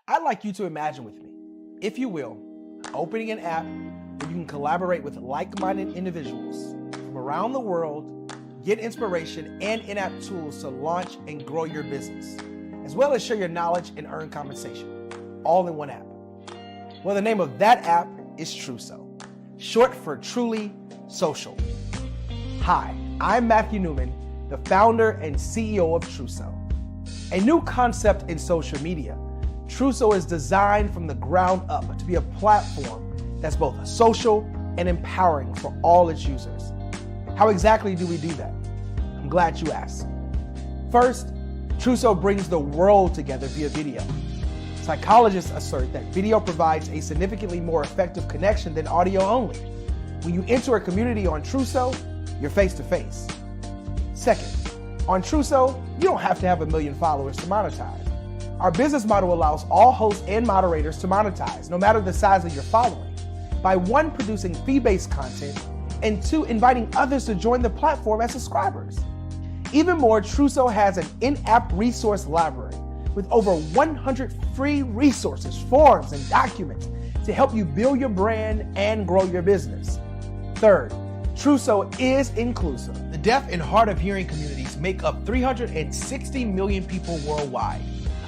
I'd like you to imagine with me, if you will, opening an app where you can collaborate with like-minded individuals from around the world, get inspiration and in-app tools to launch and grow your business, as well as share your knowledge and earn compensation, all in one app. Well, the name of that app is Truso, short for Truly Social. Hi, I'm Matthew Newman, the founder and CEO of Truso, a new concept in social media. Truso is designed from the ground up to be a platform that's both social and empowering for all its users. How exactly do we do that? I'm glad you asked. First, Truso brings the world together via video. Psychologists assert that video provides a significantly more effective connection than audio only. When you enter a community on Truso, you're face to face. Second, on Truso, you don't have to have 1 million followers to monetize. Our business model allows all hosts and moderators to monetize, no matter the size of your following, by 1, producing fee-based content, and 2, inviting others to join the platform as subscribers. Even more, Truso has an in-app resource library with over 100 free resources, forms, and documents to help you build your brand and grow your business. Third, Truso is inclusive. The deaf and hard of hearing communities make up 360 million people worldwide.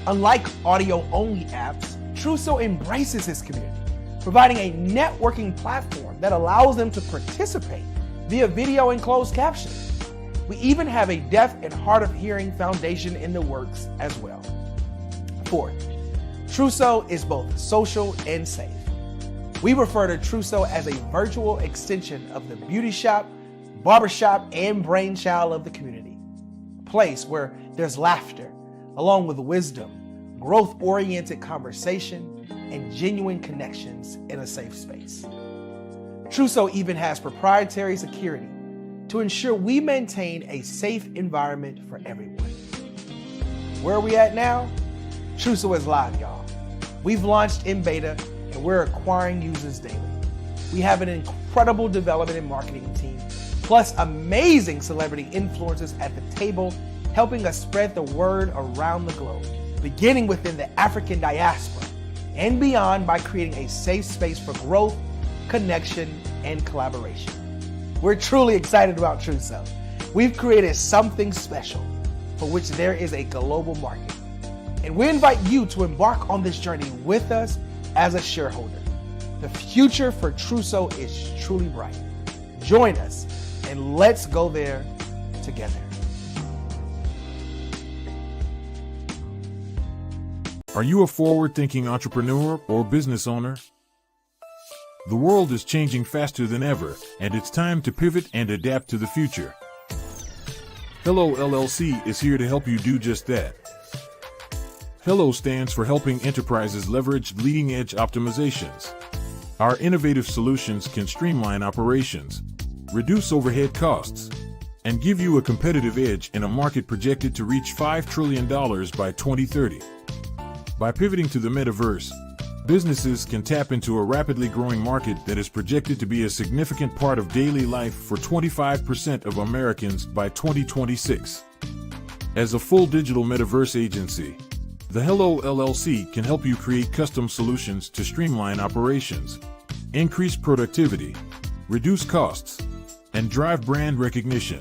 Unlike audio-only apps, Truso embraces this community, providing a networking platform that allows them to participate via video and closed captioning. We even have a deaf and hard of hearing foundation in the works as well. Fourth, Truso is both social and safe. We refer to Truso as a virtual extension of the beauty shop, barbershop, and brainchild of the community. A place where there's laughter, along with wisdom, growth-oriented conversation, and genuine connections in a safe space. Truso even has proprietary security to ensure we maintain a safe environment for everyone. Where are we at now? Truso is live, y'all. We've launched in beta, and we're acquiring users daily. We have an incredible development and marketing team, plus amazing celebrity influencers at the table, helping us spread the word around the globe, beginning within the African diaspora and beyond by creating a safe space for growth, connection, and collaboration. We're truly excited about Truso. We've created something special for which there is a global market. And we invite you to embark on this journey with us as a shareholder. The future for Truso is truly bright. Join us and let's go there together. Are you a forward-thinking entrepreneur or business owner? The world is changing faster than ever, and it's time to pivot and adapt to the future. Hello LLC is here to help you do just that. Hello stands for helping enterprises leverage leading-edge optimizations. Our innovative solutions can streamline operations, reduce overhead costs, and give you a competitive edge in a market projected to reach $5 trillion by 2030. By pivoting to the metaverse, businesses can tap into a rapidly growing market that is projected to be a significant part of daily life for 25% of Americans by 2026. As a full digital metaverse agency, the Hello LLC can help you create custom solutions to streamline operations, increase productivity, reduce costs, and drive brand recognition.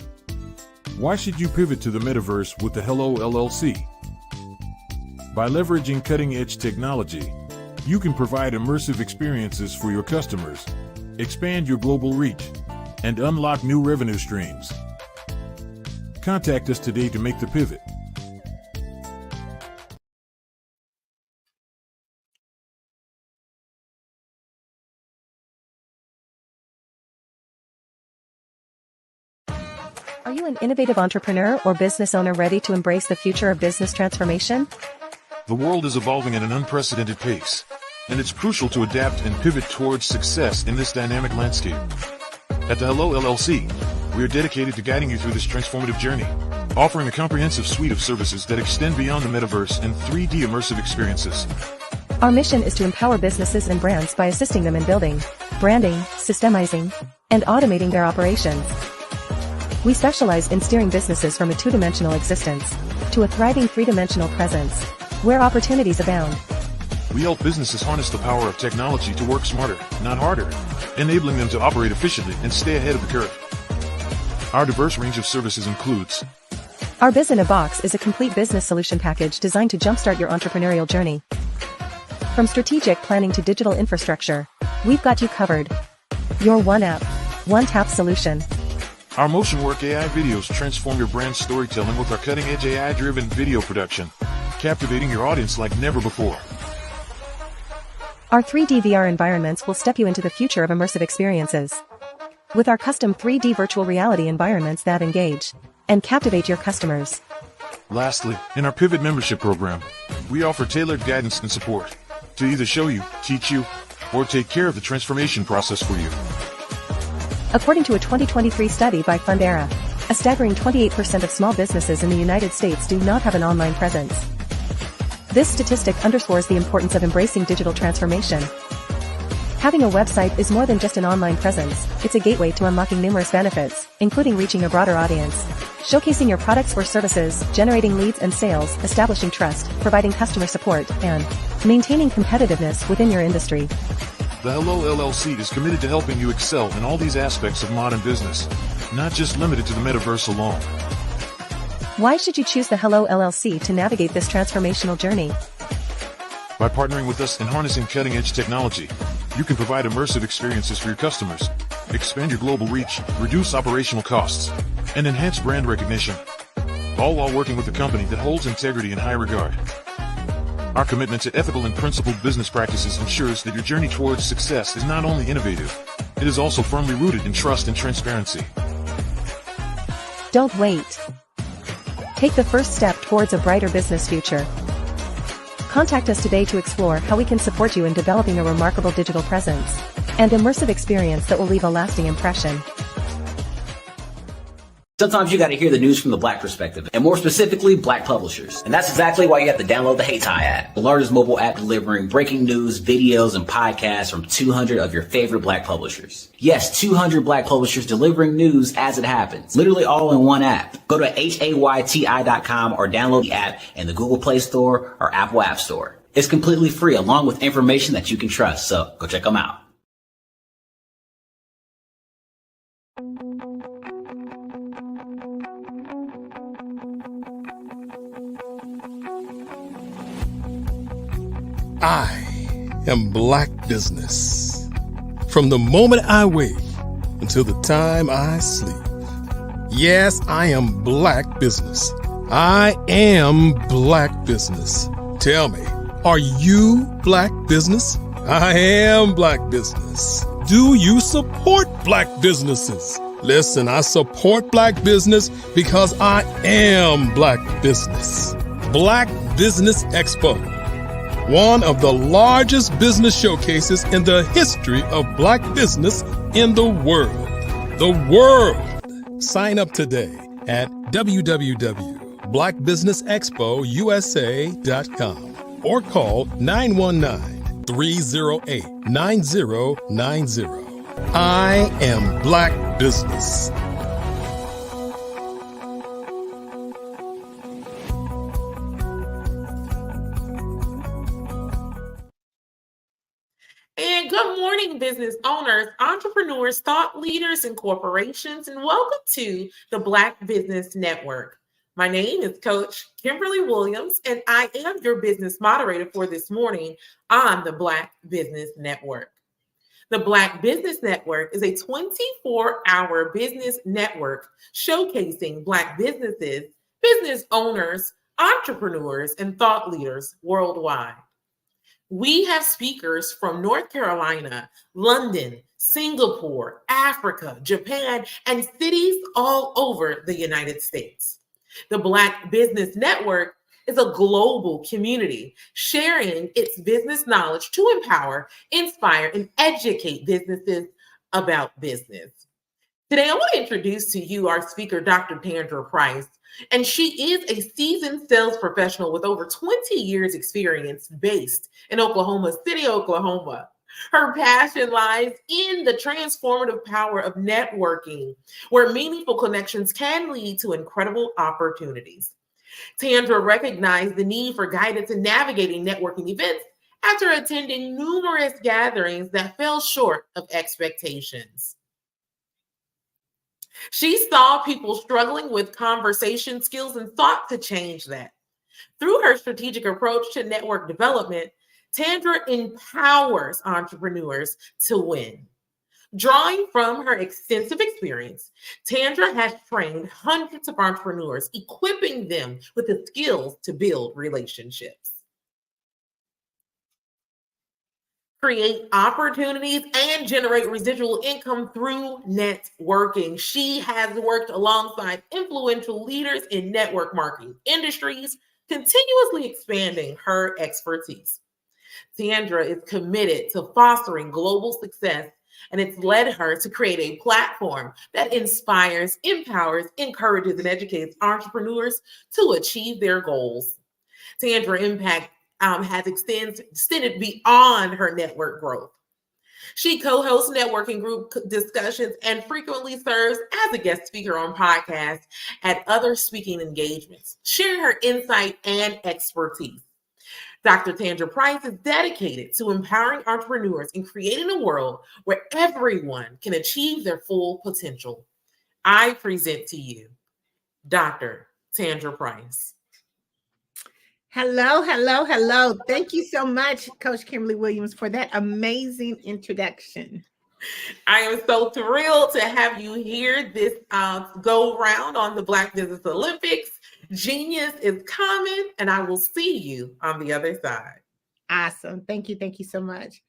Why should you pivot to the metaverse with the Hello LLC? By leveraging cutting-edge technology, you can provide immersive experiences for your customers, expand your global reach, and unlock new revenue streams. Contact us today to make the pivot. Are you an innovative entrepreneur or business owner ready to embrace the future of business transformation? The world is evolving at an unprecedented pace, and it's crucial to adapt and pivot towards success in this dynamic landscape. At the Hello LLC, we are dedicated to guiding you through this transformative journey, offering a comprehensive suite of services that extend beyond the metaverse and 3D immersive experiences. Our mission is to empower businesses and brands by assisting them in building, branding, systemizing, and automating their operations. We specialize in steering businesses from a two-dimensional existence to a thriving three-dimensional presence, where opportunities abound. We help businesses harness the power of technology to work smarter, not harder, enabling them to operate efficiently and stay ahead of the curve. Our diverse range of services includes: Our Biz in a Box is a complete business solution package designed to jumpstart your entrepreneurial journey. From strategic planning to digital infrastructure, we've got you covered. Your one app, one tap solution. Our MotionWork AI videos transform your brand storytelling with our cutting-edge AI-driven video production, captivating your audience like never before. Our 3D VR environments will step you into the future of immersive experiences. With our custom 3D virtual reality environments that engage and captivate your customers. Lastly, in our Pivot membership program, we offer tailored guidance and support to either show you, teach you, or take care of the transformation process for you. According to a 2023 study by Fundera, a staggering 28% of small businesses in the United States do not have an online presence. This statistic underscores the importance of embracing digital transformation. Having a website is more than just an online presence, it's a gateway to unlocking numerous benefits, including reaching a broader audience, showcasing your products or services, generating leads and sales, establishing trust, providing customer support, and maintaining competitiveness within your industry. The Hello LLC is committed to helping you excel in all these aspects of modern business, not just limited to the metaverse alone. Why should you choose the Hello LLC to navigate this transformational journey? By partnering with us and harnessing cutting-edge technology, you can provide immersive experiences for your customers, expand your global reach, reduce operational costs, and enhance brand recognition, all while working with a company that holds integrity in high regard. Our commitment to ethical and principled business practices ensures that your journey towards success is not only innovative, it is also firmly rooted in trust and transparency. Don't wait. Take the first step towards a brighter business future. Contact us today to explore how we can support you in developing a remarkable digital presence and immersive experience that will leave a lasting impression. Sometimes you got to hear the news from the Black perspective, and more specifically, Black publishers. And that's exactly why you have to download the Hey Tie app, the largest mobile app delivering breaking news, videos, and podcasts from 200 of your favorite Black publishers. Yes, 200 Black publishers delivering news as it happens, literally all in one app. Go to HAYTI.com or download the app in the Google Play Store or Apple App Store. It's completely free, along with information that you can trust, so go check them out. I am Black Business. From the moment I wake until the time I sleep. Yes, I am Black Business. I am Black Business. Tell me, are you Black Business? I am Black Business. Do you support Black businesses? Listen, I support Black business because I am Black Business. Black Business Expo. One of the largest business showcases in the history of Black business in the world. The world. Sign up today at www.blackbusinessexpousa.com or call 919-308-9090. I am Black Business. And good morning, business owners, entrepreneurs, thought leaders, and corporations, and welcome to the Black Business Network. My name is Coach Kimberly Williams, and I am your business moderator for this morning on the Black Business Network. The Black Business Network is a 24-hour business network showcasing Black businesses, business owners, entrepreneurs, and thought leaders worldwide. We have speakers from North Carolina, London, Singapore, Africa, Japan, and cities all over the United States. The Black Business Network is a global community sharing its business knowledge to empower, inspire, and educate businesses about business. Today, I want to introduce to you our speaker, Dr. Tandra Price, and she is a seasoned sales professional with over 20 years experience based in Oklahoma City, Oklahoma. Her passion lies in the transformative power of networking, where meaningful connections can lead to incredible opportunities. Tandra recognized the need for guidance in navigating networking events after attending numerous gatherings that fell short of expectations. She saw people struggling with conversation skills and sought to change that. Through her strategic approach to network development, Tandra empowers entrepreneurs to win. Drawing from her extensive experience, Tandra has trained hundreds of entrepreneurs, equipping them with the skills to build relationships, create opportunities, and generate residual income through networking. She has worked alongside influential leaders in network marketing industries, continuously expanding her expertise. Tandra is committed to fostering global success, and it's led her to create a platform that inspires, empowers, encourages, and educates entrepreneurs to achieve their goals. Tandra impact has extended beyond her network growth. She co-hosts networking group discussions and frequently serves as a guest speaker on podcasts and other speaking engagements, sharing her insight and expertise. Dr. Tandra Price is dedicated to empowering entrepreneurs and creating a world where everyone can achieve their full potential. I present to you Dr. Tandra Price. Hello, hello, hello. Thank you so much, Coach Kimberly Williams, for that amazing introduction. I am so thrilled to have you here this go round on the Black Business Olympics. Genius is coming, and I will see you on the other side. Awesome. Thank you. Thank you so much.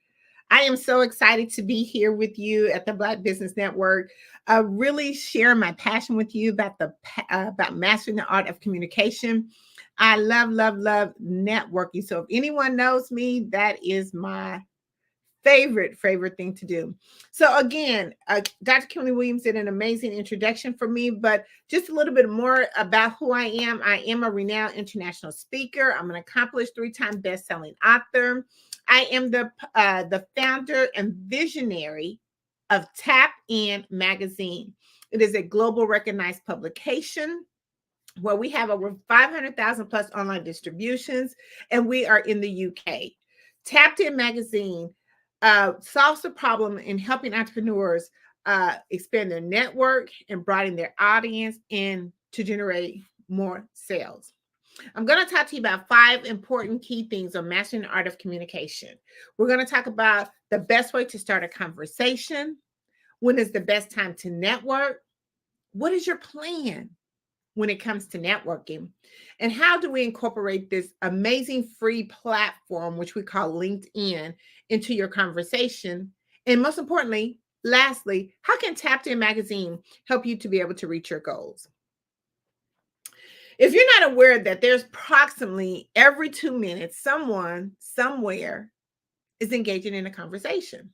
I am so excited to be here with you at the Black Business Network, really sharing my passion with you about mastering the art of communication. I love, love, love networking. So if anyone knows me, that is my favorite thing to do. So again, Dr. Kimberly Williams did an amazing introduction for me, but just a little bit more about who I am. I am a renowned international speaker. I'm an accomplished 3-time best-selling author. I am the founder and visionary of Tap In Magazine. It is a global recognized publication where we have over 500,000 plus online distributions, and we are in the UK. Tapped In Magazine solves the problem in helping entrepreneurs expand their network and broaden their audience and to generate more sales. I'm going to talk to you about 5 important key things on mastering the art of communication. We're going to talk about the best way to start a conversation. When is the best time to network? What is your plan when it comes to networking? And how do we incorporate this amazing free platform, which we call LinkedIn, into your conversation? And most importantly, lastly, how can Tapped In Magazine help you to be able to reach your goals? If you're not aware that there's approximately every 2 minutes, someone somewhere is engaging in a conversation.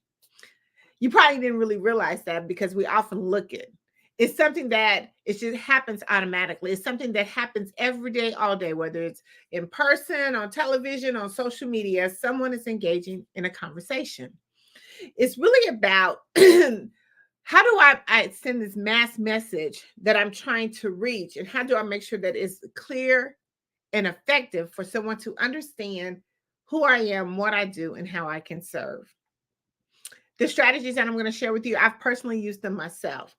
You probably didn't really realize that because we often look at It's something that it just happens automatically. It's something that happens every day, all day, whether it's in person, on television, on social media, someone is engaging in a conversation. It's really about how do I send this mass message that I'm trying to reach, and how do I make sure that it's clear and effective for someone to understand who I am, what I do, and how I can serve. The strategies that I'm going to share with you, I've personally used them myself.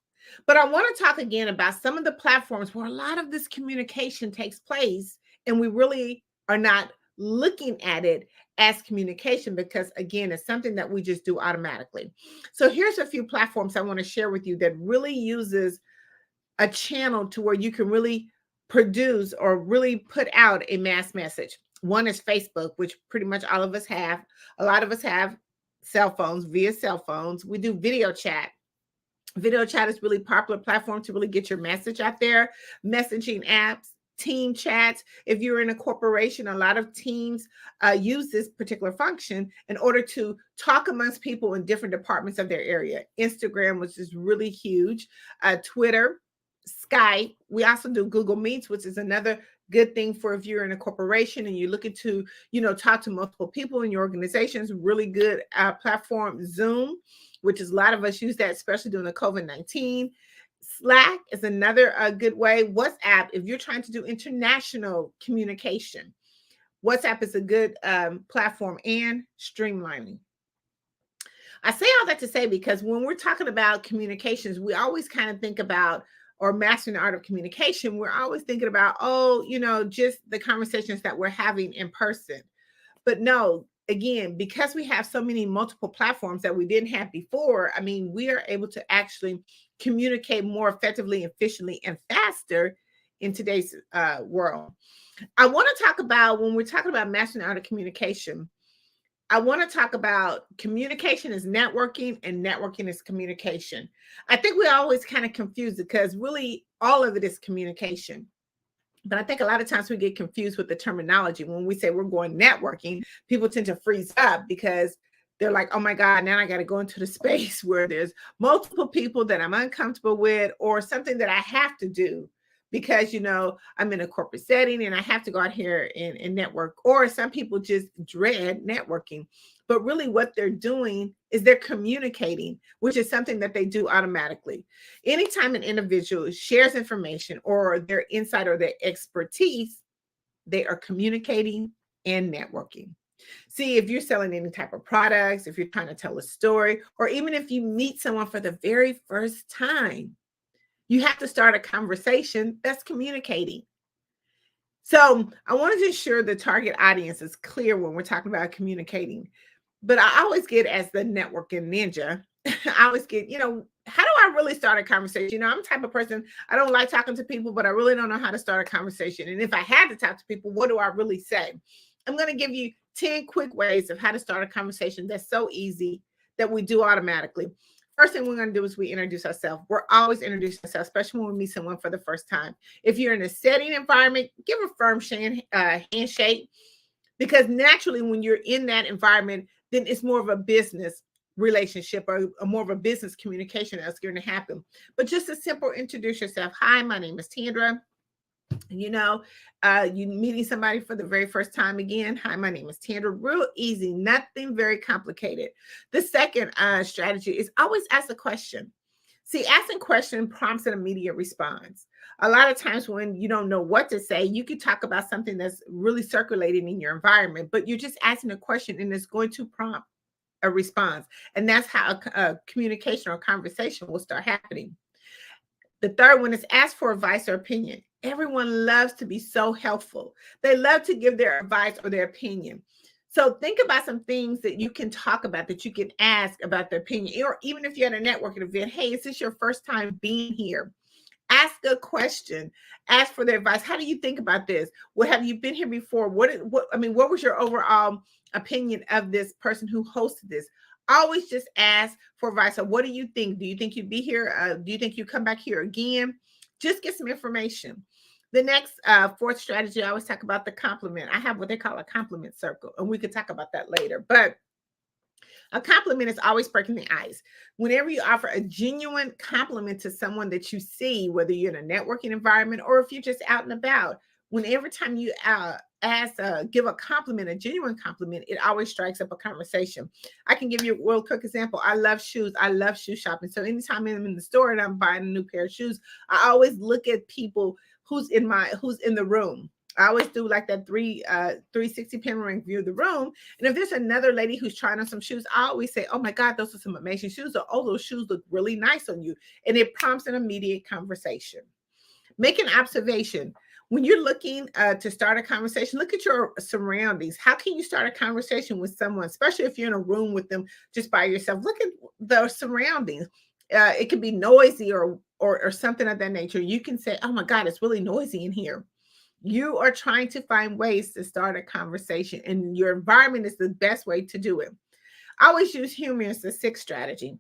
But I want to talk again about some of the platforms where a lot of this communication takes place, and we really are not looking at it as communication because, again, it's something that we just do automatically. So here's a few platforms I want to share with you that really uses a channel to where you can really produce or really put out a mass message. One is Facebook, which pretty much all of us have. A lot of us have cell phones, via cell phones. We do video chat. Video chat is really popular platform to really get your message out there. Messaging apps, team chats. If you're in a corporation, a lot of teams use this particular function in order to talk amongst people in different departments of their area. Instagram, which is really huge. Twitter, Skype. We also do Google Meets, which is another good thing for if you're in a corporation and you're looking to, talk to multiple people in your organizations. Really good platform. Zoom, which is a lot of us use that, especially during the COVID-19. Slack is another good way. WhatsApp, if you're trying to do international communication, WhatsApp is a good platform, and streamlining. I say all that to say because when we're talking about communications, we always kind of think about, or mastering the art of communication, we're always thinking about, just the conversations that we're having in person. But no, again, because we have so many multiple platforms that we didn't have before, we are able to actually communicate more effectively, efficiently, and faster in today's world. I want to talk about, when we're talking about mastering the art of communication, I want to talk about communication is networking and networking is communication. I think we always kind of confuse it because really all of it is communication. But I think a lot of times we get confused with the terminology. When we say we're going networking, people tend to freeze up because they're like, oh my God, now I got to go into the space where there's multiple people that I'm uncomfortable with, or something that I have to do because, I'm in a corporate setting and I have to go out here and network. Or some people just dread networking. But really what they're doing is they're communicating, which is something that they do automatically. Anytime an individual shares information or their insight or their expertise, they are communicating and networking. See, if you're selling any type of products, if you're trying to tell a story, or even if you meet someone for the very first time, you have to start a conversation that's communicating. So I want to ensure the target audience is clear when we're talking about communicating. But I always get, as the networking ninja, I always get, how do I really start a conversation? I'm the type of person, I don't like talking to people, but I really don't know how to start a conversation. And if I had to talk to people, what do I really say? I'm going to give you 10 quick ways of how to start a conversation that's so easy that we do automatically. First thing we're going to do is we introduce ourselves. We're always introducing ourselves, especially when we meet someone for the first time. If you're in a setting environment, give a firm handshake, because naturally when you're in that environment, then it's more of a business relationship or more of a business communication that's going to happen. But just a simple introduce yourself. Hi, my name is Tandra. You meeting somebody for the very first time again. Hi, my name is Tandra. Real easy, nothing very complicated. The second strategy is always ask a question. See, asking question prompts an immediate response. A lot of times when you don't know what to say, you could talk about something that's really circulating in your environment, but you're just asking a question and it's going to prompt a response. And that's how a communication or conversation will start happening. The third one is ask for advice or opinion. Everyone loves to be so helpful. They love to give their advice or their opinion. So think about some things that you can talk about, that you can ask about their opinion. Or even if you're at a networking event, hey, is this your first time being here? Ask a question. Ask for their advice. How do you think about this? What have you been here before? What was your overall opinion of this person who hosted this? Always just ask for advice. So what do you think? Do you think you'd be here? Do you think you come back here again? Just get some information. The next fourth strategy, I always talk about the compliment. I have what they call a compliment circle, and we could talk about that later. But A compliment is always breaking the ice. Whenever you offer a genuine compliment to someone that you see, whether you're in a networking environment or if you're just out and about, whenever time you give a compliment, a genuine compliment, it always strikes up a conversation. I can give you a real quick example. I love shoes. I love shoe shopping. So anytime I'm in the store and I'm buying a new pair of shoes, I always look at people who's in the room. I always do like that 360 panoramic view of the room. And if there's another lady who's trying on some shoes, I always say, oh my God, those are some amazing shoes. Or, oh, those shoes look really nice on you. And it prompts an immediate conversation. Make an observation. When you're looking to start a conversation, look at your surroundings. How can you start a conversation with someone, especially if you're in a room with them just by yourself? Look at the surroundings. It could be noisy or something of that nature. You can say, oh my God, it's really noisy in here. You are trying to find ways to start a conversation, and your environment is the best way to do it. I always use humor as the sixth strategy.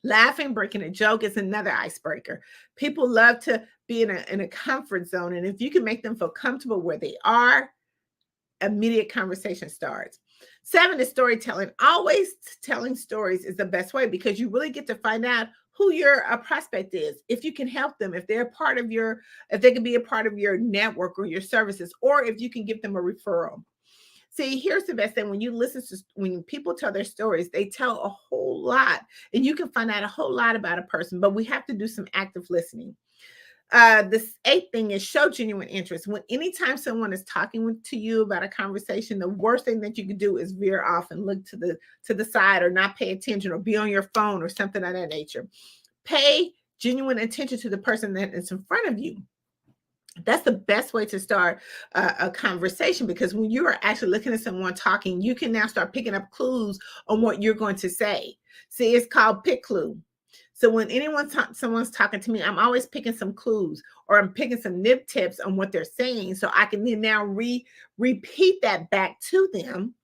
Laughing, breaking a joke is another icebreaker. People love to be in a comfort zone, and if you can make them feel comfortable where they are, immediate conversation starts. 7 is storytelling. Always telling stories is the best way because you really get to find out who your prospect is, if you can help them, if they can be a part of your network or your services, or if you can give them a referral. See, here's the best thing. When people tell their stories, they tell a whole lot, and you can find out a whole lot about a person, but we have to do some active listening. This 8th thing is show genuine interest. Anytime someone is talking to you about a conversation, the worst thing that you can do is veer off and look to the side or not pay attention or be on your phone or something of that nature. Pay genuine attention to the person that is in front of you. That's the best way to start a conversation, because when you are actually looking at someone talking, you can now start picking up clues on what you're going to say. See, it's called pick clue. So when someone's talking to me, I'm always picking some clues, or I'm picking some nip tips on what they're saying, so I can then now repeat that back to them.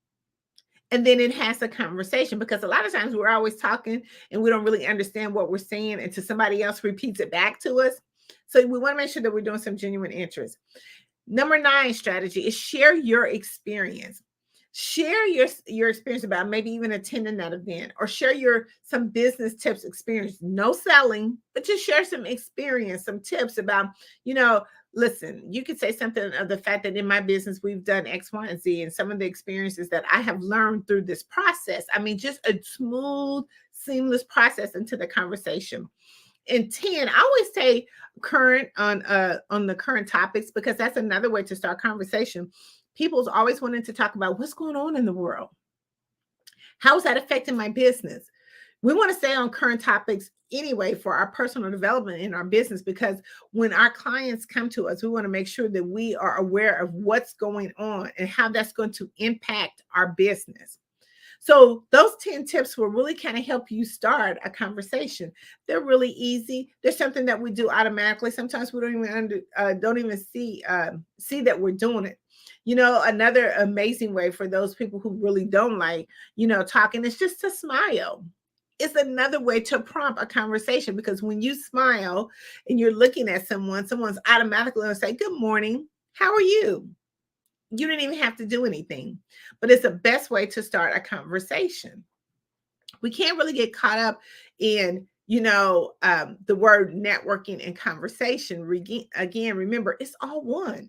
And then it has a conversation, because a lot of times we're always talking and we don't really understand what we're saying until somebody else repeats it back to us. So we want to make sure that we're doing some genuine interest. Number 9 strategy is share your experience. Share your experience about maybe even attending that event, or share some business tips, experience. No selling, but just share some experience, some tips about, listen, you could say something of the fact that in my business, we've done X, Y, and Z, and some of the experiences that I have learned through this process. I mean, just a smooth, seamless process into the conversation. And 10, I always say current on the current topics, because that's another way to start conversation. People's always wanting to talk about what's going on in the world. How is that affecting my business? We want to stay on current topics anyway for our personal development in our business, because when our clients come to us, we want to make sure that we are aware of what's going on and how that's going to impact our business. So those 10 tips will really kind of help you start a conversation. They're really easy. They're something that we do automatically. Sometimes we don't even see that we're doing it. Another amazing way for those people who really don't like, talking, is just to smile. It's another way to prompt a conversation, because when you smile and you're looking at someone's automatically going to say, good morning, how are you? You didn't even have to do anything, but it's the best way to start a conversation. We can't really get caught up in, the word networking and conversation. Again, remember, it's all one,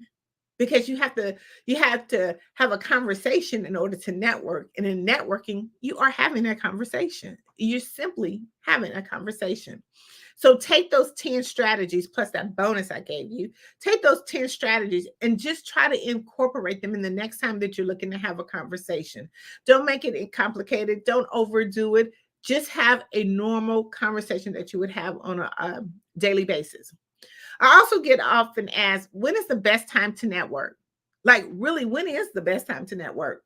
because you have to have a conversation in order to network. And in networking, you are having a conversation. You're simply having a conversation. So take those 10 strategies plus that bonus I gave you. Take those 10 strategies and just try to incorporate them in the next time that you're looking to have a conversation. Don't make it complicated. Don't overdo it. Just have a normal conversation that you would have on a daily basis. I also get often asked, when is the best time to network? Like, really, when is the best time to network?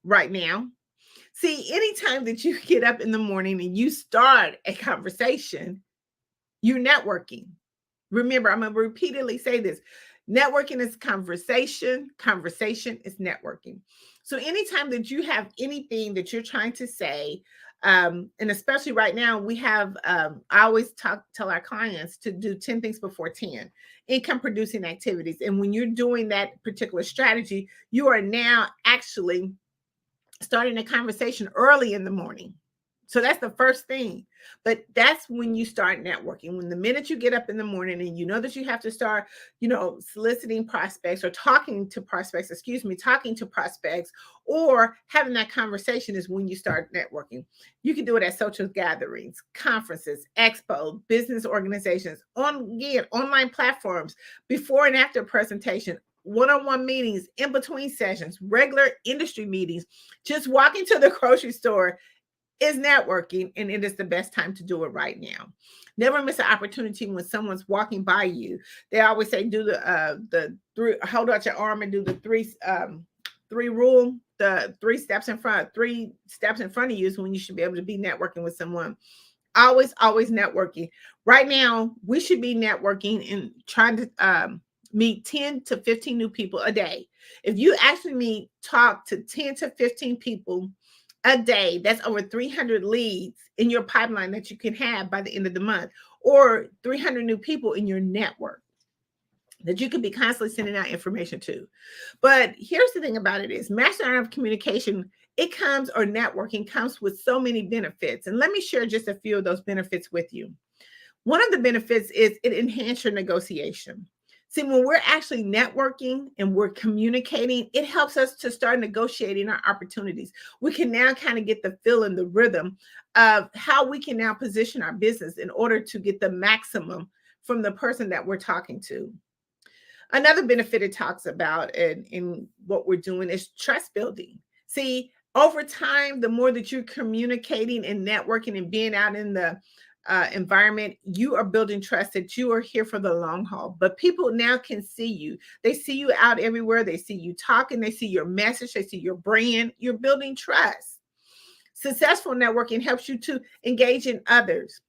Right now. See, anytime that you get up in the morning and you start a conversation, you're networking. Remember, I'm going to repeatedly say this. Networking is conversation. Conversation is networking. So anytime that you have anything that you're trying to say, and especially right now, we have, I always tell our clients to do 10 things before 10, income producing activities. And when you're doing that particular strategy, you are now actually starting a conversation early in the morning. So that's the first thing. But that's when you start networking. When the minute you get up in the morning and you know that you have to start, soliciting prospects or talking to prospects, or having that conversation is when you start networking. You can do it at social gatherings, conferences, expo, business organizations, online platforms, before and after presentation, one-on-one meetings, in between sessions, regular industry meetings, just walking to the grocery store is networking, and it is the best time to do it right now. Never miss an opportunity when someone's walking by you. They always say, do the three, hold out your arm and do the three rule, the three steps in front of you is when you should be able to be networking with someone. Always networking. Right now, we should be networking and trying to meet 10 to 15 new people a day. If you actually talk to 10 to 15 people a day, that's over 300 leads in your pipeline that you can have by the end of the month, or 300 new people in your network that you could be constantly sending out information to. But here's the thing about it is mastering of communication, networking comes with so many benefits. And let me share just a few of those benefits with you. One of the benefits is it enhances your negotiation. See, when we're actually networking and we're communicating, it helps us to start negotiating our opportunities. We can now kind of get the feel and the rhythm of how we can now position our business in order to get the maximum from the person that we're talking to. Another benefit it talks about in what we're doing is trust building. See, over time, the more that you're communicating and networking and being out in the environment, you are building trust that you are here for the long haul. But people now can see you. They see you out everywhere. They see you talking. They see your message. They see your brand. You're building trust. Successful networking helps you to engage in others.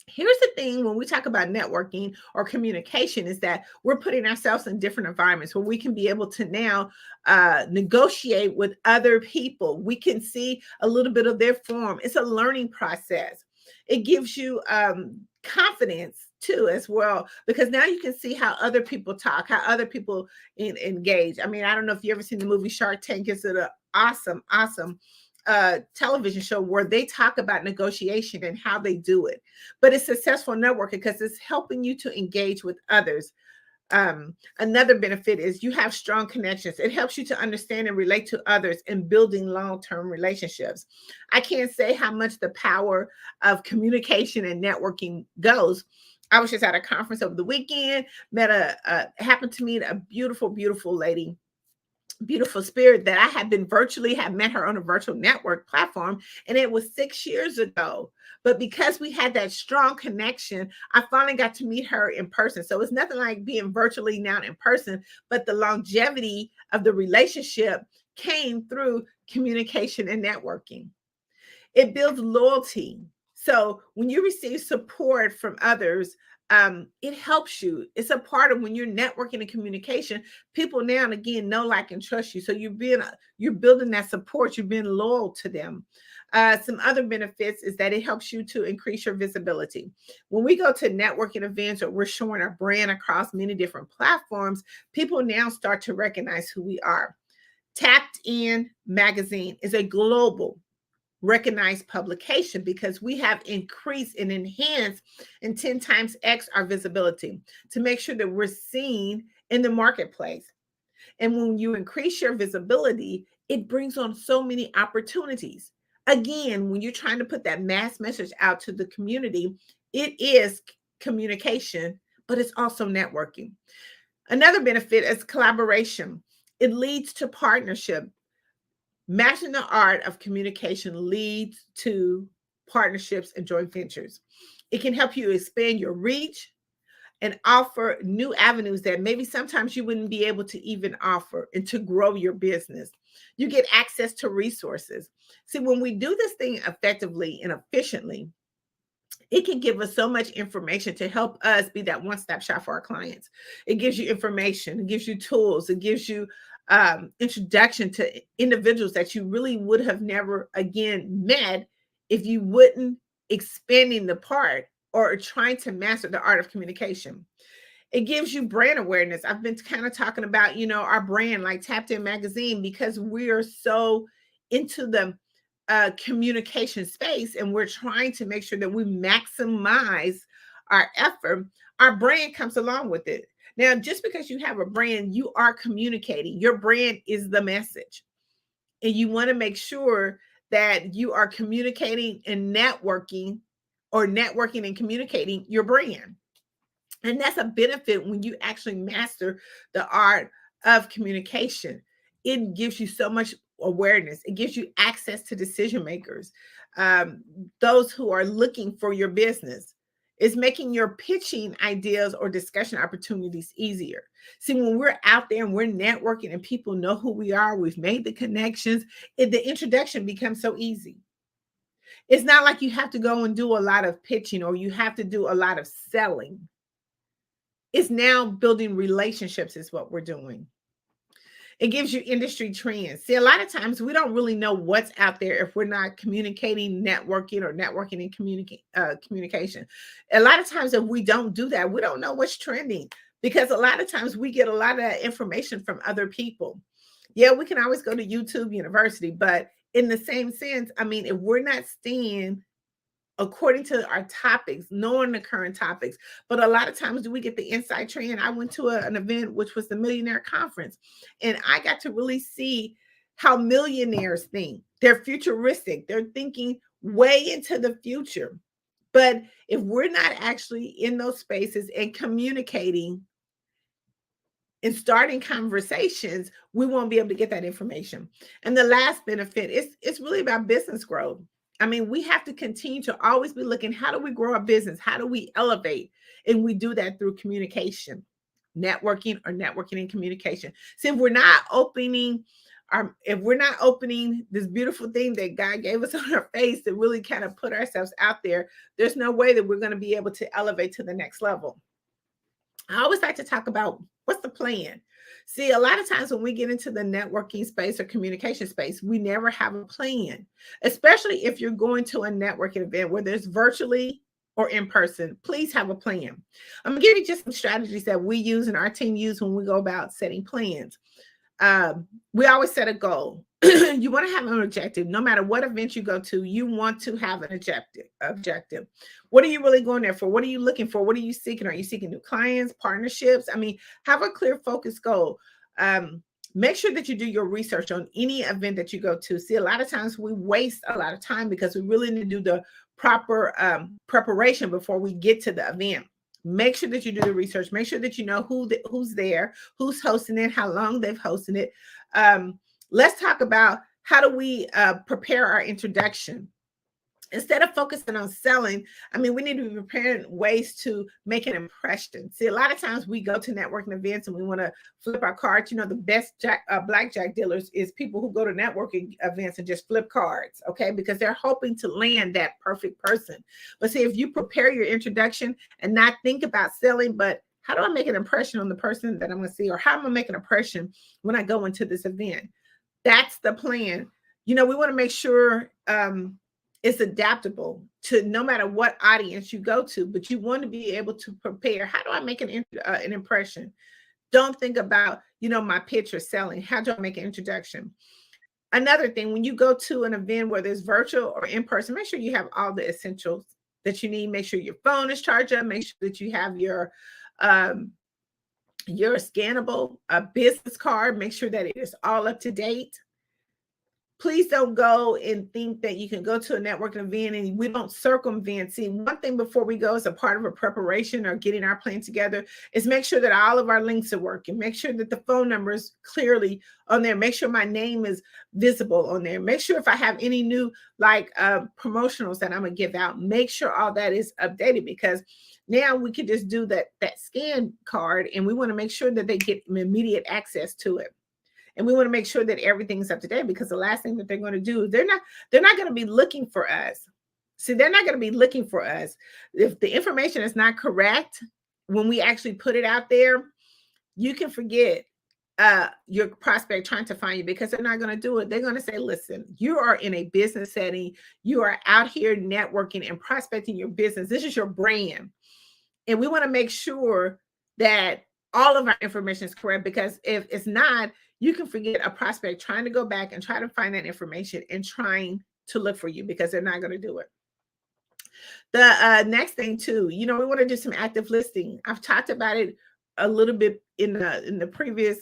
Here's the thing when we talk about networking or communication is that we're putting ourselves in different environments where we can be able to now negotiate with other people. We can see a little bit of their form. It's a learning process. It gives you confidence too as well, because now you can see how other people talk, how other people engage. I mean, I don't know if you ever seen the movie Shark Tank. It's an awesome television show where they talk about negotiation and how they do it. But it's successful networking because it's helping you to engage with others. Another benefit is you have strong connections. It helps you to understand and relate to others and building long-term relationships. I can't say how much the power of communication and networking goes. I was just at a conference over the weekend, happened to meet a beautiful, beautiful lady, beautiful spirit that I have met her on a virtual network platform, and it was 6 years ago. But because we had that strong connection, I finally got to meet her in person. So it's nothing like being virtually now in person, but the longevity of the relationship came through communication and networking. It builds loyalty. So when you receive support from others, it helps you. It's a part of when you're networking and communication, people now and again know, like, and trust you. So you're building that support. You're being loyal to them. Some other benefits is that it helps you to increase your visibility. When we go to networking events or we're showing our brand across many different platforms, people now start to recognize who we are. Tapped In magazine is a global recognized publication because we have increased and enhanced and 10 times X our visibility to make sure that we're seen in the marketplace. And when you increase your visibility, it brings on so many opportunities. Again, when you're trying to put that mass message out to the community, it is communication, but it's also networking. Another benefit is collaboration. It leads to partnership. Mastering the art of communication leads to partnerships and joint ventures. It can help you expand your reach and offer new avenues that maybe sometimes you wouldn't be able to even offer, and to grow your business. You get access to resources. See, when we do this thing effectively and efficiently, it can give us so much information to help us be that one-stop shop for our clients. It gives you information, it gives you tools, it gives you introduction to individuals that you really would have never again met if you wouldn't expanding the part or trying to master the art of communication. It gives you brand awareness. I've been kind of talking about, our brand like Tapped In magazine, because we are so into the communication space, and we're trying to make sure that we maximize our effort, our brand comes along with it. Now, just because you have a brand, you are communicating. Your brand is the message. And you want to make sure that you are communicating and networking, or networking and communicating your brand. And that's a benefit when you actually master the art of communication. It gives you so much awareness. It gives you access to decision makers, those who are looking for your business. It's making your pitching ideas or discussion opportunities easier. See, when we're out there and we're networking and people know who we are, we've made the connections, the introduction becomes so easy. It's not like you have to go and do a lot of pitching or you have to do a lot of selling. It's now building relationships is what we're doing. It gives you industry trends. See, a lot of times we don't really know what's out there if we're not communicating, networking, or networking and communication. A lot of times if we don't do that, we don't know what's trending, because a lot of times we get a lot of information from other people. Yeah, we can always go to YouTube University, but in the same sense, I mean, if we're not staying according to our topics, knowing the current topics. But a lot of times do we get the inside trend? I went to an event, which was the Millionaire Conference, and I got to really see how millionaires think. They're futuristic. They're thinking way into the future. But if we're not actually in those spaces and communicating and starting conversations, we won't be able to get that information. And the last benefit is it's really about business growth. I mean, we have to continue to always be looking, how do we grow our business? How do we elevate? And we do that through communication, networking and communication. So if we're not opening this beautiful thing that God gave us on our face to really kind of put ourselves out there, there's no way that we're going to be able to elevate to the next level. I always like to talk about what's the plan. See, a lot of times when we get into the networking space or communication space, we never have a plan, especially if you're going to a networking event, whether it's virtually or in person. Please have a plan. I'm going to give you just some strategies that we use and our team use when we go about setting plans. We always set a goal. You want to have an objective. No matter what event you go to, you want to have an objective. What are you really going there for? What are you looking for? What are you seeking? Are you seeking new clients, partnerships? I mean, have a clear focus goal. Make sure that you do your research on any event that you go to. See, a lot of times we waste a lot of time because we really need to do the proper preparation before we get to the event. Make sure that you do the research. Make sure that you know who's there, who's hosting it, how long they've hosted it. Let's talk about how do we prepare our introduction. Instead of focusing on selling, I mean, we need to be preparing ways to make an impression. See, a lot of times we go to networking events and we want to flip our cards. You know, the best blackjack dealers is people who go to networking events and just flip cards, okay? Because they're hoping to land that perfect person. But see, if you prepare your introduction and not think about selling, but how do I make an impression on the person that I'm going to see, or how am I make an impression when I go into this event? That's the plan. You know, we want to make sure it's adaptable to no matter what audience you go to, but you want to be able to prepare. How do I make an impression? Don't think about, you know, my pitch or selling. How do I make an introduction? Another thing, when you go to an event, whether it's virtual or in person, make sure you have all the essentials that you need. Make sure your phone is charged up. Make sure that you have your scannable business card. Make sure that it is all up to date. Please don't go and think that you can go to a networking event and we don't circumvent. See, one thing before we go as a part of a preparation or getting our plan together is make sure that all of our links are working. Make sure that the phone number is clearly on there. Make sure my name is visible on there. Make sure if I have any new promotionals that I'm going to give out, make sure all that is updated, because now we can just do that scan card, and we want to make sure that they get immediate access to it. And we want to make sure that everything's up to date, because the last thing that they're going to do, they're not going to be looking for us. See, they're not going to be looking for us. If the information is not correct, when we actually put it out there, you can forget your prospect trying to find you, because they're not going to do it. They're going to say, listen, you are in a business setting. You are out here networking and prospecting your business. This is your brand. And we want to make sure that all of our information is correct, because if it's not, you can forget a prospect trying to go back and try to find that information and trying to look for you, because they're not going to do it. The next thing too, we want to do some active listening. I've talked about it a little bit in the previous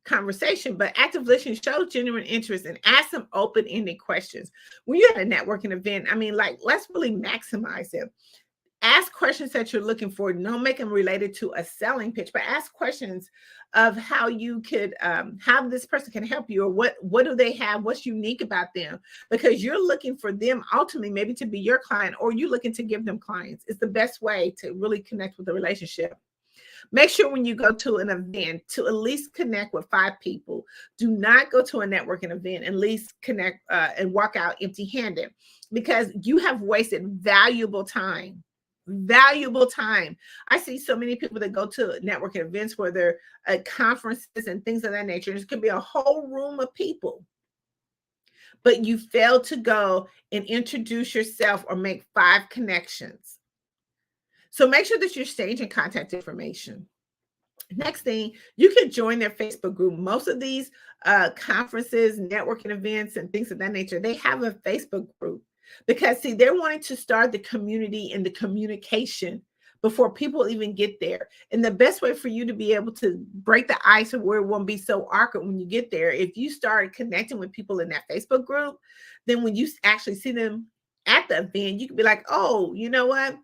conversation, but active listening shows genuine interest and ask some open-ended questions. When you're at a networking event, let's really maximize it. Ask questions that you're looking for. Don't make them related to a selling pitch, but ask questions of how you could, how this person can help you, or what do they have, what's unique about them, because you're looking for them ultimately maybe to be your client, or you're looking to give them clients. It's the best way to really connect with the relationship. Make sure when you go to an event to at least connect with 5 people. Do not go to a networking event and at least connect and walk out empty-handed, because you have wasted valuable time. I see so many people that go to networking events where they're at conferences and things of that nature. It could be a whole room of people, but you failed to go and introduce yourself or make 5 connections. So make sure that you're staging contact information. Next thing, you can join their Facebook group. Most of these conferences, networking events, and things of that nature, they have a Facebook group. Because see, they're wanting to start the community and the communication before people even get there. And the best way for you to be able to break the ice or where it won't be so awkward when you get there, if you start connecting with people in that Facebook group, then when you actually see them at the event, you can be like, oh, you know what?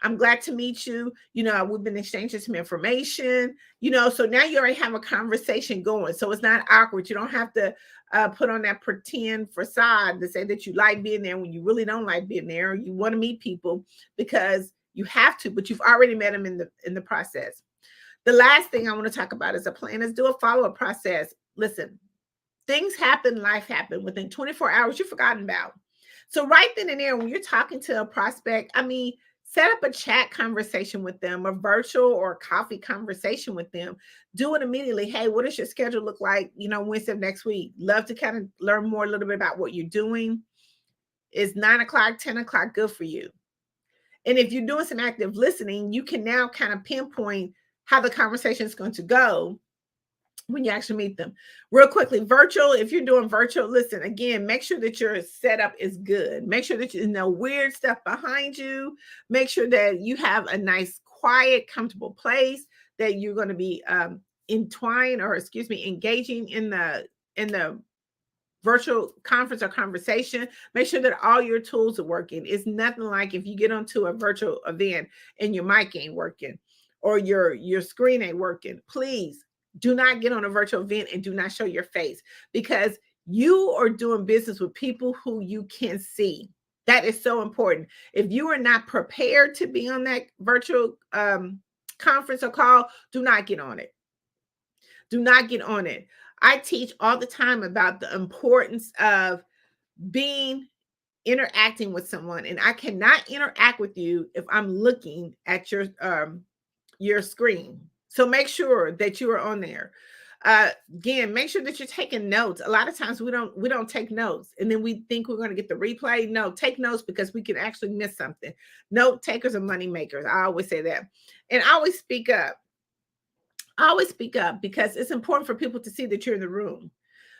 I'm glad to meet you. We've been exchanging some information, so now you already have a conversation going. So it's not awkward. You don't have to put on that pretend facade to say that you like being there when you really don't like being there, or you want to meet people because you have to, but you've already met them in the process. The last thing I want to talk about is a plan is do a follow-up process. Listen, things happen, life happen. Within 24 hours, you've forgotten about. So right then and there, when you're talking to a prospect, set up a chat conversation with them, a virtual or a coffee conversation with them. Do it immediately. Hey, what does your schedule look like, Wednesday of next week? Love to kind of learn more a little bit about what you're doing. Is 9 o'clock, 10 o'clock good for you? And if you're doing some active listening, you can now kind of pinpoint how the conversation is going to go when you actually meet them. Real quickly, virtual, if you're doing virtual, listen, again, make sure that your setup is good. Make sure that there's no weird stuff behind you. Make sure that you have a nice, quiet, comfortable place that you're going to be engaging in the virtual conference or conversation. Make sure that all your tools are working. It's nothing like if you get onto a virtual event and your mic ain't working or your screen ain't working. Please do not get on a virtual event and do not show your face, because you are doing business with people who you can see. That is so important. If you are not prepared to be on that virtual conference or call, do not get on it. Do not get on it. I teach all the time about the importance of interacting with someone, and I cannot interact with you if I'm looking at your screen. So make sure that you are on there. Again, make sure that you're taking notes. A lot of times we don't take notes, and then we think we're going to get the replay. No, take notes, because we can actually miss something. Note takers are money makers. I always say that. And I always speak up. Because it's important for people to see that you're in the room.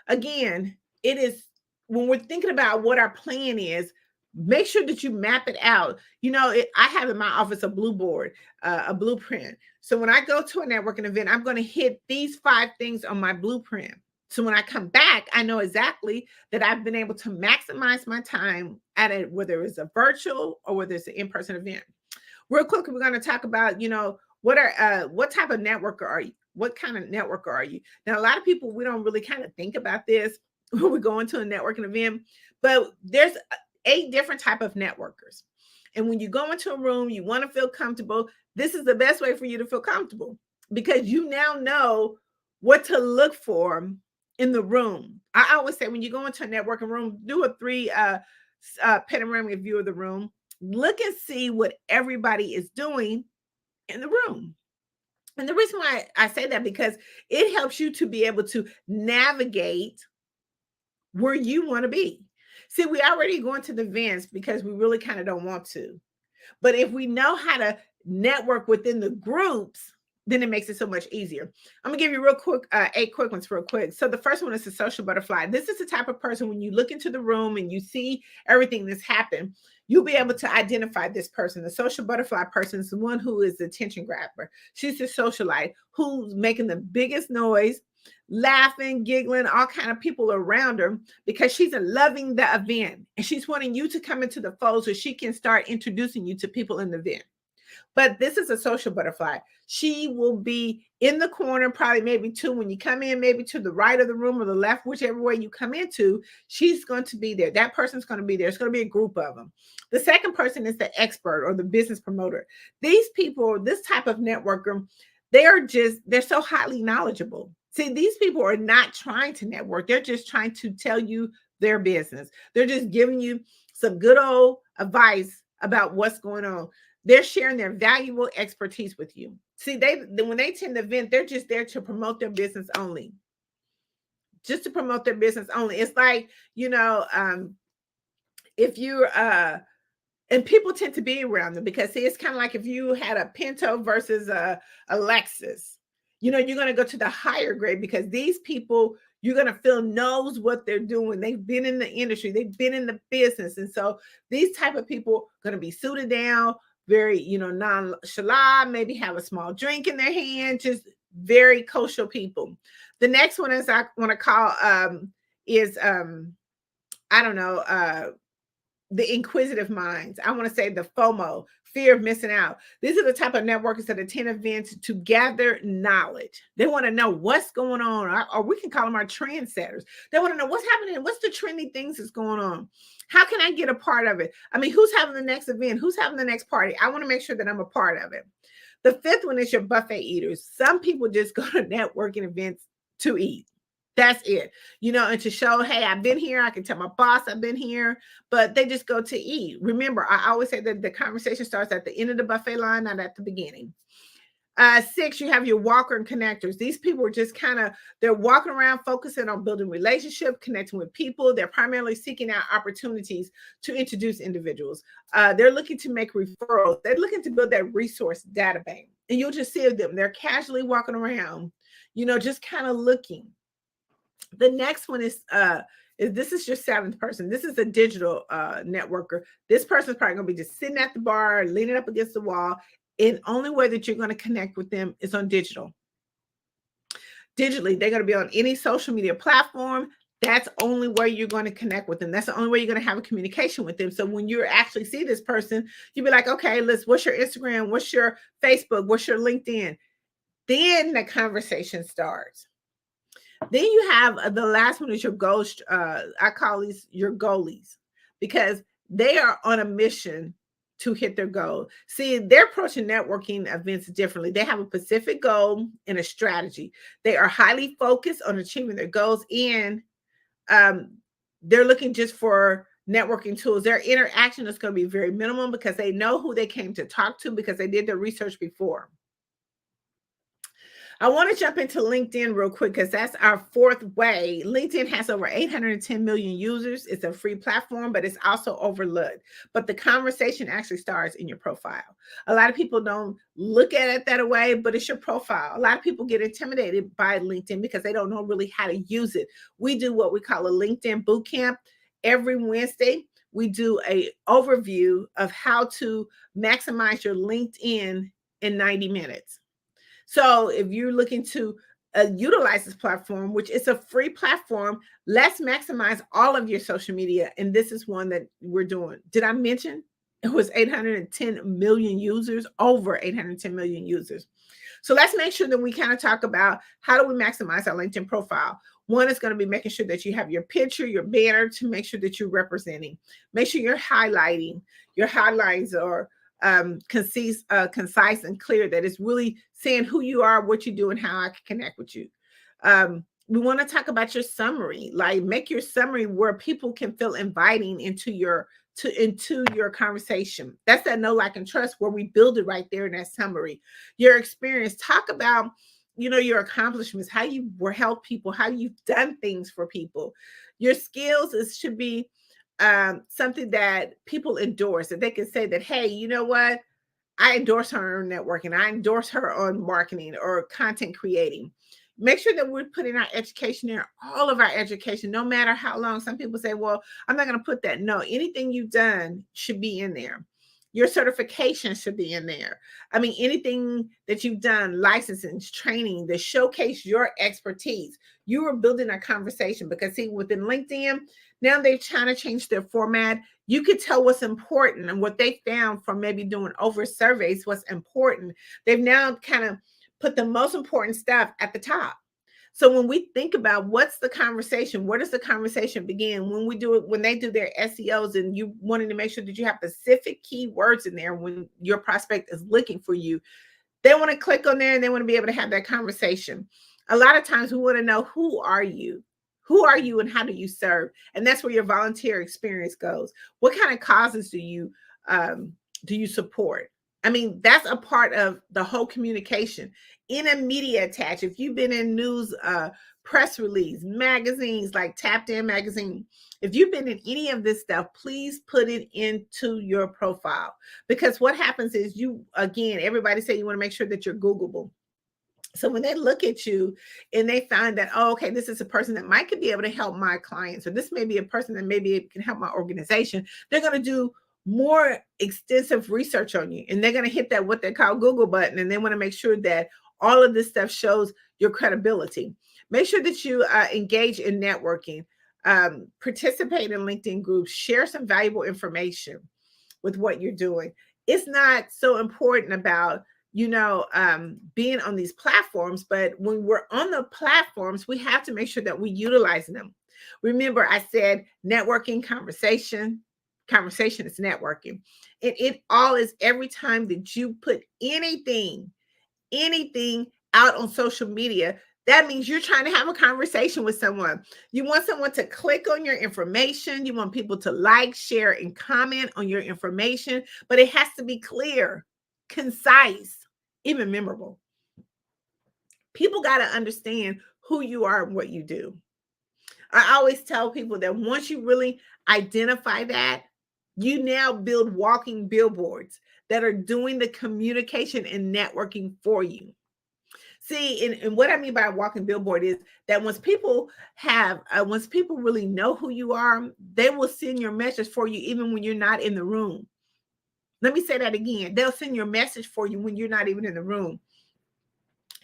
Again, it is when we're thinking about what our plan is, make sure that you map it out. I have in my office a a blueprint. So when I go to a networking event, I'm going to hit these 5 things on my blueprint. So when I come back, I know exactly that I've been able to maximize my time at it, whether it's a virtual or whether it's an in-person event. Real quick, we're going to talk about, what type of networker are you? What kind of networker are you? Now, a lot of people, we don't really kind of think about this when we go into a networking event, but there's 8 different type of networkers. And when you go into a room, you want to feel comfortable. This is the best way for you to feel comfortable, because you now know what to look for in the room. I always say when you go into a networking room, do a 3 panoramic view of the room. Look and see what everybody is doing in the room. And the reason why I say that, because it helps you to be able to navigate where you want to be. See, we already going to the events because we really kind of don't want to. But if we know how to network within the groups, then it makes it so much easier. I'm gonna give you real quick, 8 quick ones real quick. So the first one is the social butterfly. This is the type of person, when you look into the room and you see everything that's happened, you'll be able to identify this person. The social butterfly person is the one who is the attention grabber. She's the socialite who's making the biggest noise, laughing, giggling, all kind of people around her, because she's loving the event and she's wanting you to come into the fold so she can start introducing you to people in the event. But this is a social butterfly. She will be in the corner, probably maybe two when you come in, maybe to the right of the room or the left, whichever way you come into, she's going to be there. That person's going to be there. It's going to be a group of them. The second person is the expert or the business promoter. These people, this type of networker, they're so highly knowledgeable. See, these people are not trying to network. They're just trying to tell you their business. They're just giving you some good old advice about what's going on. They're sharing their valuable expertise with you. See, when they attend the event, they're just there to promote their business only. Just to promote their business only. It's like, if you're, and people tend to be around them because, see, it's kind of like if you had a Pinto versus a Lexus. You're going to go to the higher grade because these people, you're going to feel knows what they're doing. They've been in the industry. They've been in the business. And so these type of people are going to be suited down, very, nonchalant, maybe have a small drink in their hand, just very kosher people. The next one is I want to call the inquisitive minds. I want to say the FOMO, fear of missing out. These are the type of networkers that attend events to gather knowledge. They want to know what's going on, or we can call them our trendsetters. They want to know what's happening, what's the trendy things that's going on. How can I get a part of it? I mean, who's having the next event? Who's having the next party? I want to make sure that I'm a part of it. The fifth one is your buffet eaters. Some people just go to networking events to eat. That's it, and to show, hey, I've been here. I can tell my boss I've been here, but they just go to eat. Remember, I always say that the conversation starts at the end of the buffet line, not at the beginning. 6, you have your walker and connectors. These people are just they're walking around focusing on building relationships, connecting with people. They're primarily seeking out opportunities to introduce individuals. They're looking to make referrals. They're looking to build that resource data bank. And you'll just see them. They're casually walking around, just kind of looking. The next one is this is your 7th person. This is a digital networker. This person's probably going to be just sitting at the bar, leaning up against the wall. And only way that you're going to connect with them is on digital. Digitally, they're going to be on any social media platform. That's only where you're going to connect with them. That's the only way you're going to have a communication with them. So when you actually see this person, you'll be like, okay, what's your Instagram? What's your Facebook? What's your LinkedIn? Then the conversation starts. Then you have the last one is your ghost. I call these your goalies because they are on a mission to hit their goal. See, they're approaching networking events differently. They have a specific goal and a strategy. They are highly focused on achieving their goals, and they're looking just for networking tools. Their interaction is going to be very minimum because they know who they came to talk to because they did their research before. I want to jump into LinkedIn real quick because that's our 4th way. LinkedIn has over 810 million users. It's a free platform, but it's also overlooked. But the conversation actually starts in your profile. A lot of people don't look at it that way, but it's your profile. A lot of people get intimidated by LinkedIn because they don't know really how to use it. We do what we call a LinkedIn boot camp every Wednesday. We do an overview of how to maximize your LinkedIn in 90 minutes. So if you're looking to utilize this platform, which is a free platform, let's maximize all of your social media. And this is one that we're doing. Did I mention it was 810 million users, over 810 million users? So let's make sure that we kind of talk about how do we maximize our LinkedIn profile. One is going to be making sure that you have your picture, your banner to make sure that you're representing. Make sure you're highlighting. Your highlights are concise and clear, that it's really saying who you are, what you do, and how I can connect with you. We want to talk about your summary, like make your summary where people can feel inviting into your conversation. That's that know, like, and trust where we build it right there in that summary. Your experience, talk about, your accomplishments, how you helped people, how you've done things for people. Your skills should be something that people endorse, that they can say that, hey, you know what? I endorse her on networking. I endorse her on marketing or content creating. Make sure that we're putting our education there, all of our education, no matter how long. Some people say, well, I'm not going to put that. No, anything you've done should be in there. Your certification should be in there. I mean, anything that you've done, licensing, training, that showcase your expertise. You are building a conversation because see, within LinkedIn, now they're trying to change their format. You could tell what's important and what they found from maybe doing over surveys, what's important. They've now kind of put the most important stuff at the top. So when we think about what's the conversation, where does the conversation begin? When we do it, when they do their SEOs and you wanting to make sure that you have specific keywords in there when your prospect is looking for you, they want to click on there and they want to be able to have that conversation. A lot of times we want to know, who are you? Who are you and how do you serve? And that's where your volunteer experience goes. What kind of causes do you support? I mean, that's a part of the whole communication. In a media attach, if you've been in news, press release, magazines like Tapped In magazine, if you've been in any of this stuff, please put it into your profile. Because what happens is everybody say you want to make sure that you're Googleable. So when they look at you and they find that, oh, okay, this is a person that might could be able to help my clients, or this may be a person that maybe can help my organization, they're going to do more extensive research on you. And they're going to hit that, what they call Google button. And they want to make sure that all of this stuff shows your credibility. Make sure that you engage in networking, participate in LinkedIn groups, share some valuable information with what you're doing. It's not so important about, being on these platforms, but when we're on the platforms, we have to make sure that we utilize them. Remember, I said networking, conversation is networking. It all is every time that you put anything out on social media, that means you're trying to have a conversation with someone. You want someone to click on your information. You want people to like, share, and comment on your information, but it has to be clear, concise, even memorable. People got to understand who you are and what you do. I always tell people that once you really identify that, you now build walking billboards that are doing the communication and networking for you. See, and what I mean by a walking billboard is that once people really know who you are, they will send your message for you even when you're not in the room. Let me say that again. They'll send your message for you when you're not even in the room.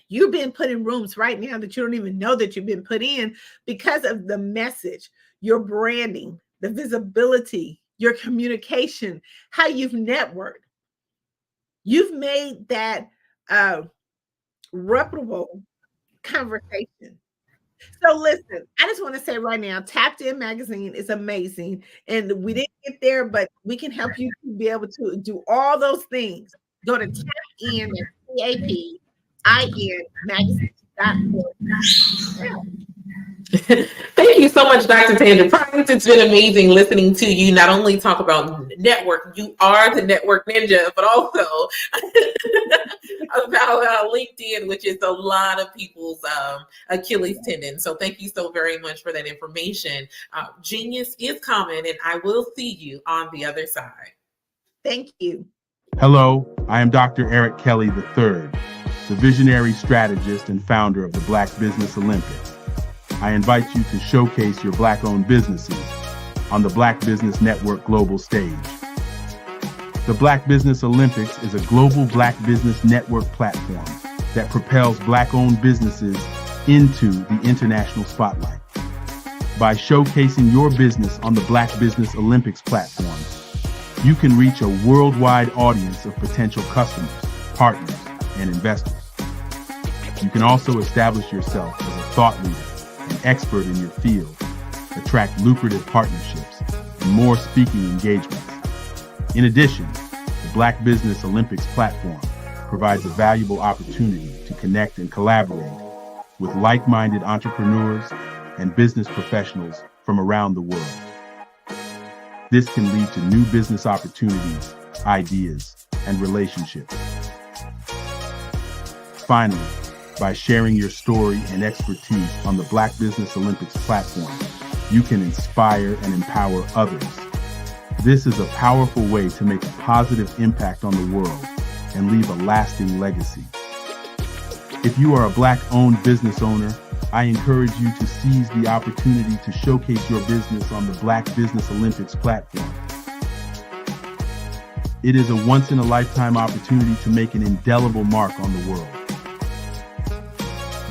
You've been put in rooms right now that you don't even know that you've been put in because of the message, your branding, the visibility, your communication, how you've networked. You've made that reputable conversation. So listen, I just want to say right now, Tapped In magazine is amazing. And we didn't get there, but we can help you to be able to do all those things. Go to TAPIN, TAPIN magazine.org. Thank you so much, Dr. Tandra Price. It's been amazing listening to you not only talk about network, you are the network ninja, but also about LinkedIn, which is a lot of people's Achilles tendon. So thank you so very much for that information. Genius is coming, and I will see you on the other side. Thank you. Hello, I am Dr. Eric Kelly III, the visionary strategist and founder of the Black Business Olympics. I invite you to showcase your Black-owned businesses on the Black Business Network global stage. The Black Business Olympics is a global Black Business Network platform that propels Black-owned businesses into the international spotlight. By showcasing your business on the Black Business Olympics platform, you can reach a worldwide audience of potential customers, partners, and investors. You can also establish yourself as a thought leader, an expert in your field, attract lucrative partnerships, and more speaking engagements. In addition, the Black Business Olympics platform provides a valuable opportunity to connect and collaborate with like-minded entrepreneurs and business professionals from around the world. This can lead to new business opportunities, ideas, and relationships. Finally, by sharing your story and expertise on the Black Business Olympics platform, you can inspire and empower others. This is a powerful way to make a positive impact on the world and leave a lasting legacy. If you are a Black-owned business owner, I encourage you to seize the opportunity to showcase your business on the Black Business Olympics platform. It is a once-in-a-lifetime opportunity to make an indelible mark on the world.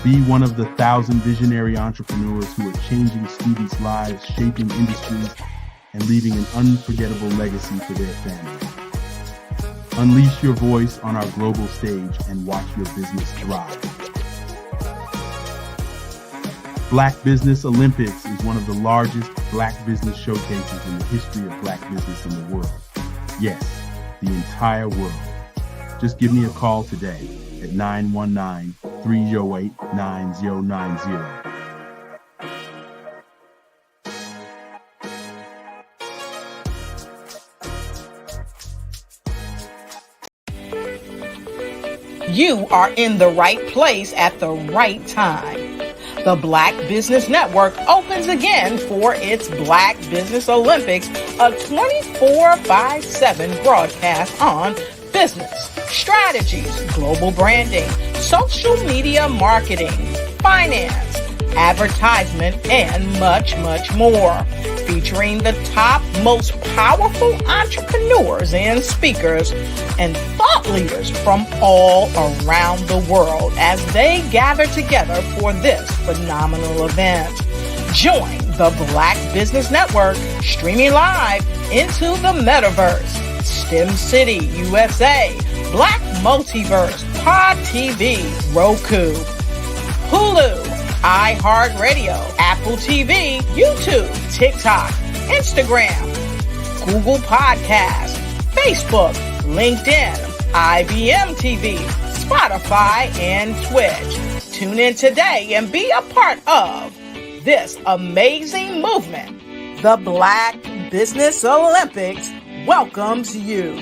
Be one of the 1,000 visionary entrepreneurs who are changing students' lives, shaping industries, and leaving an unforgettable legacy for their families. Unleash your voice on our global stage and watch your business thrive. Black Business Olympics is one of the largest Black business showcases in the history of Black business in the world. Yes, the entire world. Just give me a call today at 919-308-9090. You are in the right place at the right time. The Black Business Network opens again for its Black Business Olympics, a 24/7 broadcast on business, strategies, global branding, social media marketing, finance, advertisement, and much, much more. Featuring the top, most powerful entrepreneurs and speakers and thought leaders from all around the world as they gather together for this phenomenal event. Join the Black Business Network streaming live into the metaverse, STEM City, USA, Black Multiverse, Pod TV, Roku, Hulu, iHeartRadio, Apple TV, YouTube, TikTok, Instagram, Google Podcasts, Facebook, LinkedIn, IBM TV, Spotify, and Twitch. Tune in today and be a part of this amazing movement. The Black Business Olympics welcomes you.